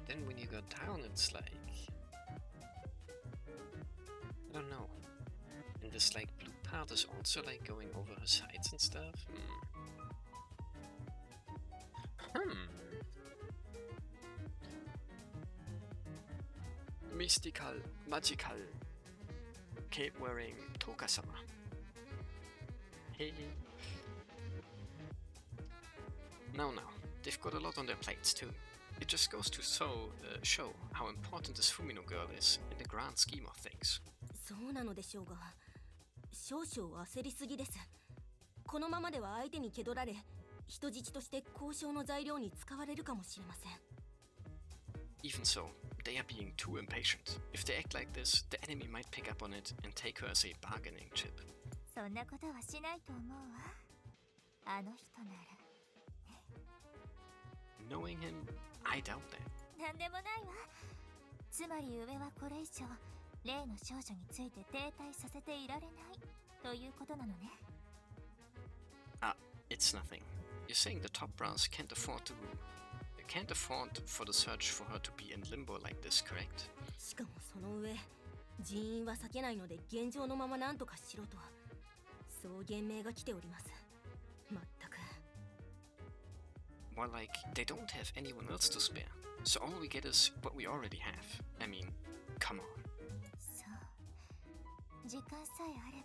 A: Then when you go down it's like... I don't know. And this like blue part is also like going over her sides and stuff. Mystical, magical, cape-wearing Toka-sama. Hey. Now, they've got a lot on their plates too. It just goes to show how important this Fumino girl is in the grand scheme of things.
F: そうなのでしょうが少々焦りすぎです。このままでは相手に蹴取られ人質として交渉の材料に使われるかもしれません。
A: Even so, they are being too impatient. If they act like this, the enemy might pick up on it and take her as a bargaining chip.
B: そんなことはしないと思うわ。あの人なら。
A: Knowing him, I doubt that.
B: なんでもないわ。つまり上はこれ以上例の少女について停滞させていられないということなのね。
A: It's nothing. You're saying the top brass can't afford for the search for her to be in limbo like this, correct?
F: しかもその上人員は避けないので現状のまま何とかしろとそう言命が来ております。まったく。
A: More like, they don't have anyone else to spare. So all we get is what we already have. I mean, come on.
B: そう。時間さえあれ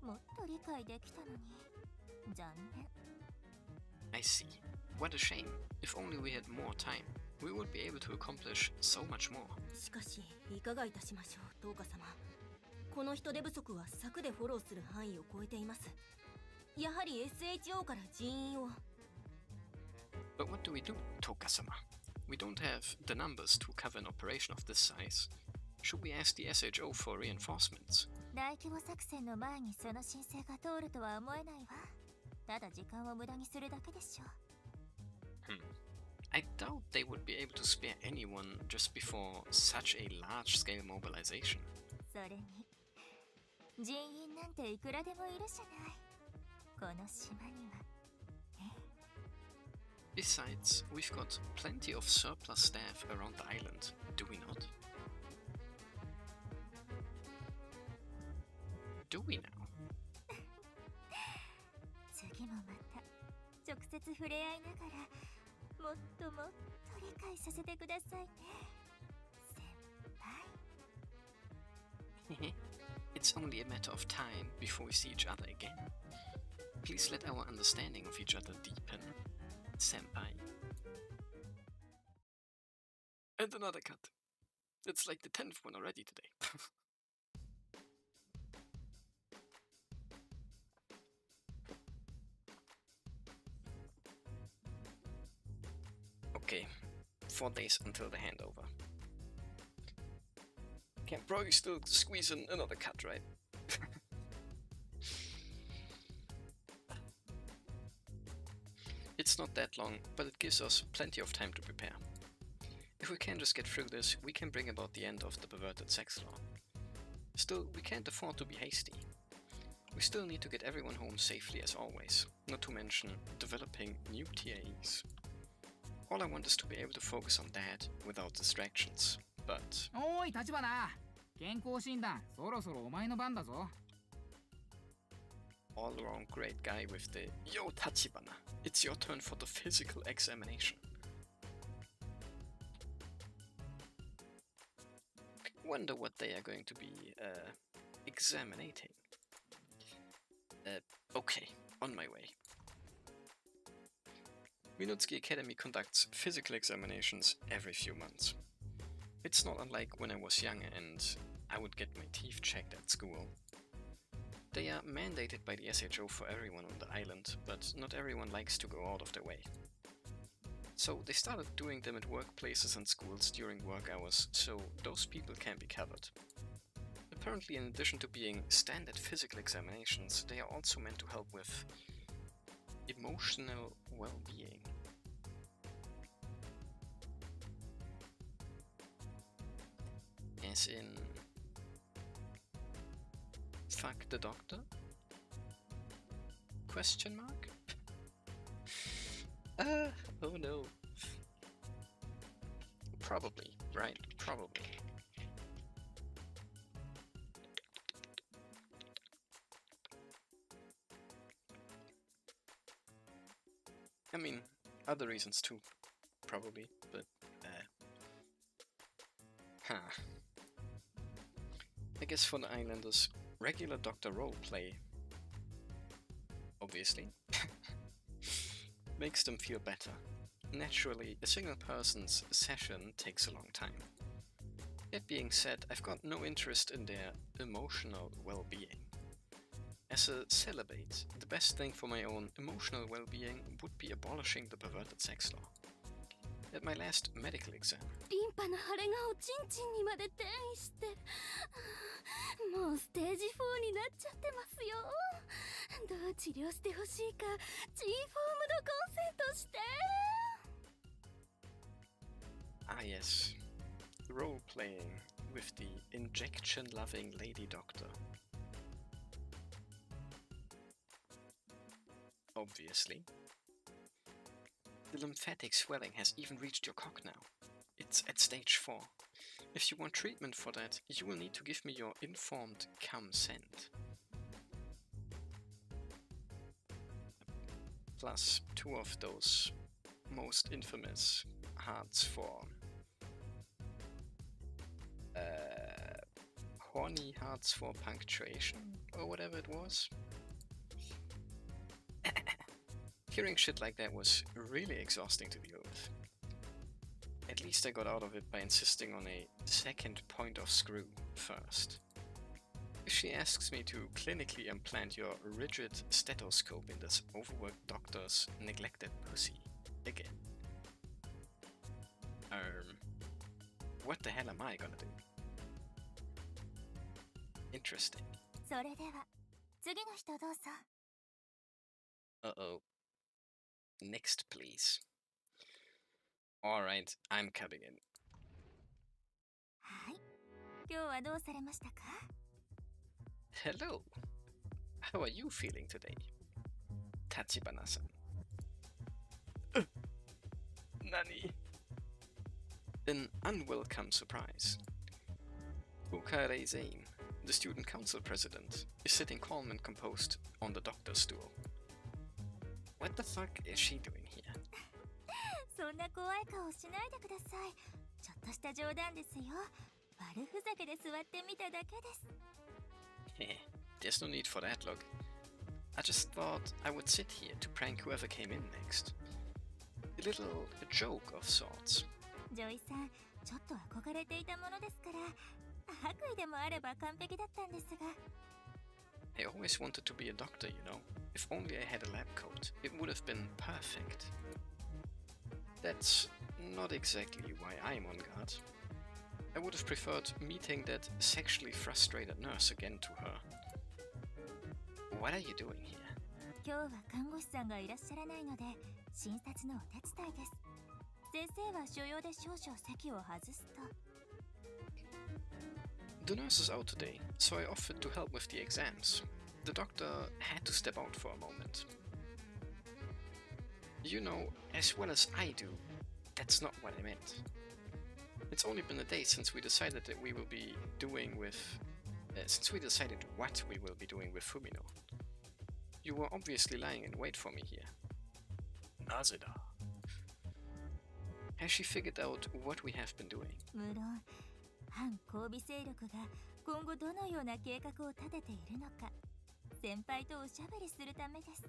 B: ばもっと理解できたのに。残念。
A: I see. What a shame. If only we had more time, we would be able to accomplish so much more.
F: しかしいかがいたしましょう、トーカ様。この人手不足は策でフォローする範囲を超えています。やはり SHO から人員を。
A: But what do we do, Toka-sama? We don't have the numbers to cover an operation of this size. Should we ask the SHO for reinforcements?
B: 大規模作戦の前にその申請が通るとは思えないわ。ただ時間を無駄にするだけでしょう。
A: I doubt they would be able to spare anyone just before such a large-scale mobilization.
B: それに人員なんていくらでもいるじゃない。この島には。
A: Besides, we've got plenty of surplus staff around the island, do we not? Do we now?
B: 次もまた直接触れ合いながらもっともっと理解させてくださいね、先輩。
A: It's only a matter of time before we see each other again. Please let our understanding of each other deepen, senpai. And another cut. It's like the 10th one already today. Okay, 4 days until the handover. Can probably still squeeze in another cut, right? It's not that long, but it gives us plenty of time to prepare. If we can just get through this, we can bring about the end of the perverted sex law. Still, we can't afford to be hasty. We still need to get everyone home safely as always, not to mention developing new TAs. All I want is to be able to focus on that without distractions, but...
C: おーい、立花。健康診断、そろそろお前の番だぞ。
A: all around great guy with the Yo Tachibana, it's your turn for the physical examination. Wonder what they are going to be examining. Okay, on my way. Minutsuki Academy conducts physical examinations every few months. It's not unlike when I was young and I would get my teeth checked at school. They are mandated by the SHO for everyone on the island, but not everyone likes to go out of their way. So they started doing them at workplaces and schools during work hours, so those people can be covered. Apparently, in addition to being standard physical examinations, they are also meant to help with emotional well-being. As in... fuck the doctor? Question mark? Oh no. Probably, right, probably. I mean, other reasons too, probably, but, I guess for the islanders, regular doctor roleplay, obviously, makes them feel better. Naturally, a single person's session takes a long time. That being said, I've got no interest in their emotional well-being. As a celibate, the best thing for my own emotional well-being would be abolishing the perverted sex law. At my last medical exam,
F: リンパの腫れがおちんちんにまで転移してもうステージ4になっちゃってますよ。どう治療してほしいか G フォームドコンセントして。
A: ah yes, role-playing with the injection-loving lady doctor. Obviously. The lymphatic swelling has even reached your cock now. It's at stage 4. If you want treatment for that, you will need to give me your informed consent. Plus 2 of those most infamous hearts for... horny hearts for punctuation, or whatever it was. Hearing shit like that was really exhausting to deal with. At least I got out of it by insisting on a second point of screw first. If she asks me to clinically implant your rigid stethoscope in this overworked doctor's neglected pussy again. What the hell am I gonna do? Interesting.
B: それでは次の人どうぞ。
A: Uh-oh. Next, please. Alright, I'm coming in.
B: はい。今日はどうされましたか？
A: Hello. How are you feeling today? Tachibana-san. Nani? An unwelcome surprise. Okare Zane, the student council president, is sitting calm and composed on the doctor's stool. What the fuck is she doing here?
B: そんな怖い顔しないでください。ちょっとした冗談ですよ。悪ふざけで座ってみただけです。
A: There's no need for that, look. I just thought I would sit here to prank whoever came in next. A little joke of sorts.
B: ジョイさん、ちょっと憧れていたものですから、白衣でもあれば完璧だったんですが。
A: I always wanted to be a doctor, you know. If only I had a lab coat, it would have been perfect. That's not exactly why I'm on guard. I would have preferred meeting that sexually frustrated nurse again to her. What are you doing here?
B: 今日は看護師さんがいらっしゃらないので、診察のお手伝いです。先生は所用で少々席を外すと。
A: The nurse is out today, so I offered to help with the exams. The doctor had to step out for a moment. You know, as well as I do, that's not what I meant. It's only been a day since we decided that we will be doing with... since we decided what we will be doing with Fumino. You were obviously lying in wait for me here. Nazeda. Has she figured out what we have been doing?
B: 無論、反交尾勢力が今後どのような計画を立てているのか、先輩とおしゃべりするためです。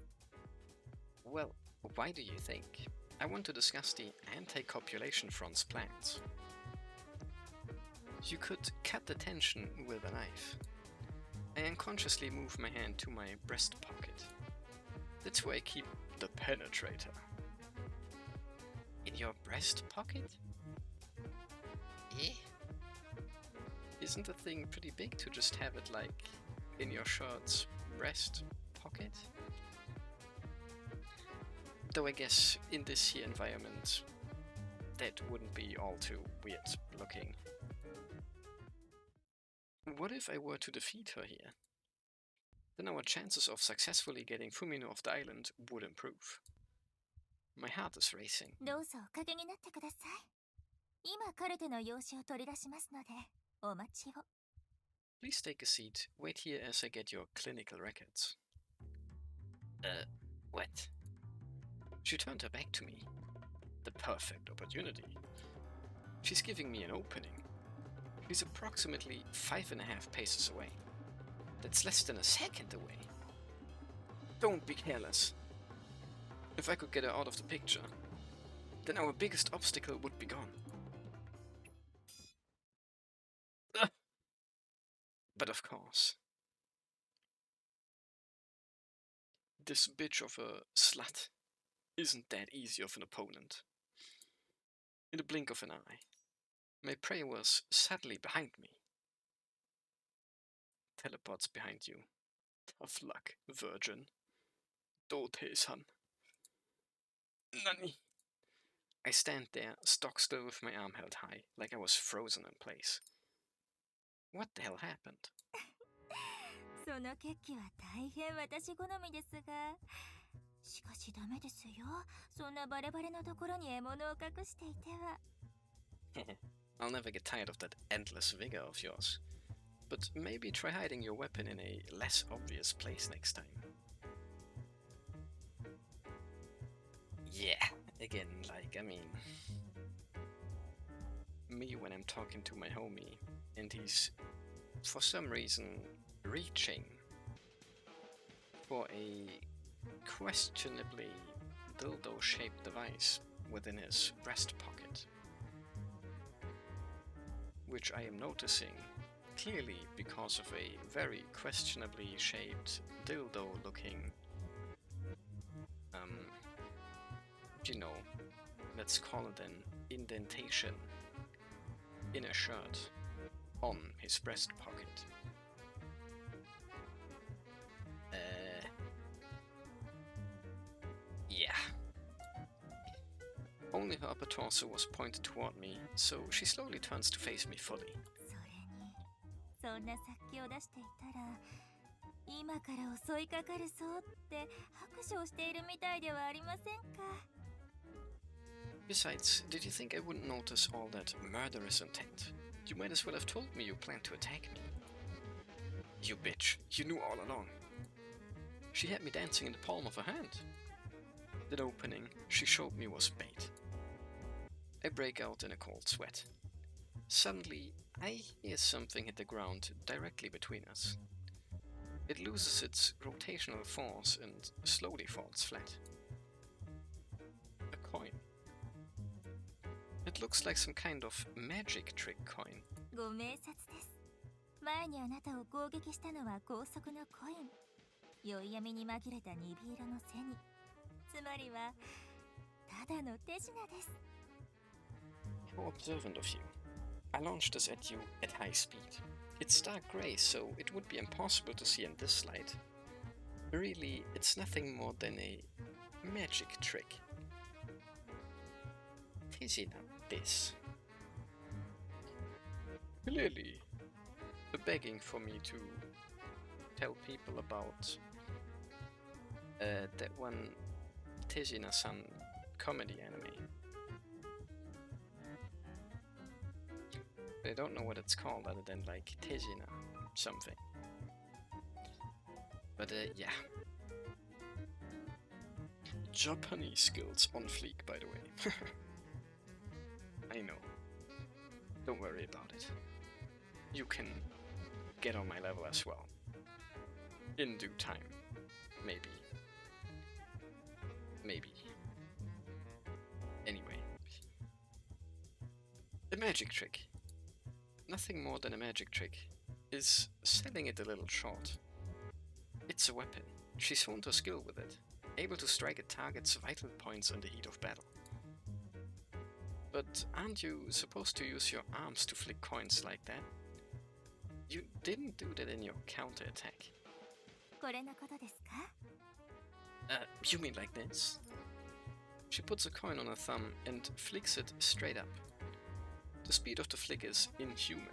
A: Well, why do you think? I want to discuss the anti-copulation front's plans. You could cut the tension with a knife. I unconsciously move my hand to my breast pocket. That's where I keep the penetrator. In your breast pocket? Eh? Isn't the thing pretty big to just have it like in your shirt's breast pocket? Though I guess in this here environment that wouldn't be all too weird looking. What if I were to defeat her here? Then our chances of successfully getting Fumino off the island would improve. My heart is racing.
F: どうぞおかけになってください。今カルテの用紙を取り出しますので、お待ちを。
A: Please take a seat. Wait here as I get your clinical records. What? She turned her back to me. The perfect opportunity. She's giving me an opening. She's approximately 5.5 paces away. That's less than a second away. Don't be careless. If I could get her out of the picture, then our biggest obstacle would be gone. But of course, this bitch of a slut isn't that easy of an opponent. In the blink of an eye, my prey was suddenly behind me. Teleports behind you. Tough luck, virgin. Ojiiiiii-san. Nani? I stand there, stock still with my arm held high, like I was frozen in place. What the hell happened?
F: その決起は大変私好みですが、しかしダメですよ。そんなバレバレのところに獲物を隠していては。
A: I'll never get tired of that endless vigor of yours. But maybe try hiding your weapon in a less obvious place next time. Yeah, again, like, I mean... me when I'm talking to my homie, and he's, for some reason, reaching for a questionably dildo-shaped device within his breast pocket. Which I am noticing clearly because of a very questionably shaped dildo-looking, you know, let's call it an indentation in a shirt on his breast pocket. Yeah. Only her upper torso was pointed toward me, so she slowly turns to face me fully.
F: それに、そんな殺気を出していたら、今から襲いかかるぞって拍手をしているみたいではありませんか。
A: Besides, did you think I wouldn't notice all that murderous intent? You might as well have told me you planned to attack me. You bitch, you knew all along. She had me dancing in the palm of her hand. That opening she showed me was bait. I break out in a cold sweat. Suddenly, I hear something hit the ground directly between us. It loses its rotational force and slowly falls flat. A coin. It looks like some kind of magic trick coin.
F: ご明察です。前にあなたを攻撃したのは高速のコイン。宵闇に紛れた鈍色の背に。つまりは、ただの手品です。
A: How observant of you. I launched this at you at high speed. It's dark gray, so it would be impossible to see in this light. Really, it's nothing more than a magic trick. Tejina this. Clearly, begging for me to tell people about that one Tejina-san comedy anime. I don't know what it's called other than like Tejina something. But yeah. Japanese skills on fleek, by the way. I know. Don't worry about it. You can get on my level as well. In due time. Maybe. Maybe. magic trick. Nothing more than a magic trick. Is selling it a little short. It's a weapon. She's honed her skill with it, able to strike at target's vital points in the heat of battle. But aren't you supposed to use your arms to flick coins like that? You didn't do that in your counterattack.
F: これのことですか?
A: You mean like this? She puts a coin on her thumb and flicks it straight up. The speed of the flick is inhuman.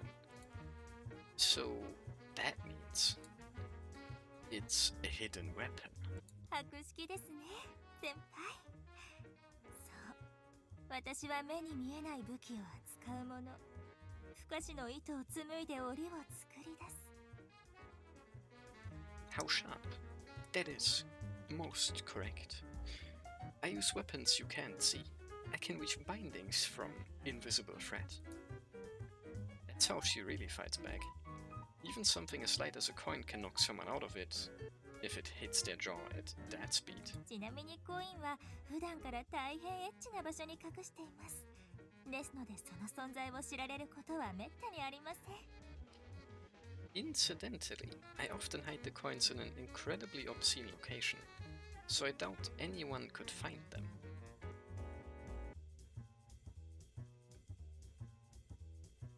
A: So that means it's a hidden weapon.
F: 博識ですね、先輩。そう、私は目に見えない武器を扱うもの。不可視の糸を紡いで檻を作り出す。
A: How sharp. That is most correct. I use weapons you can't see. I can reach bindings from invisible thread. That's how she really fights back. Even something as light as a coin can knock someone out of it if it hits their jaw at that speed.
F: ちなみにコインは普段から大変エッチな場所に隠しています。ですのでその存在を知られることはめったにありません。
A: Incidentally, I often hide the coins in an incredibly obscene location, so I doubt anyone could find them.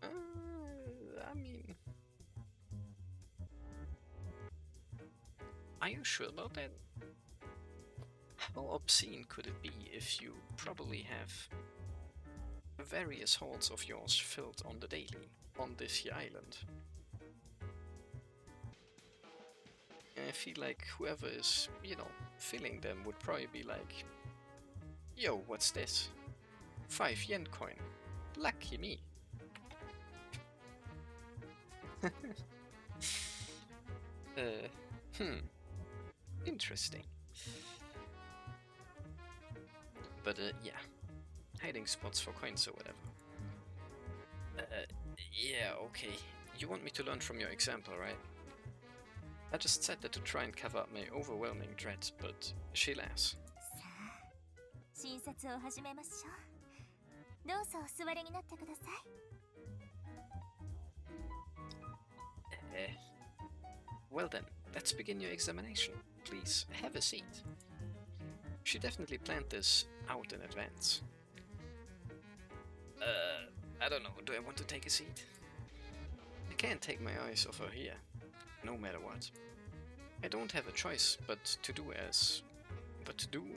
A: I mean... Are you sure about that? How obscene could it be if you probably have various halls of yours filled on the daily, on this here island? And I feel like whoever is, you know, filling them would probably be like, yo, what's this? 5 yen coin. Lucky me. Interesting. But yeah, hiding spots for coins or whatever. Yeah, okay. You want me to learn from your example, right? I just said that to try and cover up my overwhelming dread, but she laughs.
F: さあ、診察を始めましょう。どうぞお座りになってください。
A: Well then, let's begin your examination. Please, have a seat. She definitely planned this out in advance. I don't know, do I want to take a seat? I can't take my eyes off her here, no matter what. I don't have a choice but to do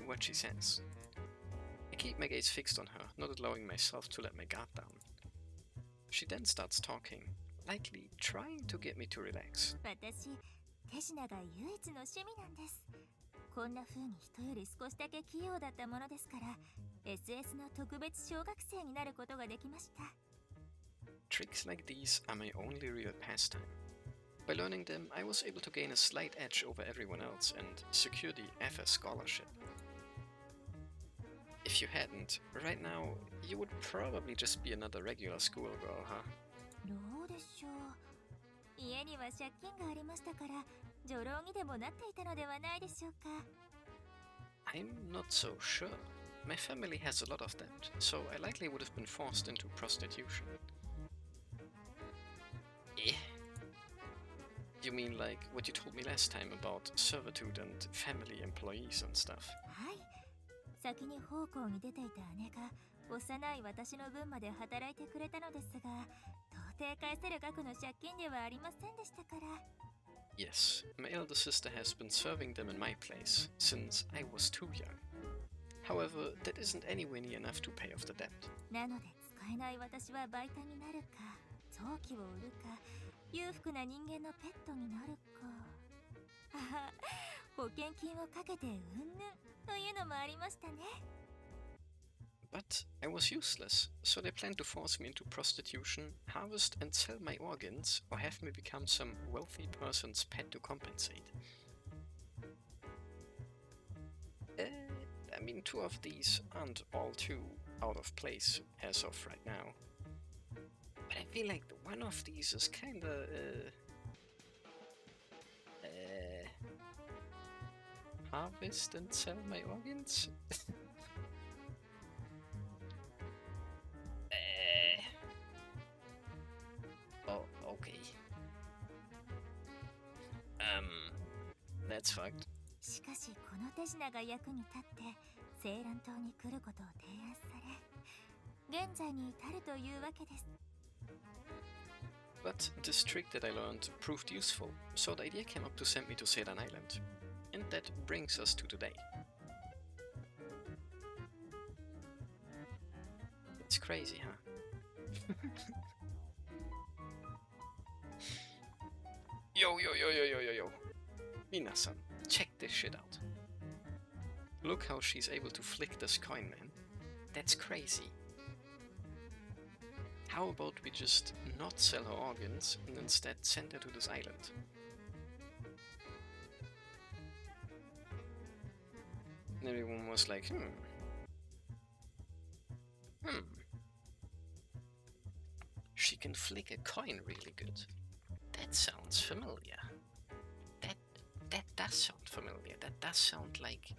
A: what she says. I keep my gaze fixed on her, not allowing myself to let my guard down. She then starts talking, likely trying to get me to relax.
F: 私、手品が唯一の趣味なんです。こんな風に人より少しだけ器用だったものですから、SS の特別小学生になることができました。
A: Tricks like these are my only real pastime. By learning them, I was able to gain a slight edge over everyone else and secure the FS scholarship. If you hadn't, right now, you would probably just be another regular schoolgirl, huh?
F: どうでしょう。家には借金がありましたから、女郎にでもなっていたのではないでしょうか。
A: I'm not so sure. My family has a lot of debt, so I likely would have been forced into prostitution. You mean like what you told me last time about servitude and family employees and stuff?
F: はい。先に奉公に出ていた姉が幼い私の分まで働いてくれたのですが、到底返せる額の借金ではありませんでしたから。
A: Yes, my elder sister has been serving them in my place since I was too young. However, that isn't anywhere near enough to pay off the debt.
F: なので使えない私は売店になるか、臓器を売るか、裕福な人間のペットになるか。ああ、保険金をかけてうんぬんというのもありましたね。
A: But I was useless, so they planned to force me into prostitution, harvest and sell my organs, or have me become some wealthy person's pet to compensate. I mean, 2 of these aren't all too out of place as of right now. But I feel like the one of these is kinda, harvest and sell my organs? that's fucked.
B: しかしこの手品が役に立って青蘭島に来ることを提案され現在に至るというわけです。
A: But this trick that I learned proved useful, so the idea came up to send me to Ceylon Island. And that brings us to today. It's crazy, huh? Yo. Minasan, check this shit out. Look how she's able to flick this coin, man. That's crazy. How about we just not sell her organs and instead send her to this island? And everyone was like, She can flick a coin really good. That sounds familiar. That does sound familiar. That does sound like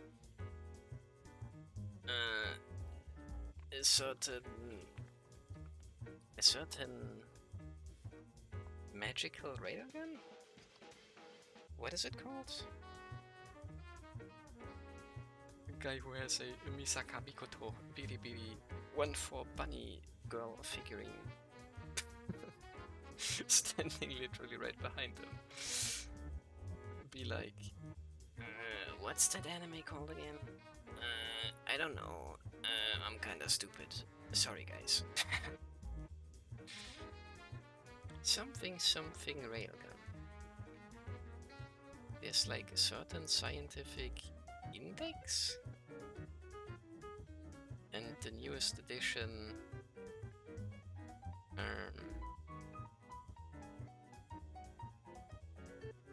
A: a certain magical railgun? What is it called? A guy who has a Misaka Mikoto Bilibili 1-4 bunny girl figurine standing literally right behind him. Be like, what's that anime called again? I don't know. I'm kinda stupid. Sorry, guys. Something railgun. There's like a certain scientific index? And the newest edition...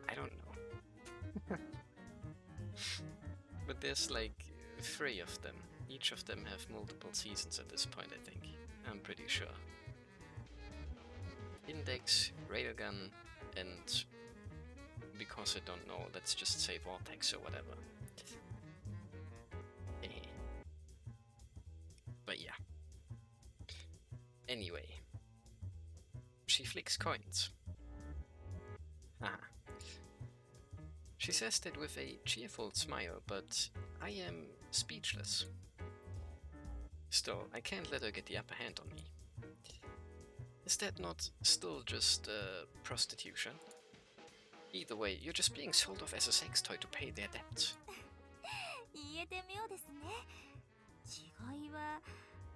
A: I don't know. But there's like 3 of them. Each of them have multiple seasons at this point, I think. I'm pretty sure. Index, Railgun, and because I don't know, let's just say Vortex or whatever. But yeah. Anyway. She flicks coins. She says that with a cheerful smile, but I am speechless. Still, I can't let her get the upper hand on me. Is that not still just prostitution? Either way, you're just being sold off as a sex toy to pay their debts.
B: 言えて妙ですね。違いは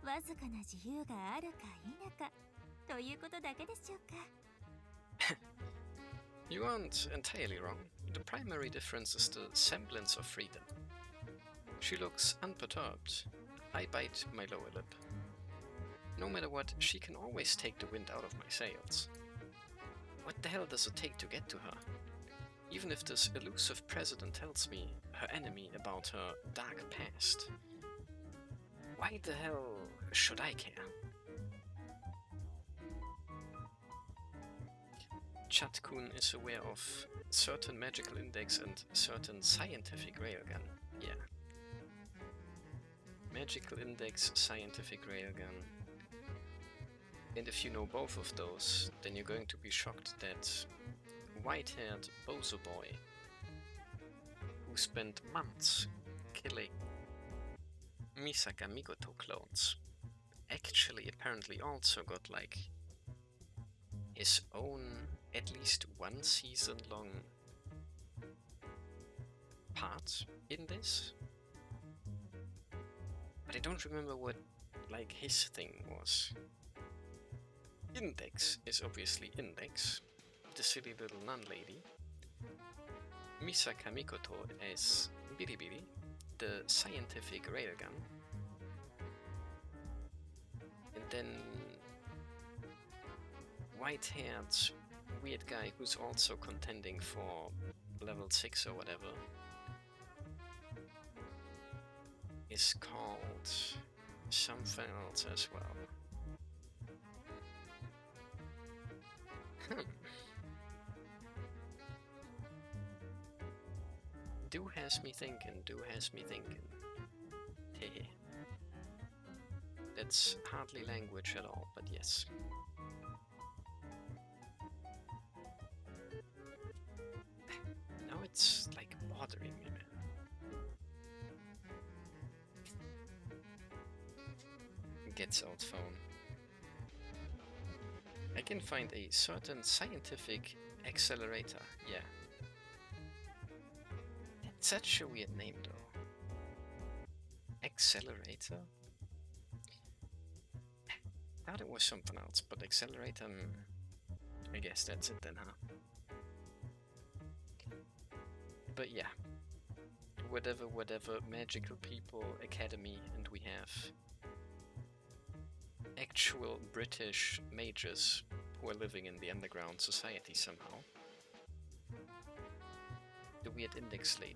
B: わずかな自由があるか否かということだけでしょうか。
A: You aren't entirely wrong. The primary difference is the semblance of freedom. She looks unperturbed. I bite my lower lip. No matter what, she can always take the wind out of my sails. What the hell does it take to get to her? Even if this elusive president tells me, her enemy, about her dark past. Why the hell should I care? Jun-kun is aware of certain magical index and certain scientific railgun. Yeah. Magical index, scientific railgun. And if you know both of those, then you're going to be shocked that white-haired bozo boy who spent months killing Misaka Mikoto clones actually apparently also got like his own at least 1 season long part in this. But I don't remember what like his thing was. Index is obviously Index, the silly little nun lady. Misaka Mikoto as Bilibili, the scientific railgun. And then white-haired weird guy who's also contending for level 6 or whatever is called something else as well. Do has me thinking. Hehe. That's hardly language at all, but yes. Now it's like bothering me, man. Gets out phone. I can find a certain scientific accelerator, yeah. That's such a weird name though. Accelerator? Thought it was something else, but accelerator, I guess that's it then, huh? But yeah. Whatever magical people, academy, and we have actual British mages who are living in the underground society somehow. The weird index lady.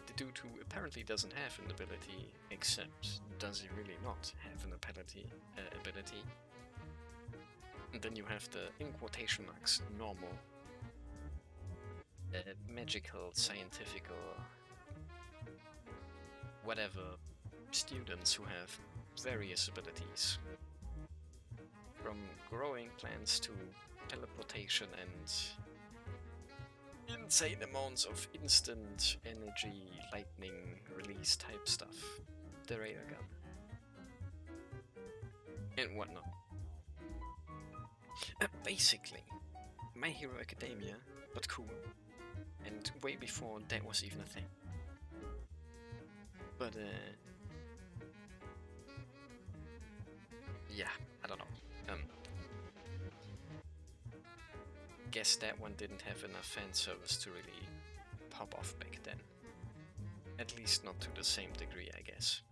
A: The dude who apparently doesn't have an ability, except does he really not have an ability? And then you have the, in quotation marks, normal, magical, scientific, whatever students who have various abilities. From growing plants to teleportation and insane amounts of instant energy, lightning release type stuff. The railgun. And whatnot. Basically, My Hero Academia, but cool. And way before that was even a thing. But, yeah, I don't know. Guess that one didn't have enough fan service to really pop off back then. At least not to the same degree, I guess.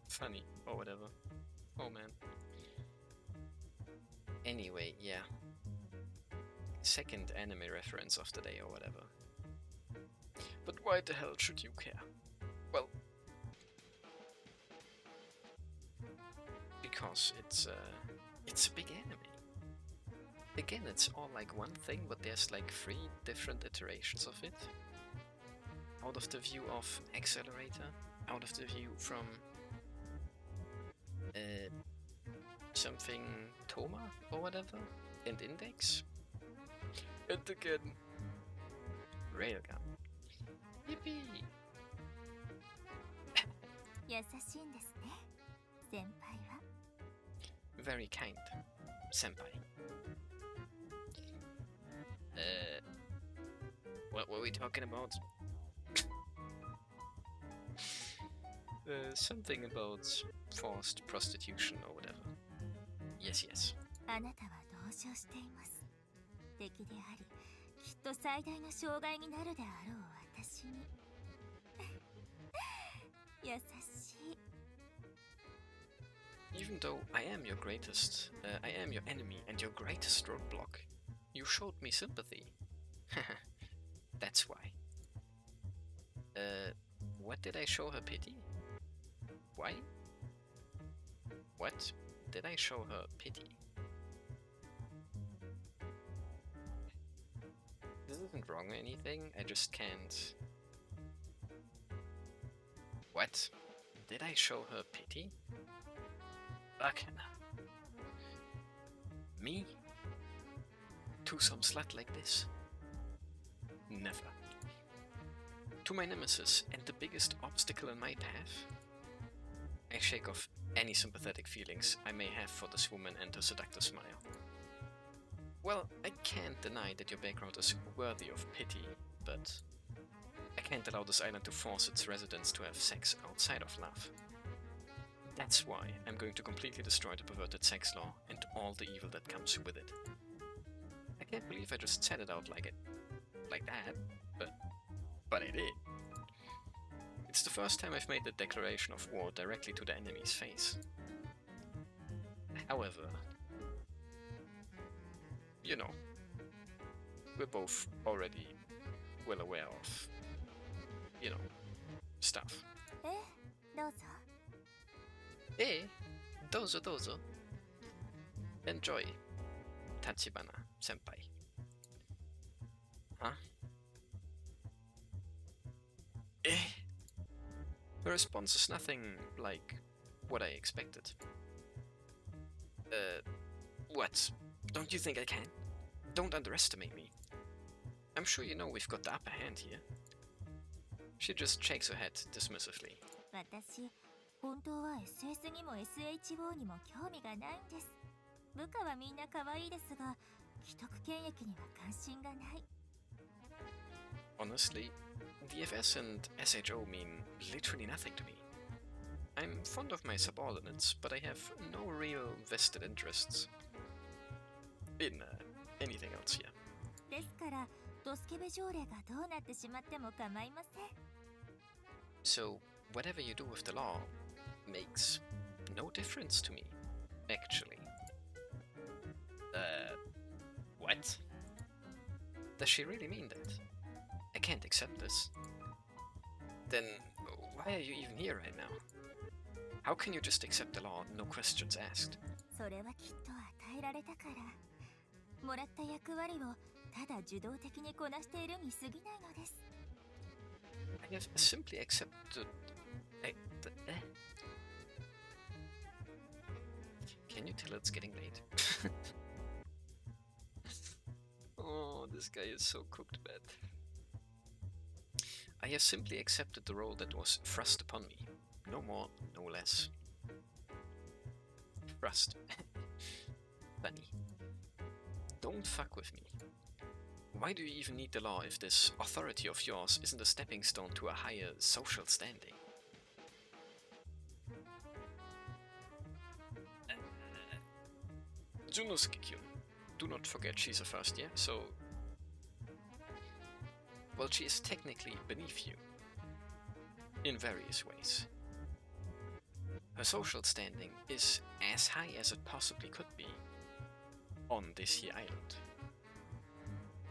A: Funny, or whatever. Oh man. Anyway, yeah. Second anime reference of the day or whatever. But why the hell should you care? Well, because it's a big anime. Again, it's all like one thing, but there's like 3 different iterations of it. Out of the view of Accelerator, out of the view from something Toma or whatever, and Index, and again Railgun. Yippee!
F: 優しいんですね、先輩は。
A: Very kind, senpai. What were we talking about? Something about forced prostitution or whatever. Yes, yes.
F: あなたは同情しています。敵であり、きっと最大の障害になるであろう私に。優しい。
A: Even though I am your greatest, I am your enemy and your greatest roadblock, you showed me sympathy. That's why. What did I show her pity? Why? What? Did I show her pity? This isn't wrong or anything, I just can't... What? Did I show her pity? Bakana. Me? To some slut like this? Never. To my nemesis and the biggest obstacle in my path? I shake off any sympathetic feelings I may have for this woman and her seductive smile. Well, I can't deny that your background is worthy of pity, but I can't allow this island to force its residents to have sex outside of love. That's why I'm going to completely destroy the perverted sex law and all the evil that comes with it. I can't believe I just said it out like that, but I did. It's the first time I've made the declaration of war directly to the enemy's face. However, you know, we're both already well aware of, you know, stuff.
F: どうぞ。
A: Dozo dozo. Enjoy, Tachibana senpai. Huh? Her response is nothing like what I expected. What? Don't you think I can? Don't underestimate me. I'm sure you know we've got the upper hand here. She just shakes her head dismissively.
F: 私、本当は SS にも SHO にも興味がないんです。部下はみんな可愛いですが、既得権益には関心がない。
A: Honestly, the FS and SHO mean literally nothing to me. I'm fond of my subordinates, but I have no real vested interests in anything else here.
F: ですから、ドスケベ条例がどうなってしまっても構いません。
A: So, whatever you do with the law makes no difference to me, actually. What? Does she really mean that? I can't accept this. Then, why are you even here right now? How can you just accept the law, no questions asked?
F: それはきっと与えられたから。もらった役割をただ受動的にこなしているに過ぎないのです。
A: I have simply accepted... Can you tell it's getting late? Oh, this guy is so cooked bad. I have simply accepted the role that was thrust upon me. No more, no less. Thrust. Funny. Don't fuck with me. Why do you even need the law if this authority of yours isn't a stepping stone to a higher social standing? Junosuke-kyun. Do not forget she's a first year, so... Well, she is technically beneath you. In various ways. Her social standing is as high as it possibly could be on this here island.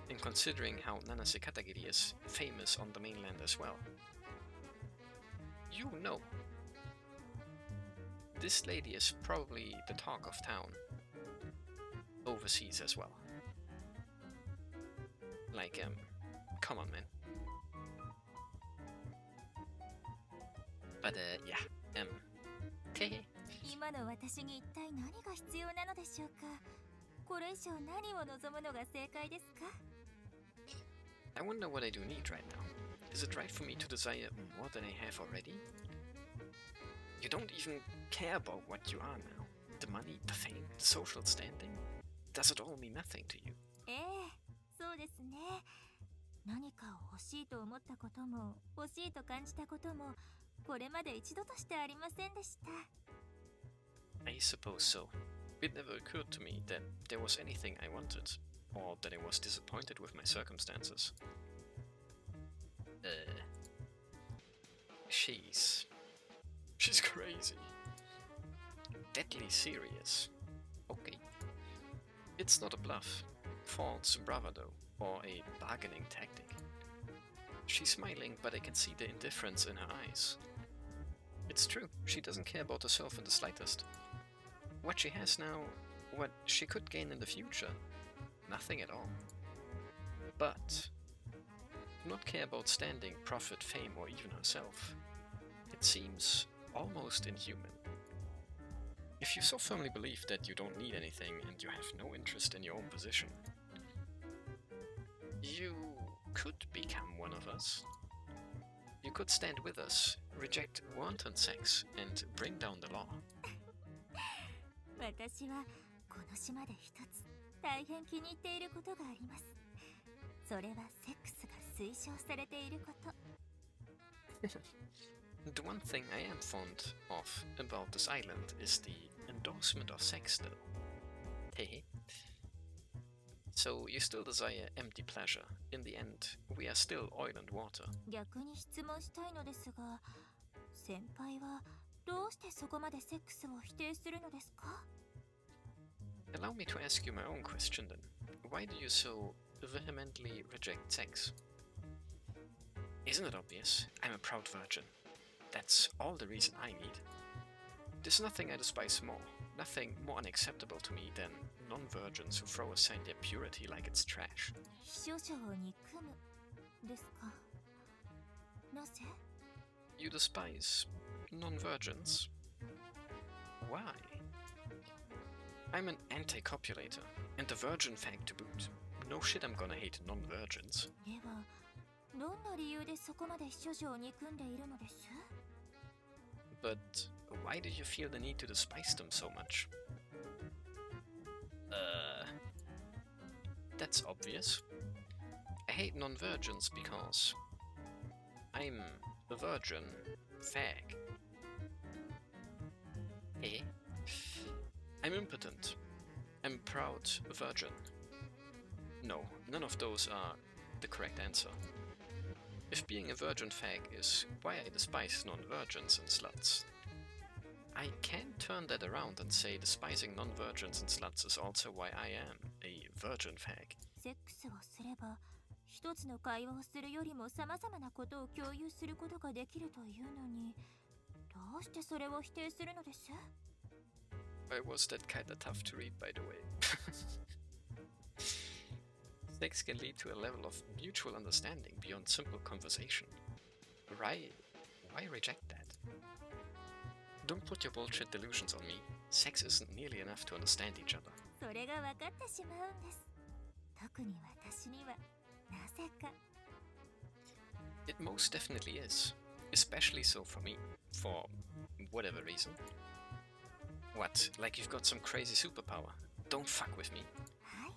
A: And considering how Nanase Katagiri is famous on the mainland as well. You know. This lady is probably the talk of town. Overseas as well. Like, come on, man. But, yeah, okay.
F: 今の私に一体何が必要なのでしょうか。これ以上何を望むのが正解ですか？
A: I wonder what I do need right now. Is it right for me to desire more than I have already? You don't even care about what you are now. The money, the fame, the social standing. Does it all mean nothing to you?
F: ええ、そうですね。何かを欲しいと思ったことも、欲しいと感じたことも、これまで一度としてありませんでした。
A: I suppose so. It never occurred to me that there was anything I wanted, or that I was disappointed with my circumstances. She's crazy. Deadly serious. Okay. It's not a bluff, false bravado, or a bargaining tactic. She's smiling, but I can see the indifference in her eyes. It's true, she doesn't care about herself in the slightest. What she has now, what she could gain in the future, nothing at all. But do not care about standing, profit, fame, or even herself. It seems almost inhuman. If you so firmly believe that you don't need anything and you have no interest in your own position, you could become one of us. You could stand with us, reject wanton sex, and bring down the law.
F: 私はこの島で一つ大変気に入っていることがあります。それはセックスが推奨されていること。
A: The one thing I am fond of about this island is the endorsement of sex, though. Hey. So you still desire empty pleasure. In the end, we are still oil and water.
F: 逆に質問したいのですが、先輩はどうしてそこまでセックスを否定するのですか？
A: Allow me to ask you my own question then. Why do you so vehemently reject sex? Isn't it obvious? I'm a proud virgin. That's all the reason I need. There's nothing I despise more, nothing more unacceptable to me than non-virgins who throw aside their purity like it's trash.
F: 秘書者を憎むですか？なぜ？
A: You despise non-virgins? Why? I'm an anti-copulator, and a virgin fag to boot. No shit I'm gonna hate non-virgins.
F: ではどんな理由でそこまで処女を憎んでいるのです？
A: But why do you feel the need to despise them so much? That's obvious. I hate non-virgins because I'm a virgin fag. Eh? I'm impotent. I'm a proud virgin. No, none of those are the correct answer. If being a virgin fag is why I despise non-virgins and sluts, I can turn that around and say despising non-virgins and sluts is also why I am a virgin fag.
F: セックスをすれば一つの会話をするよりも様々なことを共有することができるというのにどうしてそれを否定するのです？
A: Why was that kinda tough to read, by the way? Sex can lead to a level of mutual understanding beyond simple conversation. Why reject that? Don't put your bullshit delusions on me. Sex isn't nearly enough to understand each other.
F: それが分かってしまうんです。特に私にはなぜか。
A: It most definitely is. Especially so for me. For whatever reason. What? Like you've got some crazy superpower? Don't fuck with me.
F: はい。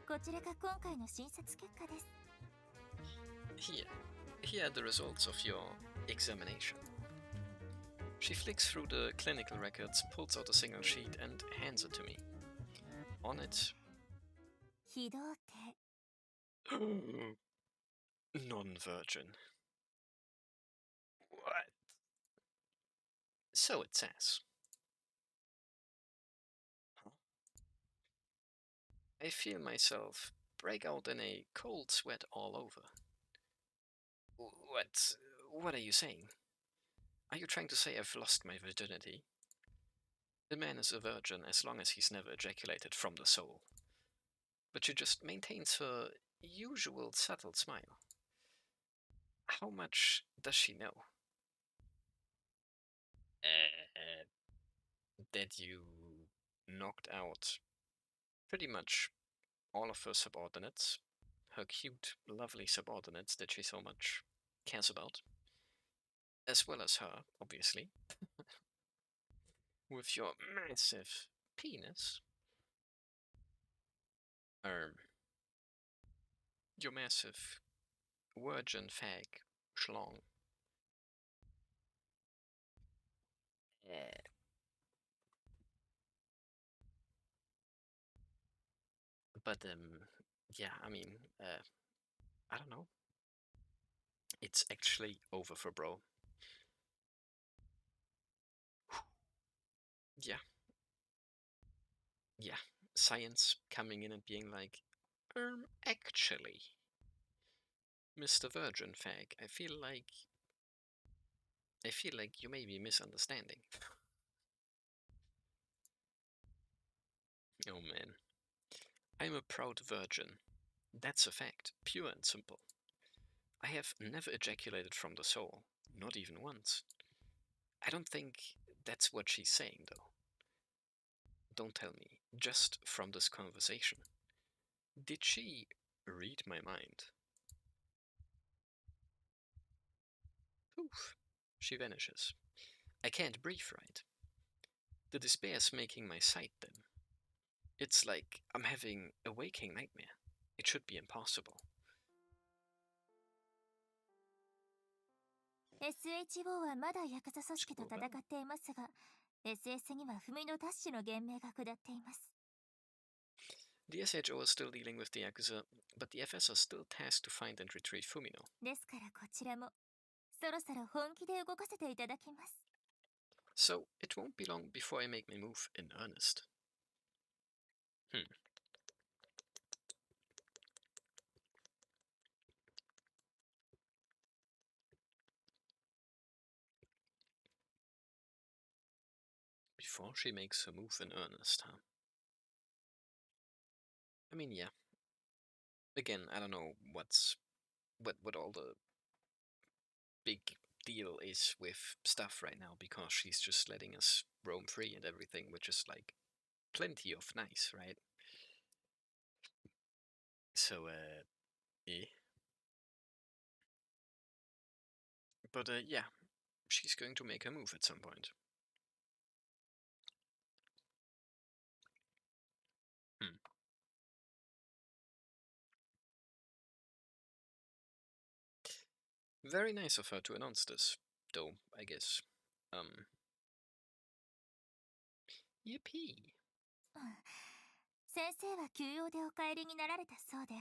F: こちらが今回の診察結果です。
A: Here are the results of your examination. She flicks through the clinical records, pulls out a single sheet, and hands it to me. On it,
F: 非道定。
A: non-virgin. What? So it says. Huh? I feel myself break out in a cold sweat all over. What are you saying? Are you trying to say I've lost my virginity? The man is a virgin as long as he's never ejaculated from the soul. But she just maintains her usual subtle smile. How much does she know? That you knocked out pretty much all of her subordinates, her cute, lovely subordinates that she so much cares about, as well as her, obviously, with your massive penis. Your massive virgin fag schlong. But yeah, I mean, I don't know. It's actually over for bro. Yeah, science coming in and being like, actually, Mr. Virgin Fag, I feel like you may be misunderstanding. Oh man. I'm a proud virgin. That's a fact, pure and simple. I have never ejaculated from the soul, not even once. I don't think that's what she's saying, though. Don't tell me, just from this conversation. Did she read my mind? Poof, she vanishes. I can't breathe right. The despair's making my sight dim. It's like I'm having a waking nightmare. It should be impossible.
F: SHO はまだヤクザ組織と戦っていますが、SS には踏みのダッシュの言命が下っています。
A: The SHO is still dealing with the Yakuza, but the FS are still tasked to find and retrieve Fumino.
F: ですからこちらもそろそろ本気で動かせていただきます。
A: So it won't be long before I make my move in earnest. Before she makes her move in earnest, huh? I mean, yeah. Again, I don't know what all the big deal is with stuff right now, because she's just letting us roam free and everything, which is like plenty of nice, right? So, eh. But, yeah, she's going to make a move at some point. Hmm. Very nice of her to announce this, though, I guess. Yippee.
F: 先生は休養でお帰りになられたそうで、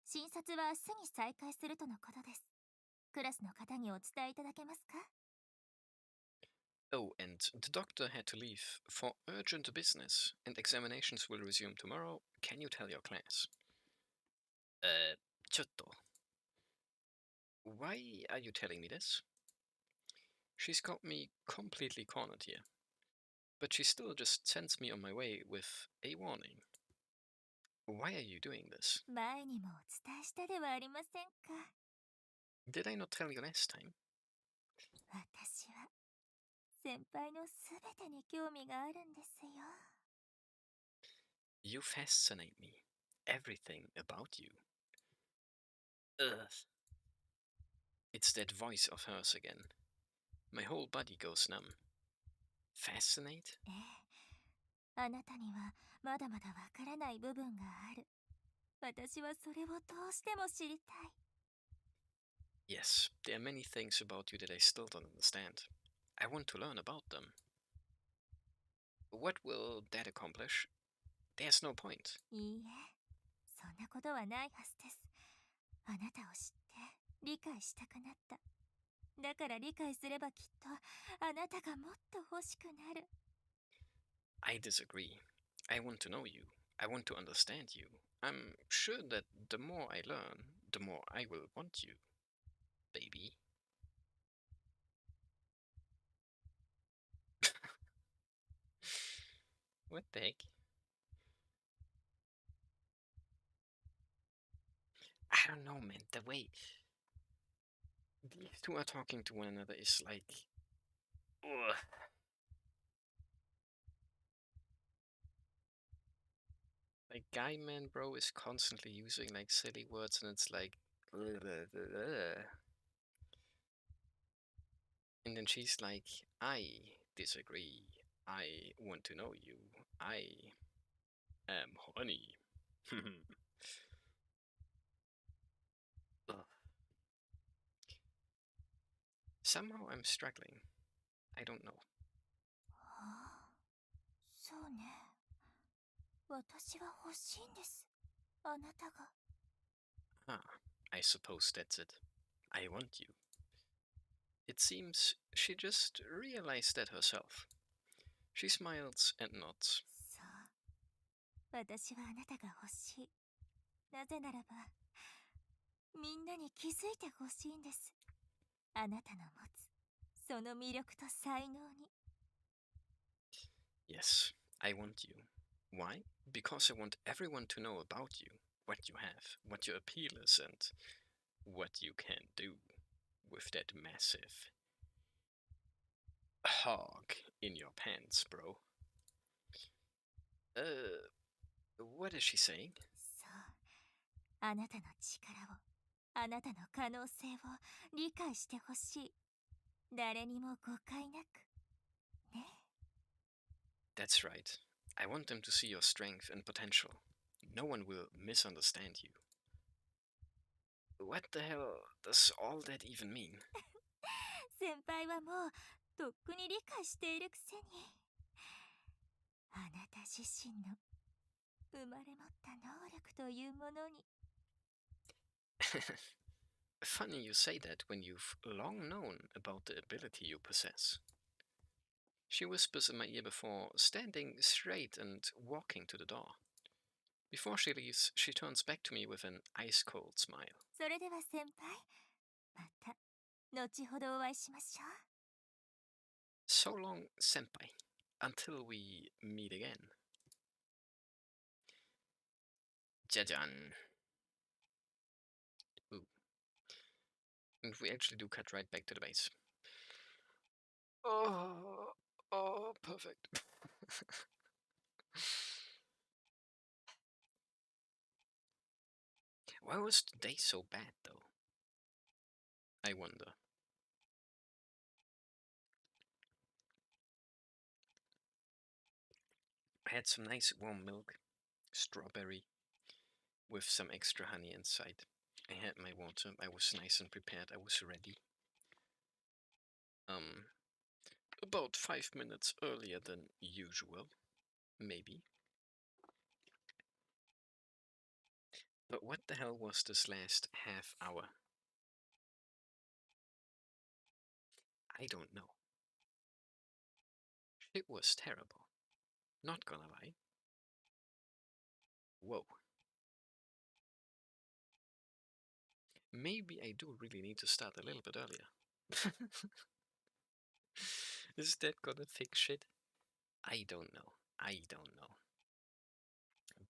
F: 診察は明日に再開するとのことです。クラスの方にお伝えいただけますか？
A: Oh, and the doctor had to leave for urgent business, and examinations will resume tomorrow. Can you tell your class? ちょっと. Why are you telling me this? She's got me completely cornered here. But she still just sends me on my way with a warning. Why are you doing this?
F: 前にもお伝えしたではありませんか。
A: Did I not tell you last time?
F: 私は先輩のすべてに興味があるんですよ。
A: You fascinate me. Everything about you. Ugh. It's that voice of hers again. My whole body goes numb. Fascinate?
F: ええ、あなたにはまだまだわからない部分がある。私はそれをどうしても知りたい。
A: Yes, there are many things about you that I still don't understand. I want to learn about them. What will that accomplish? There's no point.
F: いいえ、そんなことはないはずです。あなたを知って理解したくなった。だから理解すればきっとあなたがもっと欲しくなる。
A: I disagree. I want to know you. I want to understand you. I'm sure that the more I learn, the more I will want you. Baby. What the heck? I don't know, man. The way these two are talking to one another is like... Ugh. Like, guy man bro is constantly using like silly words and it's like... And then she's like, I disagree. I want to know you. I am horny. Ugh. Somehow I'm struggling. I don't know.
F: はあ、そうね。私は欲しいんです。あなたが。
A: Ah, I suppose that's it. I want you. It seems she just realized that herself. She smiles and nods.
F: そう。私はあなたが欲しい。なぜならば、みんなに気づいてほしいんです。あなたの持つ、その魅力と才能に。
A: Yes, I want you. Why? Because I want everyone to know about you, what you have, what your appeal is, and what you can do with that massive hog in your pants, bro. What is she saying?
F: そう。あなたの力を、あなたの可能性を理解してほしい。誰にも誤解なく。ね。
A: That's right. I want them to see your strength and potential. No one will misunderstand you. What the hell does all that even mean?
F: 先輩はもうとっくに理解しているくせに。あなた自身の生まれ持った能力というものに。
A: Funny you say that when you've long known about the ability you possess. She whispers in my ear before standing straight and walking to the door. Before she leaves, she turns back to me with an ice-cold smile.
F: それでは先輩、また後ほどお会いしましょう。
A: So long, senpai. Until we meet again. Jajan. Ooh. And we actually do cut right back to the base. Oh, perfect. Why was today so bad, though? I wonder. I had some nice warm milk, strawberry, with some extra honey inside. I had my water, I was nice and prepared, I was ready. About 5 minutes earlier than usual, maybe. But what the hell was this last half hour? I don't know. It was terrible. Not gonna lie. Whoa. Maybe I do really need to start a little bit earlier. Is that gonna fix shit? I don't know. I don't know.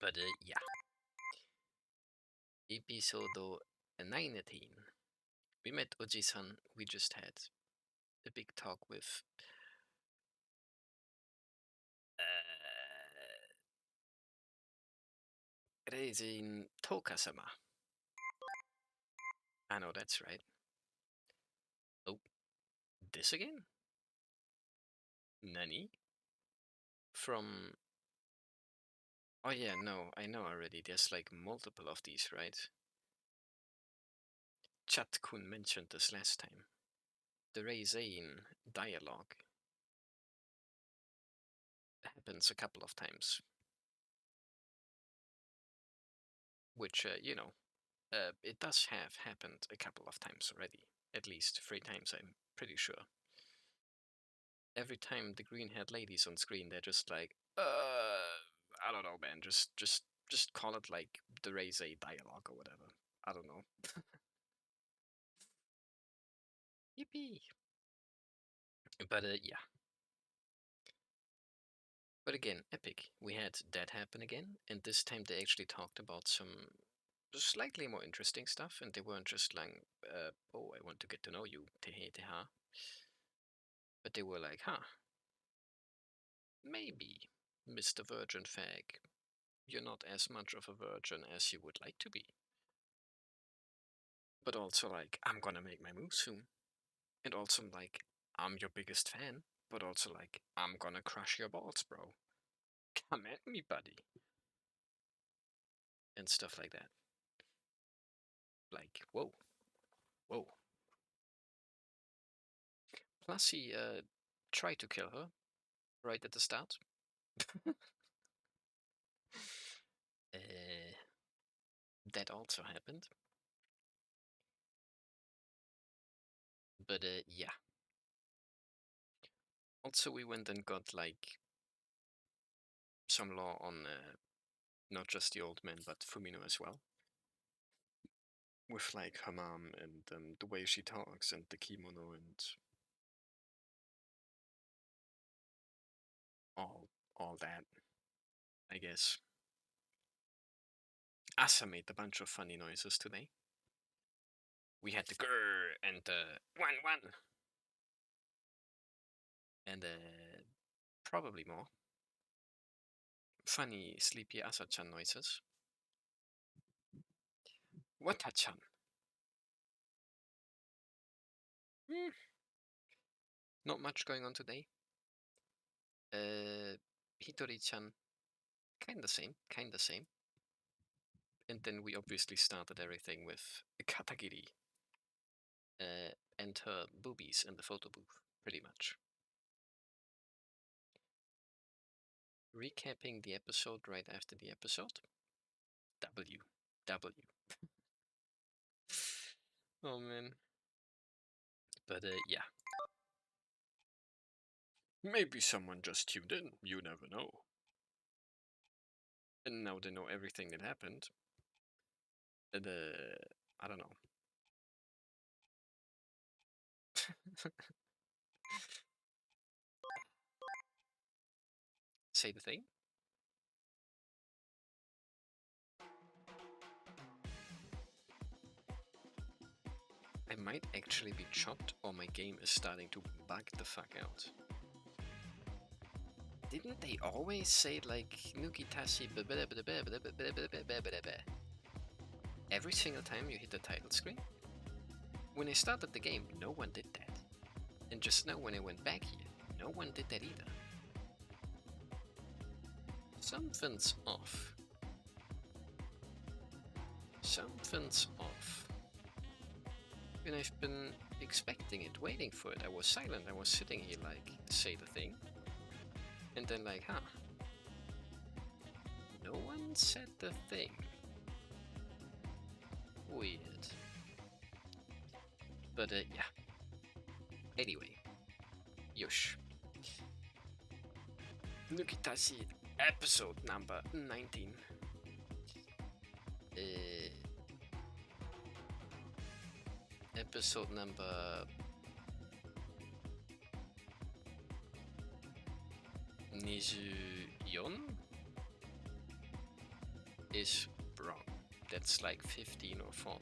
A: But yeah. Episode 19. We met Ojiiiiii-san. We just had a big talk with Reijin Toka-sama. I know that's right. Oh, this again? Nani? From... Oh yeah, no, I know already. There's like multiple of these, right? Chat-kun mentioned this last time. The Reijin dialogue happens a couple of times. Which, you know, it does have happened a couple of times already. At least 3 times, I'm pretty sure. Every time the green-haired lady's on screen, they're just like, I don't know, man. Just call it like the Reizei dialogue or whatever. I don't know. Yippee! But yeah. But again, epic. We had that happen again, and this time they actually talked about some slightly more interesting stuff, and they weren't just like, oh, I want to get to know you, tehe teha. But they were like, huh, maybe, Mr. Virgin Fag, you're not as much of a virgin as you would like to be. But also like, I'm gonna make my move soon. And also like, I'm your biggest fan, but also like, I'm gonna crush your balls, bro. Come at me, buddy. And stuff like that. Like, whoa. Whoa. Plus he tried to kill her right at the start. That also happened. But yeah. Also we went and got like some law on not just the old man but Fumino as well. With like her mom and the way she talks and the kimono and all that, I guess. Asa made a bunch of funny noises today. We had the grrr and the Wan Wan. And probably more. Funny, sleepy Asa-chan noises. Wata-chan. Not much going on today. Hitori-chan, kinda same. And then we obviously started everything with Katagiri. And her boobies in the photo booth, pretty much. Recapping the episode right after the episode. W. Oh man. But yeah. Maybe someone just tuned in, you never know. And now they know everything that happened. And I don't know. Say the thing? I might actually be chopped or my game is starting to bug the fuck out. Didn't they always say like Nukitashi every single time you hit the title screen? When I started the game, no one did that. And just now when I went back here, no one did that either. Something's off. Something's off. And I've been expecting it, waiting for it. I was silent, I was sitting here like, say the thing. And then like, huh. No one said the thing. Weird. But yeah. Anyway. Yosh. Nukitashi episode number 19. Episode number 24 is wrong. That's like 15 or 14.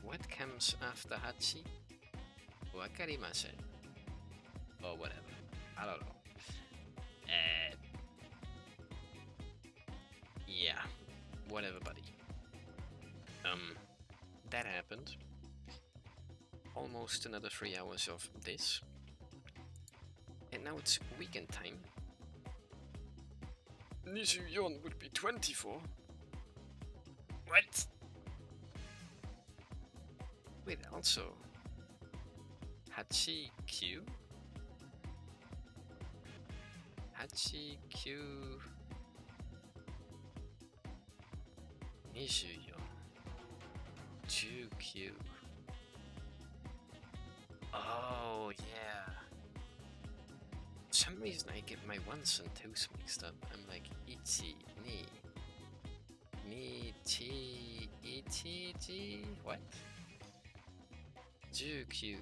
A: What comes after Hachi? Wakarimasen. Or whatever. I don't know. Yeah. Whatever, buddy. That happened. Almost another 3 hours of this. And now it's weekend time. Nishuyon would be 24. What? Wait, also... Hachi-Q? Hachi-Q... Nishuyon. 2Q. Oh, yeah. For some reason I get my ones and twos mixed up. I'm like, ichi, ni, chi, ichi, ji, what? 19.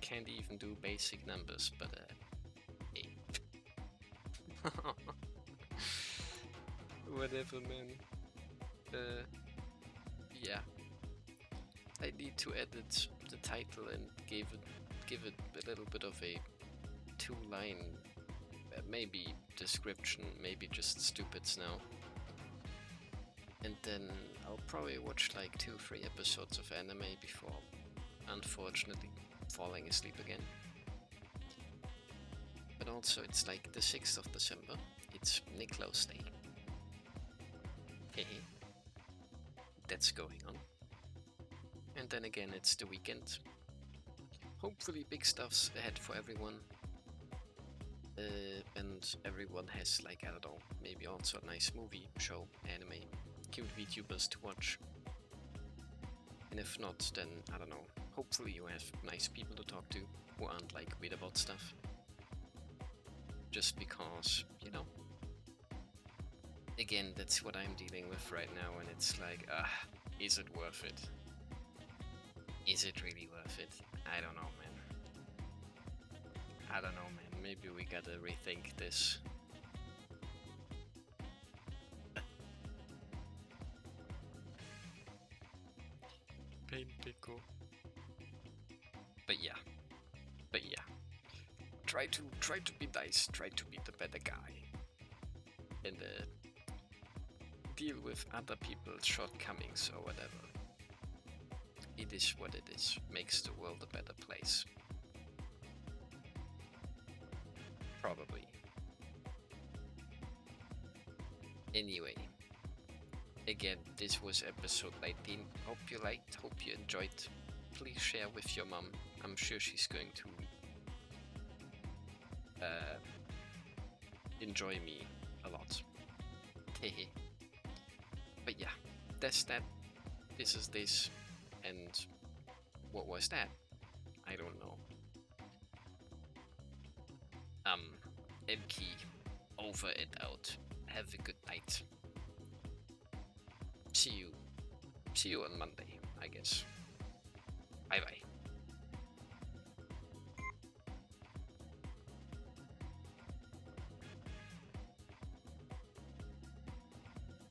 A: Can't even do basic numbers, but 8. Whatever, man. Yeah. I need to edit the title and give it a little bit of a 2-line, maybe description, maybe just stupids now. And then I'll probably watch like 2-3 episodes of anime before, unfortunately, falling asleep again. But also it's like the 6th of December, it's Niklaus Day. Hehe. That's going on. And then again it's the weekend. Hopefully big stuff's ahead for everyone. And everyone has like, I don't know, maybe also a nice movie, show, anime, cute VTubers to watch. And if not, then I don't know, hopefully you have nice people to talk to who aren't like weird about stuff. Just because, you know. Again, that's what I'm dealing with right now, and it's like, is it worth it? Is it really worth it? I don't know, man. I don't know, man. Maybe we gotta rethink this. Pain pickle. But yeah. Try to be nice. Try to be the better guy. And deal with other people's shortcomings or whatever. It is what it is. Makes the world a better place. Probably. Anyway. Again, this was episode 19. Hope you liked, hope you enjoyed. Please share with your mom. I'm sure she's going to enjoy me a lot. Hehe. But yeah, that's that. This is this. And what was that? I don't know. Emke over and out. Have a good night. See you on Monday, I guess. Bye bye.